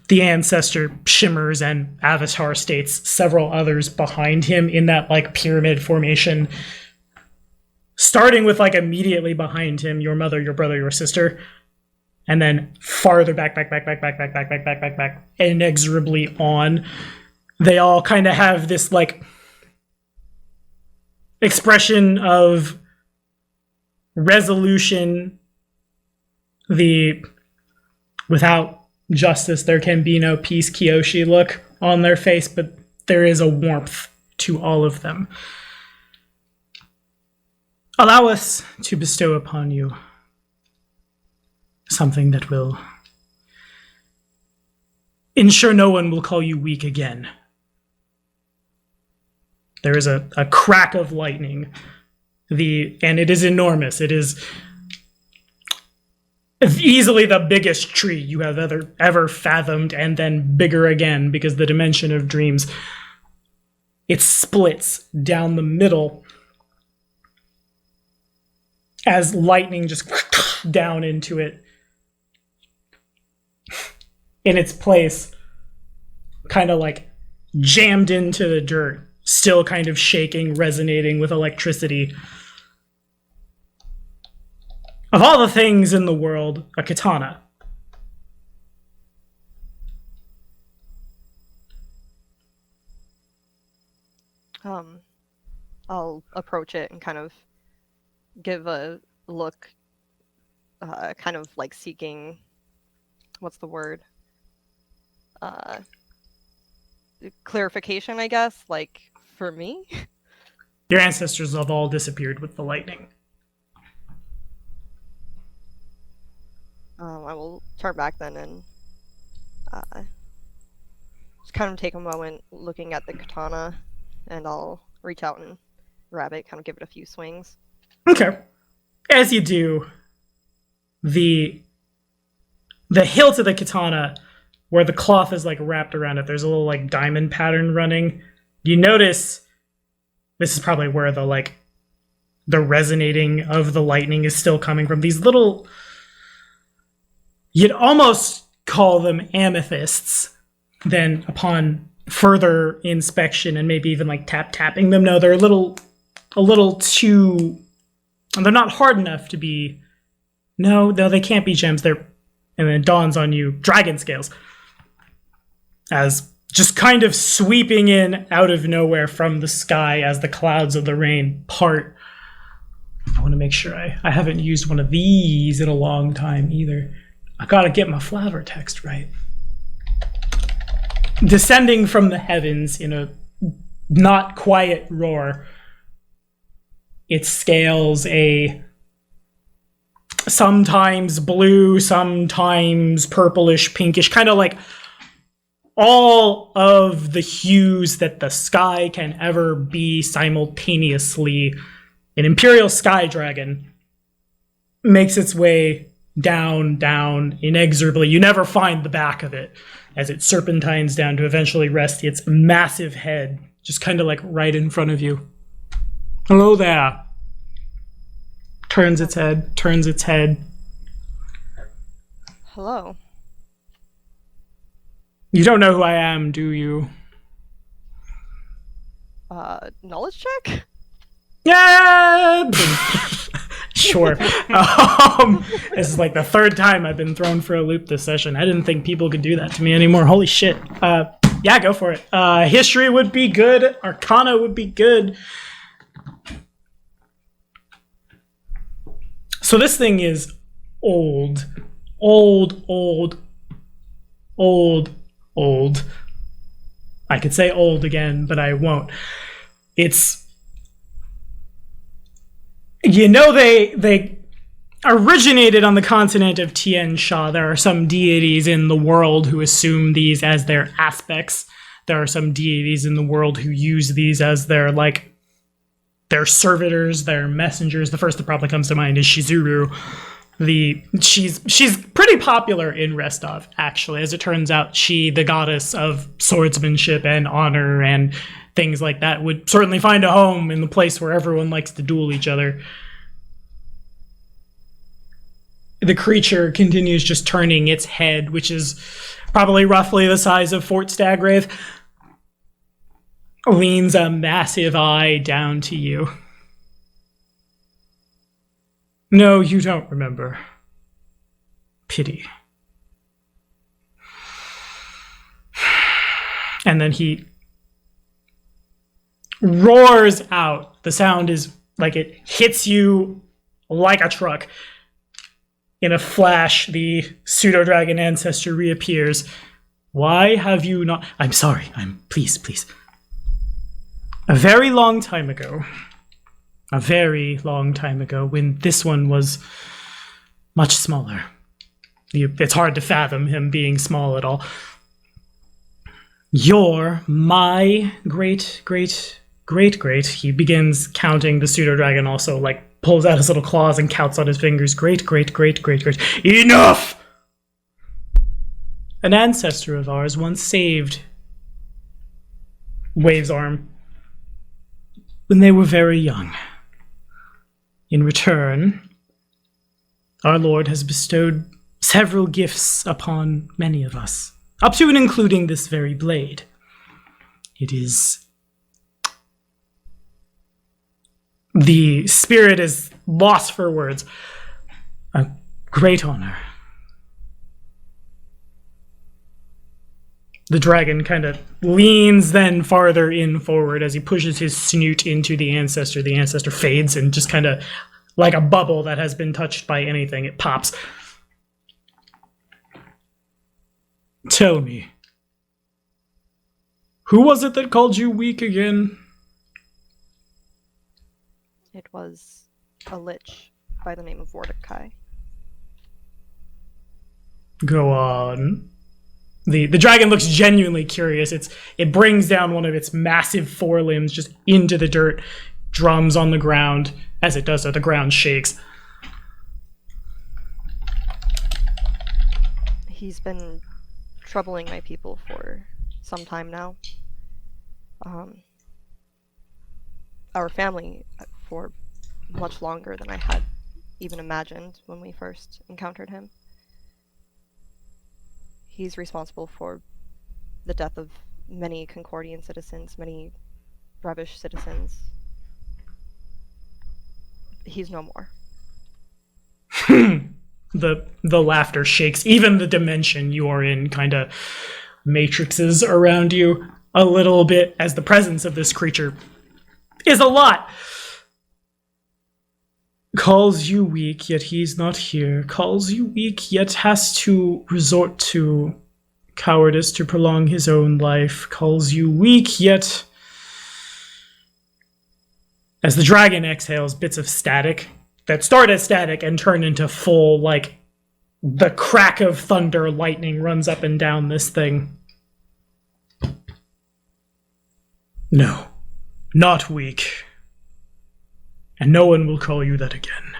[SPEAKER 1] The ancestor shimmers and Avatar states several others behind him in that like pyramid formation, starting with like immediately behind him, your mother, your brother, your sister, and then farther back, inexorably on. They all kind of have this like expression of resolution, the without justice there can be no peace Kyoshi look on their face, but there is a warmth to all of them. Allow us to bestow upon you something that will ensure no one will call you weak again. There is a crack of lightning, and it is enormous. It is easily the biggest tree you have ever fathomed, and then bigger again because the dimension of dreams. It splits down the middle as lightning just down into it. In its place, kind of like jammed into the dirt, still kind of shaking, resonating with electricity. Of all the things in the world, a katana.
[SPEAKER 4] I'll approach it and kind of give a look, kind of like seeking, what's the word? Clarification, I guess, like for me.
[SPEAKER 1] Your ancestors have all disappeared with the lightning.
[SPEAKER 4] I will turn back then and just kind of take a moment looking at the katana, and I'll reach out and grab it, kind of give it a few swings.
[SPEAKER 1] Okay. As you do, the hilt of the katana, where the cloth is like wrapped around it, there's a little like diamond pattern running. You notice this is probably where the resonating of the lightning is still coming from. These little, you'd almost call them amethysts. Then upon further inspection and maybe even like tapping them, no, they're a little too, they're not hard enough to be, no, they can't be gems. And then it dawns on you, dragon scales. As just kind of sweeping in out of nowhere from the sky as the clouds of the rain part. I want to make sure I haven't used one of these in a long time either. I gotta get my flavor text right. Descending from the heavens in a not quiet roar, it scales a sometimes blue, sometimes purplish, pinkish, kind of like all of the hues that the sky can ever be simultaneously. An imperial sky dragon makes its way down, inexorably. You never find the back of it as it serpentines down to eventually rest its massive head just kind of like right in front of you. Hello there. Turns its head.
[SPEAKER 4] Hello.
[SPEAKER 1] You don't know who I am, do you?
[SPEAKER 4] Knowledge check?
[SPEAKER 1] Yeah! Sure. This is like the third time I've been thrown for a loop this session. I didn't think people could do that to me anymore. Holy shit. Yeah, go for it. History would be good. Arcana would be good. So this thing is old. I could say old again, but I won't. It's, you know, they originated on the continent of Tien Sha. There are some deities in the world who assume these as their aspects. There are some deities in the world who use these as their, like, their servitors, their messengers. The first that probably comes to mind is Shizuru. She's pretty popular in Restov, actually. As it turns out, she, the goddess of swordsmanship and honor and things like that, would certainly find a home in the place where everyone likes to duel each other. The creature continues just turning its head, which is probably roughly the size of Fort Stagwraith, leans a massive eye down to you. No, you don't remember. Pity. And then he roars out. The sound is like it hits you like a truck. In a flash, the pseudo-dragon ancestor reappears. Why have you not... I'm sorry. Please. A very long time ago, when this one was much smaller. It's hard to fathom him being small at all. You're my great. He begins counting. The pseudo-dragon also, like, pulls out his little claws and counts on his fingers. Great. Enough! An ancestor of ours once saved... Waves arm. When they were very young. In return, our Lord has bestowed several gifts upon many of us, up to and including this very blade. It is... The spirit is lost for words. A great honor. The dragon kind of leans then farther in forward as he pushes his snoot into the ancestor. The ancestor fades and just kind of, like a bubble that has been touched by anything, it pops. Tell me, who was it that called you weak again?
[SPEAKER 4] It was a lich by the name of Mordecai.
[SPEAKER 1] Go on. The dragon looks genuinely curious. It brings down one of its massive forelimbs just into the dirt, drums on the ground. As it does so, the ground shakes.
[SPEAKER 4] He's been troubling my people for some time now. Our family for much longer than I had even imagined when we first encountered him. He's responsible for the death of many Concordian citizens, many Brevish citizens. He's no more.
[SPEAKER 1] The laughter shakes. Even the dimension you are in kind of matrixes around you a little bit as the presence of this creature is a lot. Calls you weak, yet he's not here. Calls you weak, yet has to resort to cowardice to prolong his own life. Calls you weak, yet... As the dragon exhales, bits of static that start as static and turn into full, like, the crack of thunder, lightning runs up and down this thing. No, not weak. And no one will call you that again.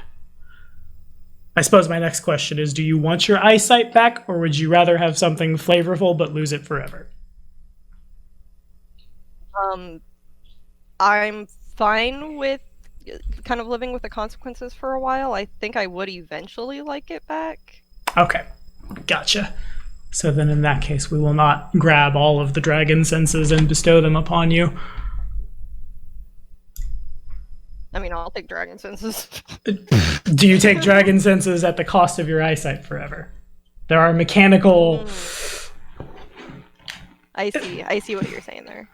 [SPEAKER 1] I suppose my next question is, do you want your eyesight back, or would you rather have something flavorful but lose it forever?
[SPEAKER 4] I'm fine with kind of living with the consequences for a while. I think I would eventually like it back.
[SPEAKER 1] Okay, gotcha. So then in that case, we will not grab all of the dragon senses and bestow them upon you.
[SPEAKER 4] I mean, I'll take dragon senses.
[SPEAKER 1] Do you take dragon senses at the cost of your eyesight forever? There are mechanical...
[SPEAKER 4] I see what you're saying there.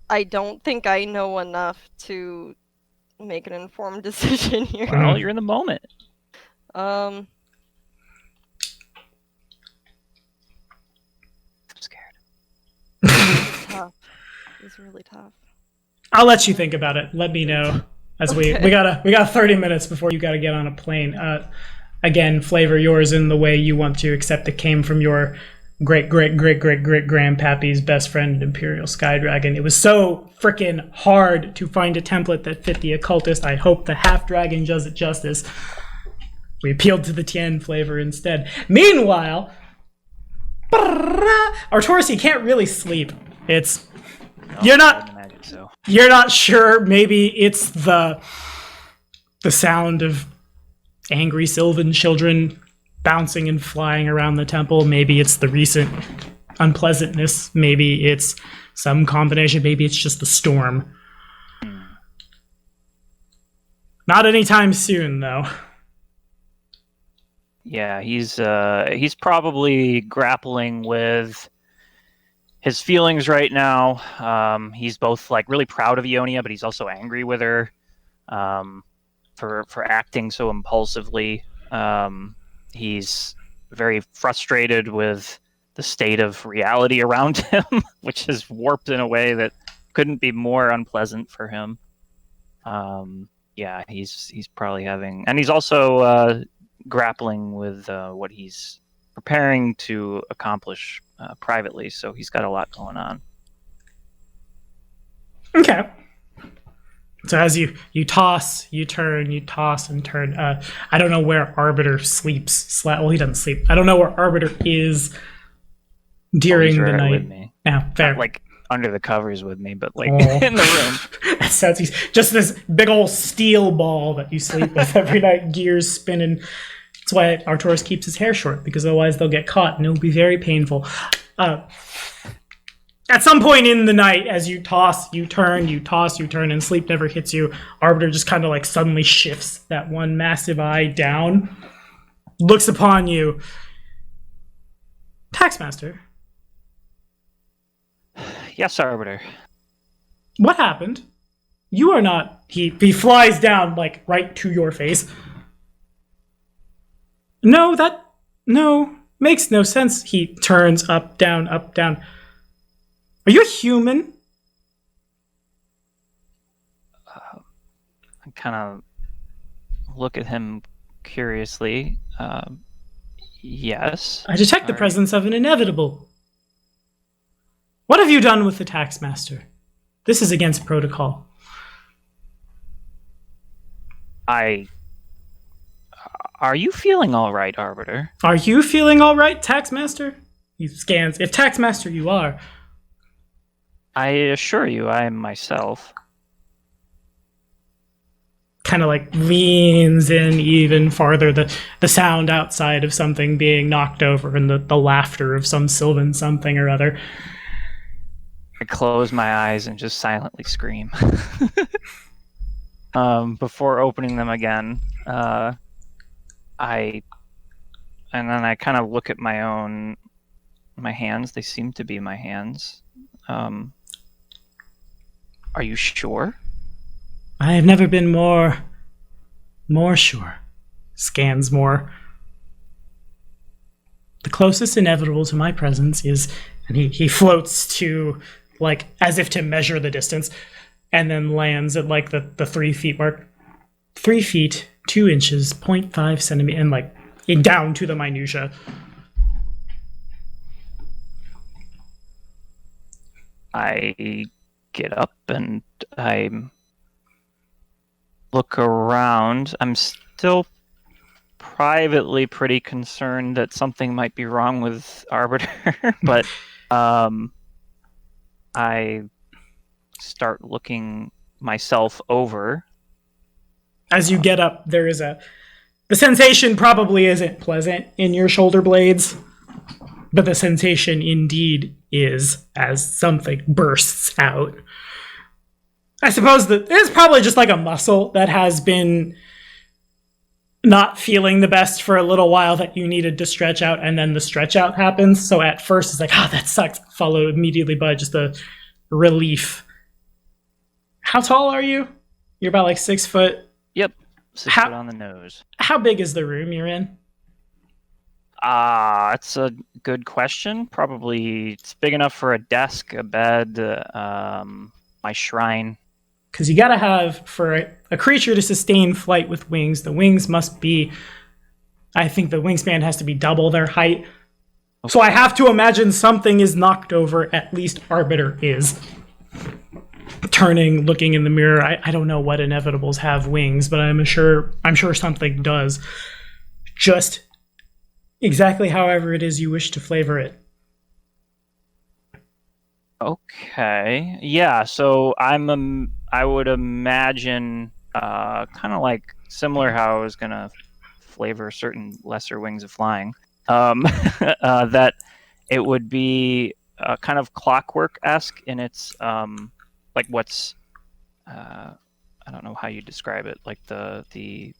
[SPEAKER 4] I don't think I know enough to make an informed decision here.
[SPEAKER 3] Well, you're in the moment.
[SPEAKER 4] I'm
[SPEAKER 3] scared.
[SPEAKER 4] It's tough. It's really tough.
[SPEAKER 1] I'll let you think about it. Let me know as we got 30 minutes before you got to get on a plane. Again, flavor yours in the way you want to, except it came from your great grandpappy's best friend, Imperial Sky Dragon. It was so freaking hard to find a template that fit the occultist. I hope the half dragon does it justice. We appealed to the Tien flavor instead. Meanwhile, Artoris, you can't really sleep. It's you're not sure. Maybe it's the sound of angry Sylvan children bouncing and flying around the temple. Maybe it's the recent unpleasantness. Maybe it's some combination. Maybe it's just the storm. Not anytime soon, though.
[SPEAKER 3] Yeah, he's probably grappling with his feelings right now. He's both like really proud of Ionia, but he's also angry with her for acting so impulsively. He's very frustrated with the state of reality around him, which is warped in a way that couldn't be more unpleasant for him. Yeah, he's probably having, and he's also grappling with what he's preparing to accomplish privately, so he's got a lot going on.
[SPEAKER 1] Okay. So as you toss, you turn, you toss and turn. I don't know where Arbiter sleeps. Well, he doesn't sleep. I don't know where Arbiter is during the night.
[SPEAKER 3] With me.
[SPEAKER 1] Yeah, fair.
[SPEAKER 3] Not like under the covers with me, but like in the room.
[SPEAKER 1] That sounds easy. Just this big old steel ball that you sleep with every night, gears spinning. That's why Artoris keeps his hair short, because otherwise they'll get caught and it'll be very painful. At some point in the night, as you toss, you turn, you toss, you turn, and sleep never hits you, Arbiter just kind of like suddenly shifts that one massive eye down, looks upon you. Taxmaster.
[SPEAKER 3] Yes, Arbiter.
[SPEAKER 1] What happened? You are not... He flies down, like, right to your face. No, makes no sense. He turns up, down, up, down. Are you a human?
[SPEAKER 3] I kind of look at him curiously. Yes.
[SPEAKER 1] I detect the presence of an inevitable. What have you done with the Taxmaster? This is against protocol.
[SPEAKER 3] Are you feeling all right, Arbiter?
[SPEAKER 1] Are you feeling all right, Taxmaster? He scans. If Taxmaster you are.
[SPEAKER 3] I assure you, I am myself.
[SPEAKER 1] Kind of like leans in even farther, the sound outside of something being knocked over and the laughter of some Sylvan something or other.
[SPEAKER 3] I close my eyes and just silently scream. Before opening them again, and then I kind of look at my hands. They seem to be my hands. Are you sure?
[SPEAKER 1] I have never been more sure. Scans more. The closest inevitable to my presence is, and he floats to, like, as if to measure the distance, and then lands at, like, the 3 feet mark. 3 feet, 2 inches, 0.5 centimeter, and, like, down to the minutia.
[SPEAKER 3] I get up and I'm look around. I'm still privately pretty concerned that something might be wrong with Arbiter, but I start looking myself over.
[SPEAKER 1] As you get up, there is the sensation probably isn't pleasant in your shoulder blades, but the sensation indeed is as something bursts out. I suppose that it's probably just like a muscle that has been not feeling the best for a little while that you needed to stretch out, and then the stretch out happens. So at first it's like, that sucks, followed immediately by just a relief. How tall are you? You're about like 6 foot.
[SPEAKER 3] Yep, 6 foot on the nose.
[SPEAKER 1] How big is the room you're in?
[SPEAKER 3] That's a good question. Probably it's big enough for a desk, a bed, my shrine.
[SPEAKER 1] Because you gotta have, for a creature to sustain flight with wings, the wings must be, I think the wingspan has to be double their height. Okay. So I have to imagine something is knocked over, at least Arbiter is. Turning, looking in the mirror, I don't know what inevitables have wings, but I'm sure something does. Just exactly however it is you wish to flavor it.
[SPEAKER 3] Okay. Yeah, so I would imagine kind of like similar how I was going to flavor certain lesser wings of flying, that it would be kind of clockwork-esque in its, like what's, I don't know how you describe it, like the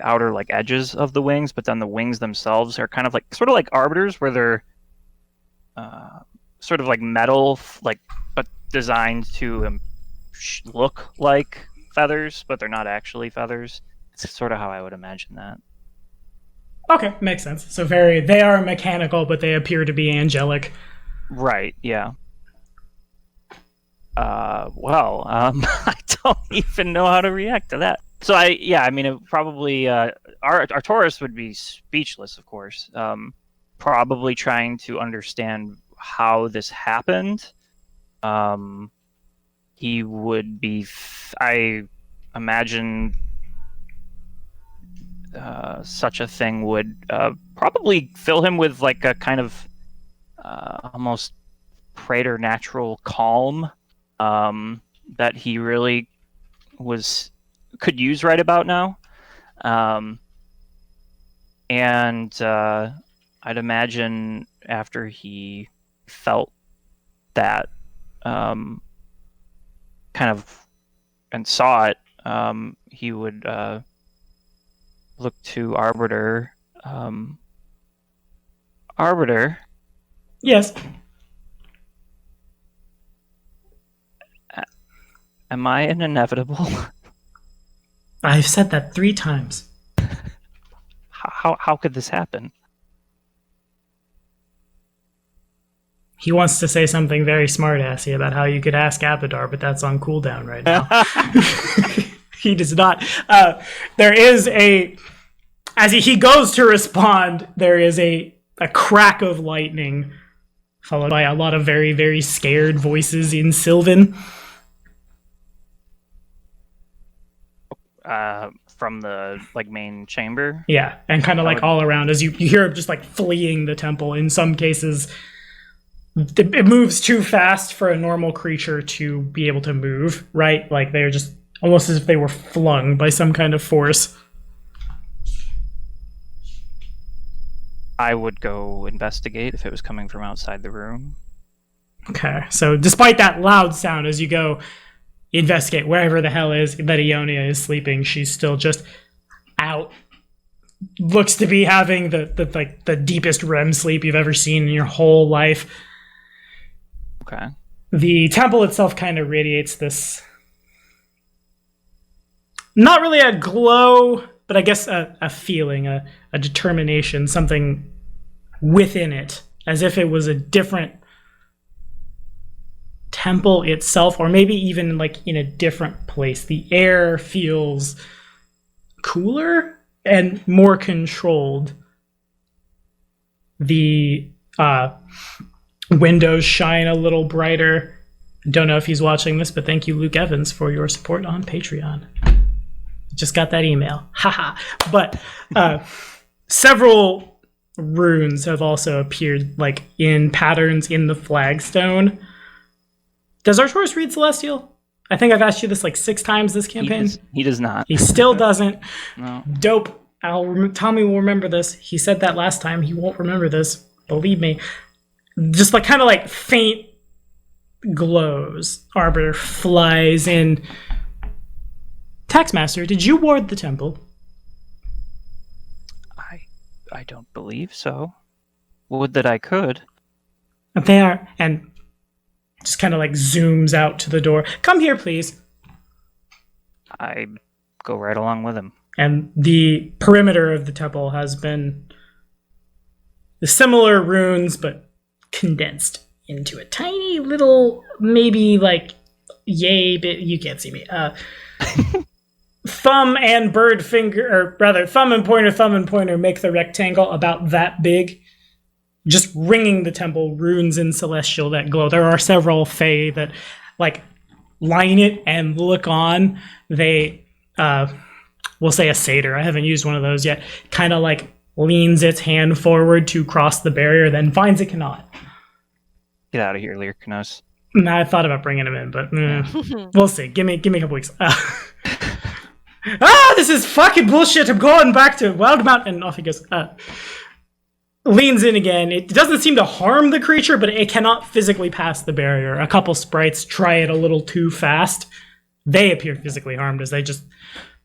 [SPEAKER 3] outer like edges of the wings, but then the wings themselves are kind of like, sort of like arbiters where they're sort of like metal, like, but designed to look like feathers, but they're not actually feathers. It's sort of how I would imagine that.
[SPEAKER 1] Okay, makes sense. So they are mechanical, but they appear to be angelic.
[SPEAKER 3] Right, yeah. I don't even know how to react to that. So it probably, Arcturus would be speechless, of course. Probably trying to understand how this happened. He would be, I imagine, such a thing would probably fill him with like a kind of almost preternatural calm that he really could use right about now. And I'd imagine after he felt that kind of and saw it, he would look to Arbiter. Arbiter?
[SPEAKER 1] Yes.
[SPEAKER 3] Am I an inevitable?
[SPEAKER 1] I've said that 3 times.
[SPEAKER 3] How could this happen?
[SPEAKER 1] He wants to say something very smart-assy about how you could ask Abadar, but that's on cooldown right now. He does not. There is as he goes to respond, there is a crack of lightning, followed by a lot of very, very scared voices in Sylvan.
[SPEAKER 3] From the main chamber?
[SPEAKER 1] Yeah, and kind of all around as you hear him just fleeing the temple. In some cases, it moves too fast for a normal creature to be able to move, right? They're just almost as if they were flung by some kind of force.
[SPEAKER 3] I would go investigate if it was coming from outside the room.
[SPEAKER 1] Okay, so despite that loud sound, as you go investigate wherever the hell is that Ionia is sleeping, she's still just out. Looks to be having the deepest REM sleep you've ever seen in your whole life.
[SPEAKER 3] Okay.
[SPEAKER 1] The temple itself kind of radiates this, not really a glow, but I guess a feeling, a determination, something within it, as if it was a different temple itself, or maybe even in a different place. The air feels cooler and more controlled. The windows shine a little brighter. Don't know if he's watching this, but thank you, Luke Evans, for your support on Patreon. Just got that email. Haha. But several runes have also appeared like in patterns in the flagstone. Does Arcturus read Celestial? I think I've asked you this like 6 times this campaign.
[SPEAKER 3] He does not.
[SPEAKER 1] He still doesn't.
[SPEAKER 3] No.
[SPEAKER 1] Dope. Tommy will remember this. He said that last time. He won't remember this. Believe me. Just like kind of like faint glows. Arbiter flies in. Taxmaster, did you ward the temple?
[SPEAKER 3] I don't believe so. Would that I could.
[SPEAKER 1] They are, and just kind of like zooms out to the door. Come here, please.
[SPEAKER 3] I go right along with him.
[SPEAKER 1] And the perimeter of the temple has been the similar runes, but condensed into a tiny little, maybe like yay bit. You can't see me. Thumb and bird finger, or rather, thumb and pointer make the rectangle about that big, just ringing the temple, runes in celestial that glow. There are several fae that like line it and look on. They, we'll say a satyr. I haven't used one of those yet. Kind of like leans its hand forward to cross the barrier, then finds it cannot.
[SPEAKER 3] Get out of here, Lyrcanos.
[SPEAKER 1] Nah, I thought about bringing him in, but we'll see. Give me a couple weeks. This is fucking bullshit. I'm going back to Wild Mountain. And off he goes. Leans in again. It doesn't seem to harm the creature, but it cannot physically pass the barrier. A couple sprites try it a little too fast. They appear physically harmed as they just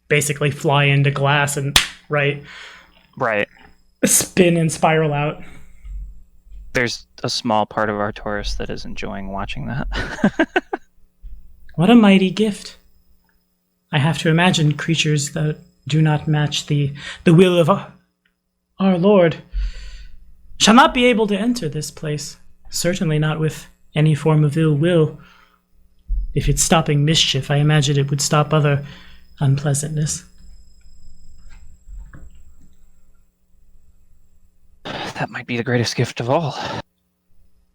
[SPEAKER 1] basically fly into glass and right spin and spiral out.
[SPEAKER 3] There's a small part of Arcturus that is enjoying watching that.
[SPEAKER 1] What a mighty gift. I have to imagine creatures that do not match the will of our Lord shall not be able to enter this place. Certainly not with any form of ill will. If it's stopping mischief, I imagine it would stop other unpleasantness.
[SPEAKER 3] That might be the greatest gift of all.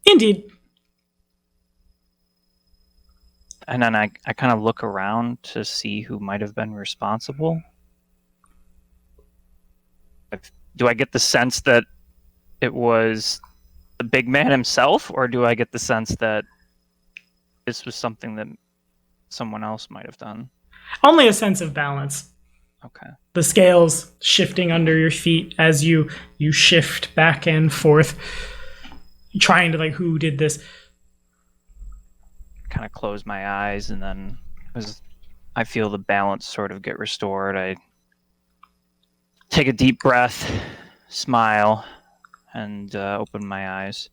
[SPEAKER 1] Indeed.
[SPEAKER 3] And then I kind of look around to see who might have been responsible. Do I get the sense that it was the big man himself, or do I get the sense that this was something that someone else might have done?
[SPEAKER 1] Only a sense of balance.
[SPEAKER 3] Okay.
[SPEAKER 1] The scales shifting under your feet as you shift back and forth, trying to like, who did this?
[SPEAKER 3] Kind of close my eyes, and then as I feel the balance sort of get restored, I take a deep breath, smile, and open my eyes.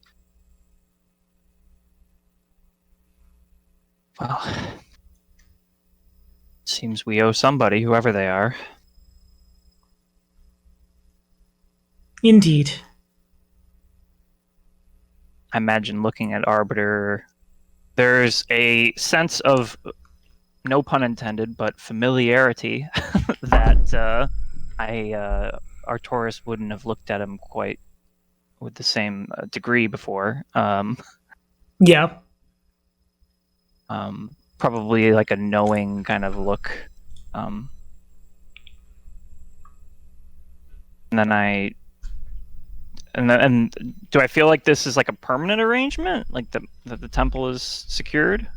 [SPEAKER 3] Well, seems we owe somebody, whoever they are.
[SPEAKER 1] Indeed.
[SPEAKER 3] I imagine looking at Arbiter, there's a sense of, no pun intended, but familiarity that Arcturus wouldn't have looked at him quite with the same degree before.
[SPEAKER 1] Yeah.
[SPEAKER 3] Probably like a knowing kind of look. And then and do I feel like this is like a permanent arrangement? Like that the temple is secured?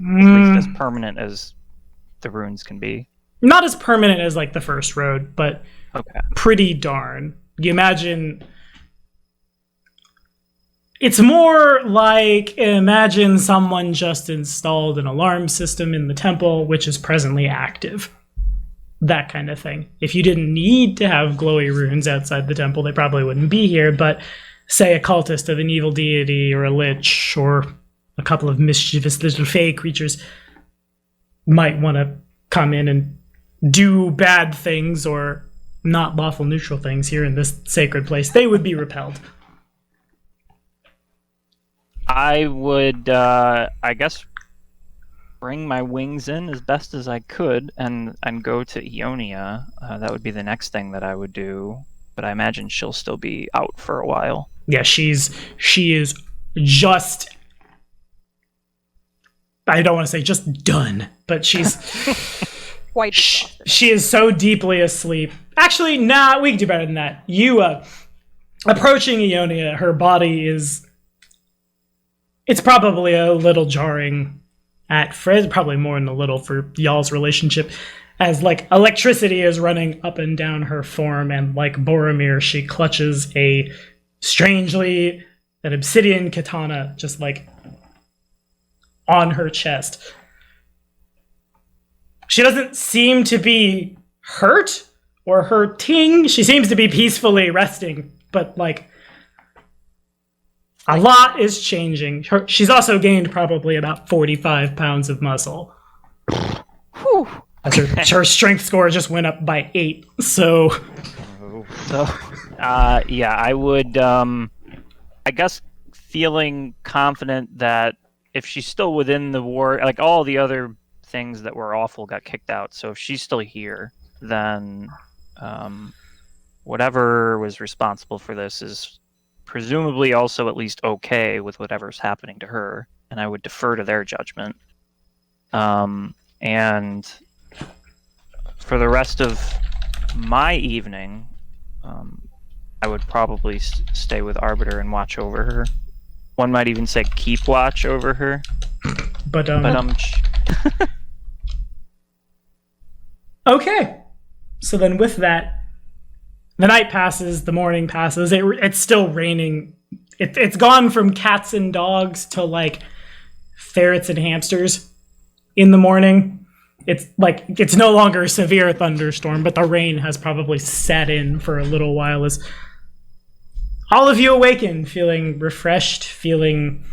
[SPEAKER 3] At least as permanent as the runes can be.
[SPEAKER 1] Not as permanent as like the first road, but
[SPEAKER 3] okay.
[SPEAKER 1] Pretty darn. You imagine... It's more like, imagine someone just installed an alarm system in the temple, which is presently active. That kind of thing. If you didn't need to have glowy runes outside the temple, they probably wouldn't be here, but say a cultist of an evil deity or a lich or a couple of mischievous little fey creatures might want to come in and do bad things or not lawful neutral things here in this sacred place. They would be repelled.
[SPEAKER 3] I would, I guess, bring my wings in as best as I could and go to Ionia. That would be the next thing that I would do. But I imagine she'll still be out for a while.
[SPEAKER 1] Yeah, she is just... I don't want to say just done, but she's
[SPEAKER 4] quite exhausted.
[SPEAKER 1] She is so deeply asleep. Actually, nah, we can do better than that. You, approaching Ionia, her body is... It's probably a little jarring at Fred, probably more than a little for y'all's relationship, as, like, electricity is running up and down her form, and like Boromir, she clutches an obsidian katana, just, like, on her chest. She doesn't seem to be hurt or hurting. She seems to be peacefully resting, but, like, a lot is changing. She's also gained probably about 45 pounds of muscle.
[SPEAKER 4] Whew.
[SPEAKER 1] As her strength score just went up by 8, so...
[SPEAKER 3] Yeah, I would, I guess feeling confident that if she's still within the war, like all the other things that were awful got kicked out, so if she's still here, then whatever was responsible for this is presumably also at least okay with whatever's happening to her, and I would defer to their judgment. And for the rest of my evening, I would probably stay with Arbiter and watch over her. One might even say keep watch over her.
[SPEAKER 1] But okay. So then with that, the night passes, the morning passes, it's still raining. It's gone from cats and dogs to, like, ferrets and hamsters in the morning. It's like, it's no longer a severe thunderstorm, but the rain has probably set in for a little while as all of you awaken feeling refreshed, feeling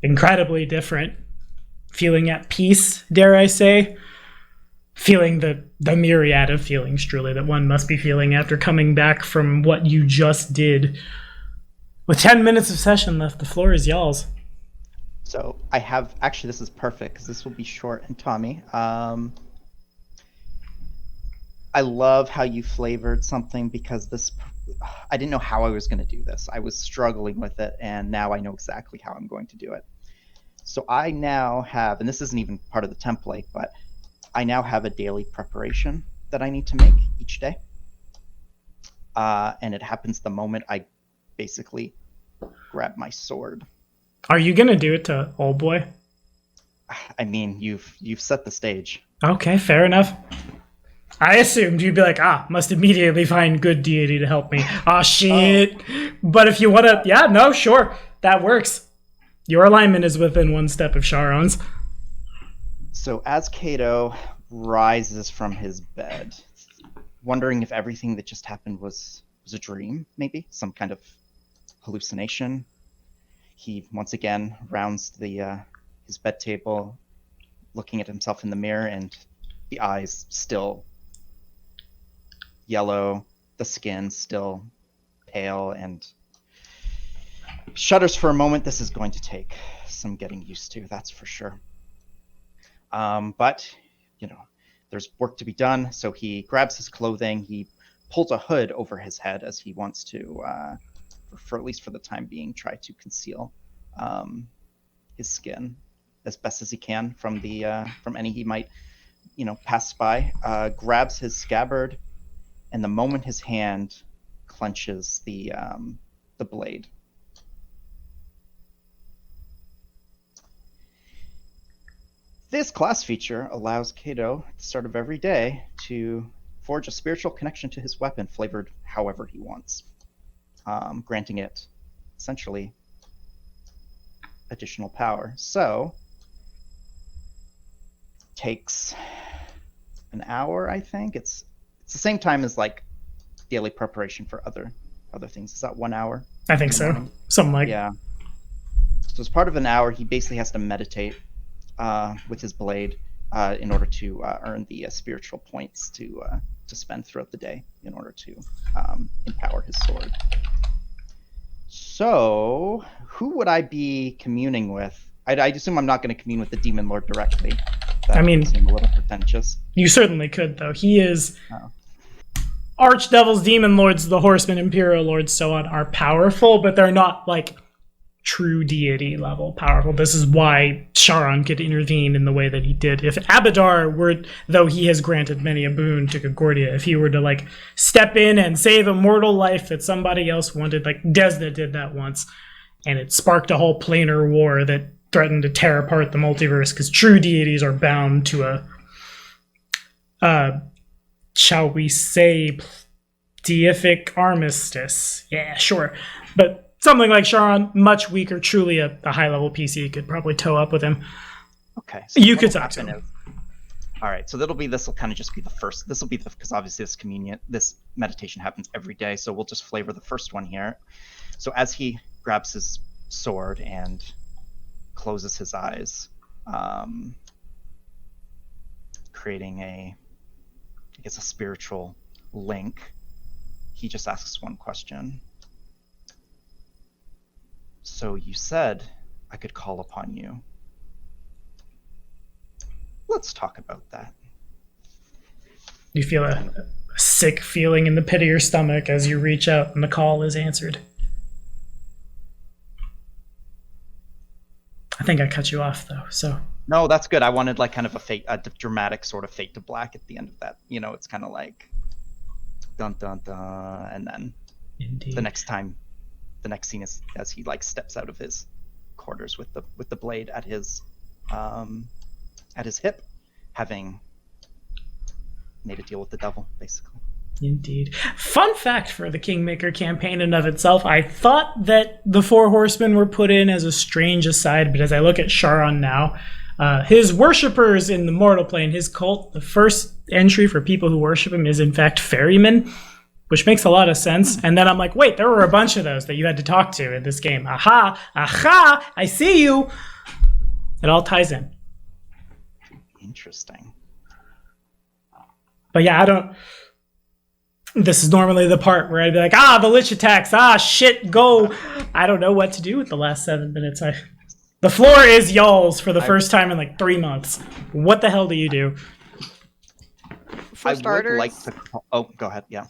[SPEAKER 1] incredibly different, feeling at peace, dare I say, feeling the myriad of feelings, truly, that one must be feeling after coming back from what you just did. With 10 minutes of session left, the floor is y'all's.
[SPEAKER 2] So I have, actually this is perfect because this will be short and Tommy. I love how you flavored something because I didn't know how I was going to do this. I was struggling with it, and now I know exactly how I'm going to do it. So I now have, and this isn't even part of the template, but I now have a daily preparation that I need to make each day. And it happens the moment I basically grab my sword.
[SPEAKER 1] Are you going to do it to Old Boy?
[SPEAKER 2] I mean, you've set the stage.
[SPEAKER 1] Okay, fair enough. I assumed you'd be like, must immediately find good deity to help me. Shit. Oh. But if you want to, yeah, no, sure. That works. Your alignment is within one step of Sharon's.
[SPEAKER 2] So as Cato rises from his bed, wondering if everything that just happened was a dream, maybe? Some kind of hallucination. He once again rounds his bed table, looking at himself in the mirror, and the eyes still yellow, the skin still pale, and shudders for a moment. This is going to take some getting used to, that's for sure. But, there's work to be done, so he grabs his clothing, he pulls a hood over his head as he wants to, for at least for the time being, try to conceal his skin as best as he can from any he might, pass by. Grabs his scabbard, and the moment his hand clenches the blade, this class feature allows Cato at the start of every day to forge a spiritual connection to his weapon, flavored however he wants, granting it essentially additional power. So takes an hour, I think. It's the same time as like daily preparation for other things. Is that 1 hour?
[SPEAKER 1] I think so. Morning? Something like
[SPEAKER 2] yeah. So as part of an hour, he basically has to meditate with his blade in order to earn the spiritual points to spend throughout the day in order to empower his sword. So, who would I be communing with? I'd assume I'm not going to commune with the Demon Lord directly. That would seem a little pretentious.
[SPEAKER 1] You certainly could, though. He is... Archdevils, Demon Lords, the Horsemen, Imperial Lords, so on, are powerful, but they're not, like, true deity level powerful. This is why Charon could intervene in the way that he did. If Abadar were, though he has granted many a boon to Concordia, if he were to like step in and save a mortal life that somebody else wanted, like Desna did that once, and it sparked a whole planar war that threatened to tear apart the multiverse, because true deities are bound to a shall we say deific armistice. Yeah, sure. But something like Charon, much weaker, truly a high-level PC could probably toe up with him.
[SPEAKER 2] Okay. So
[SPEAKER 1] You could talk to him.
[SPEAKER 2] All right. So this will kind of just be the first. This will be because obviously this meditation happens every day. So we'll just flavor the first one here. So as he grabs his sword and closes his eyes, creating a spiritual link, he just asks one question. So you said I could call upon you. Let's talk about that.
[SPEAKER 1] You feel a sick feeling in the pit of your stomach as you reach out and the call is answered. I think I cut you off though, so.
[SPEAKER 2] No, that's good. I wanted like kind of a dramatic sort of fade to black at the end of that. You know, it's kind of like dun dun dun, and then
[SPEAKER 1] Indeed.
[SPEAKER 2] the next scene is as he like steps out of his quarters with the blade at his hip, having made a deal with the devil, basically.
[SPEAKER 1] Indeed. Fun fact for the Kingmaker campaign in of itself, I thought that the Four Horsemen were put in as a strange aside, but as I look at Charon now, his worshippers in the mortal plane, his cult, the first entry for people who worship him is in fact ferrymen, which makes a lot of sense. And then I'm like, wait, there were a bunch of those that you had to talk to in this game. Aha, I see you. It all ties in.
[SPEAKER 2] Interesting.
[SPEAKER 1] But yeah, this is normally the part where I'd be like, the lich attacks, shit, go. I don't know what to do with the last 7 minutes. The floor is y'all's for the first time in like 3 months. What the hell do you do?
[SPEAKER 4] For starters,
[SPEAKER 2] would like to go ahead, yeah.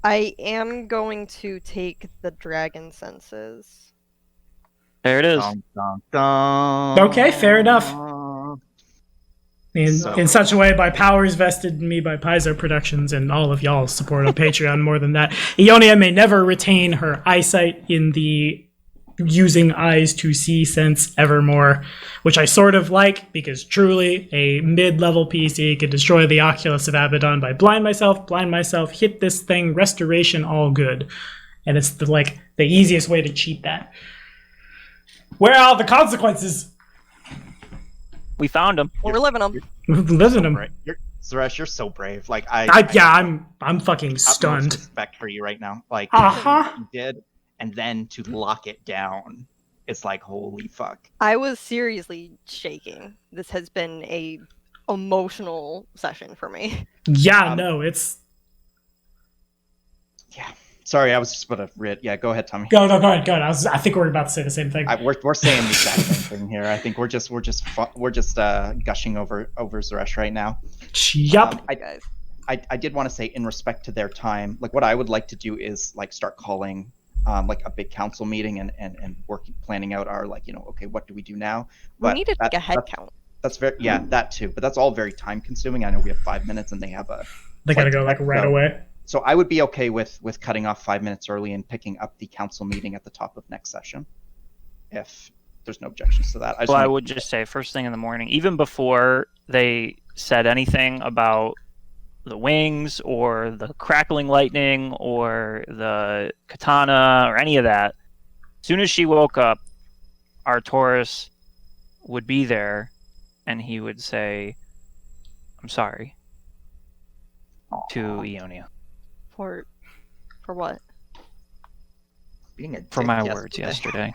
[SPEAKER 4] I am going to take the dragon senses.
[SPEAKER 3] There it is.
[SPEAKER 2] Dun, dun, dun.
[SPEAKER 1] Okay, fair enough. In such a way, by powers vested in me by Paizo Productions and all of y'all's support on Patreon, more than that, Ionia may never retain her eyesight in the using eyes to see sense evermore, which I sort of like, because truly a mid-level PC could destroy the Oculus of Abaddon by blind myself, hit this thing, restoration, all good. And it's the easiest way to cheat that. Where are the consequences?
[SPEAKER 3] We found him.
[SPEAKER 4] We're living them.
[SPEAKER 1] Living them.
[SPEAKER 2] Zeresh, you're so brave. Like I'm
[SPEAKER 1] fucking stunned.
[SPEAKER 2] Respect for you right now. Like you did, and then to lock it down, it's like holy fuck.
[SPEAKER 4] I was seriously shaking. This has been a emotional session for me.
[SPEAKER 1] Yeah, no, it's.
[SPEAKER 2] Yeah. Sorry, I was just about to read. Yeah, go ahead, Tommy.
[SPEAKER 1] Go ahead. I think we're about to say the same thing.
[SPEAKER 2] We're saying the exact same thing here. I think we're just gushing over Zeresh right now.
[SPEAKER 1] Yup.
[SPEAKER 2] I did want to say, in respect to their time, like what I would like to do is like start calling like a big council meeting and planning out our okay, what do we do now?
[SPEAKER 4] But we need to take a head count.
[SPEAKER 2] That's that too. But that's all very time consuming. I know we have 5 minutes and they have a.
[SPEAKER 1] They gotta go right away.
[SPEAKER 2] So I would be okay with cutting off 5 minutes early and picking up the council meeting at the top of next session, if there's no objections to that.
[SPEAKER 3] I would just say first thing in the morning, even before they said anything about the wings or the crackling lightning or the katana or any of that, as soon as she woke up, Arcturus would be there and he would say, "I'm sorry," to Ionia.
[SPEAKER 4] For what?
[SPEAKER 2] Being a
[SPEAKER 3] for
[SPEAKER 2] dick
[SPEAKER 3] my words yesterday.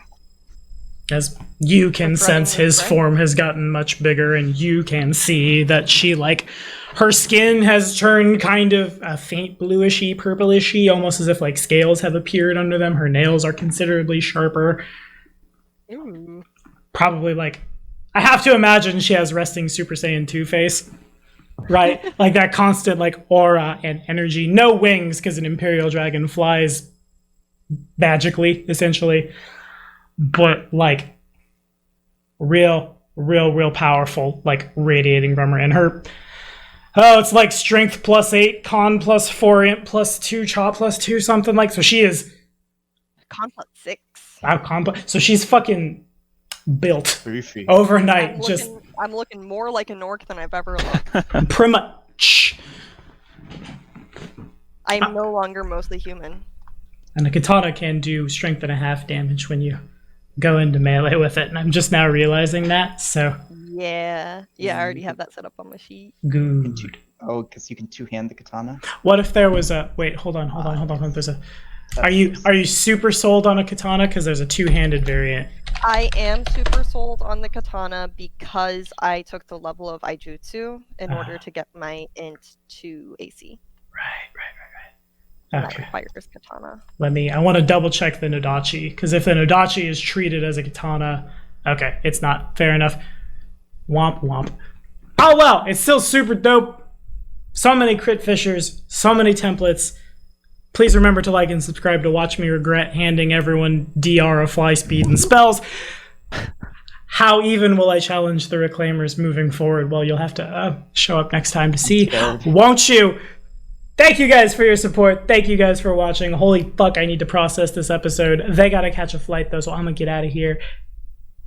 [SPEAKER 1] As you can sense, his form has gotten much bigger, and you can see that she, her skin has turned kind of a faint bluishy, purplishy, almost as if scales have appeared under them. Her nails are considerably sharper.
[SPEAKER 4] Ooh.
[SPEAKER 1] Probably I have to imagine she has resting Super Saiyan 2 face. Right? That constant aura and energy. No wings, because an Imperial Dragon flies magically, essentially. But like real powerful, like radiating from her. And her, it's like strength +8, con +4, int +2, chop +2, something like. So she is
[SPEAKER 4] Con +6.
[SPEAKER 1] so she's fucking built
[SPEAKER 2] Beefy.
[SPEAKER 1] overnight. Just
[SPEAKER 4] I'm looking more like an orc than I've ever looked.
[SPEAKER 1] pretty much.
[SPEAKER 4] I am no longer mostly human.
[SPEAKER 1] And a katana can do strength and a half damage when you go into melee with it. And I'm just now realizing that. So
[SPEAKER 4] Yeah. Yeah, I already have that set up on my sheet.
[SPEAKER 1] good.
[SPEAKER 2] Oh, because you can two-hand the katana.
[SPEAKER 1] What if there was a wait? Hold on. There's a. Are you super sold on a katana? Because there's a two-handed variant.
[SPEAKER 4] I am super sold on the katana because I took the level of Aijutsu in order to get my int to AC.
[SPEAKER 1] Right.
[SPEAKER 4] And
[SPEAKER 1] Okay.
[SPEAKER 4] that requires katana.
[SPEAKER 1] I want to double check the Nodachi, because if the Nodachi is treated as a katana, okay, it's not fair enough. Womp womp. Oh well, it's still super dope. So many crit fishers, so many templates. Please remember to like and subscribe to watch me regret handing everyone DR of fly speed and spells. How even will I challenge the reclaimers moving forward? Well, you'll have to show up next time to see, won't you? Thank you guys for your support. Thank you guys for watching. Holy fuck, I need to process this episode. They gotta catch a flight though, so I'm gonna get out of here.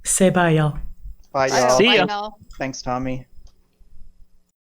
[SPEAKER 1] Say bye, y'all.
[SPEAKER 2] Bye, y'all.
[SPEAKER 3] See ya.
[SPEAKER 5] Bye now.
[SPEAKER 2] Thanks, Tommy.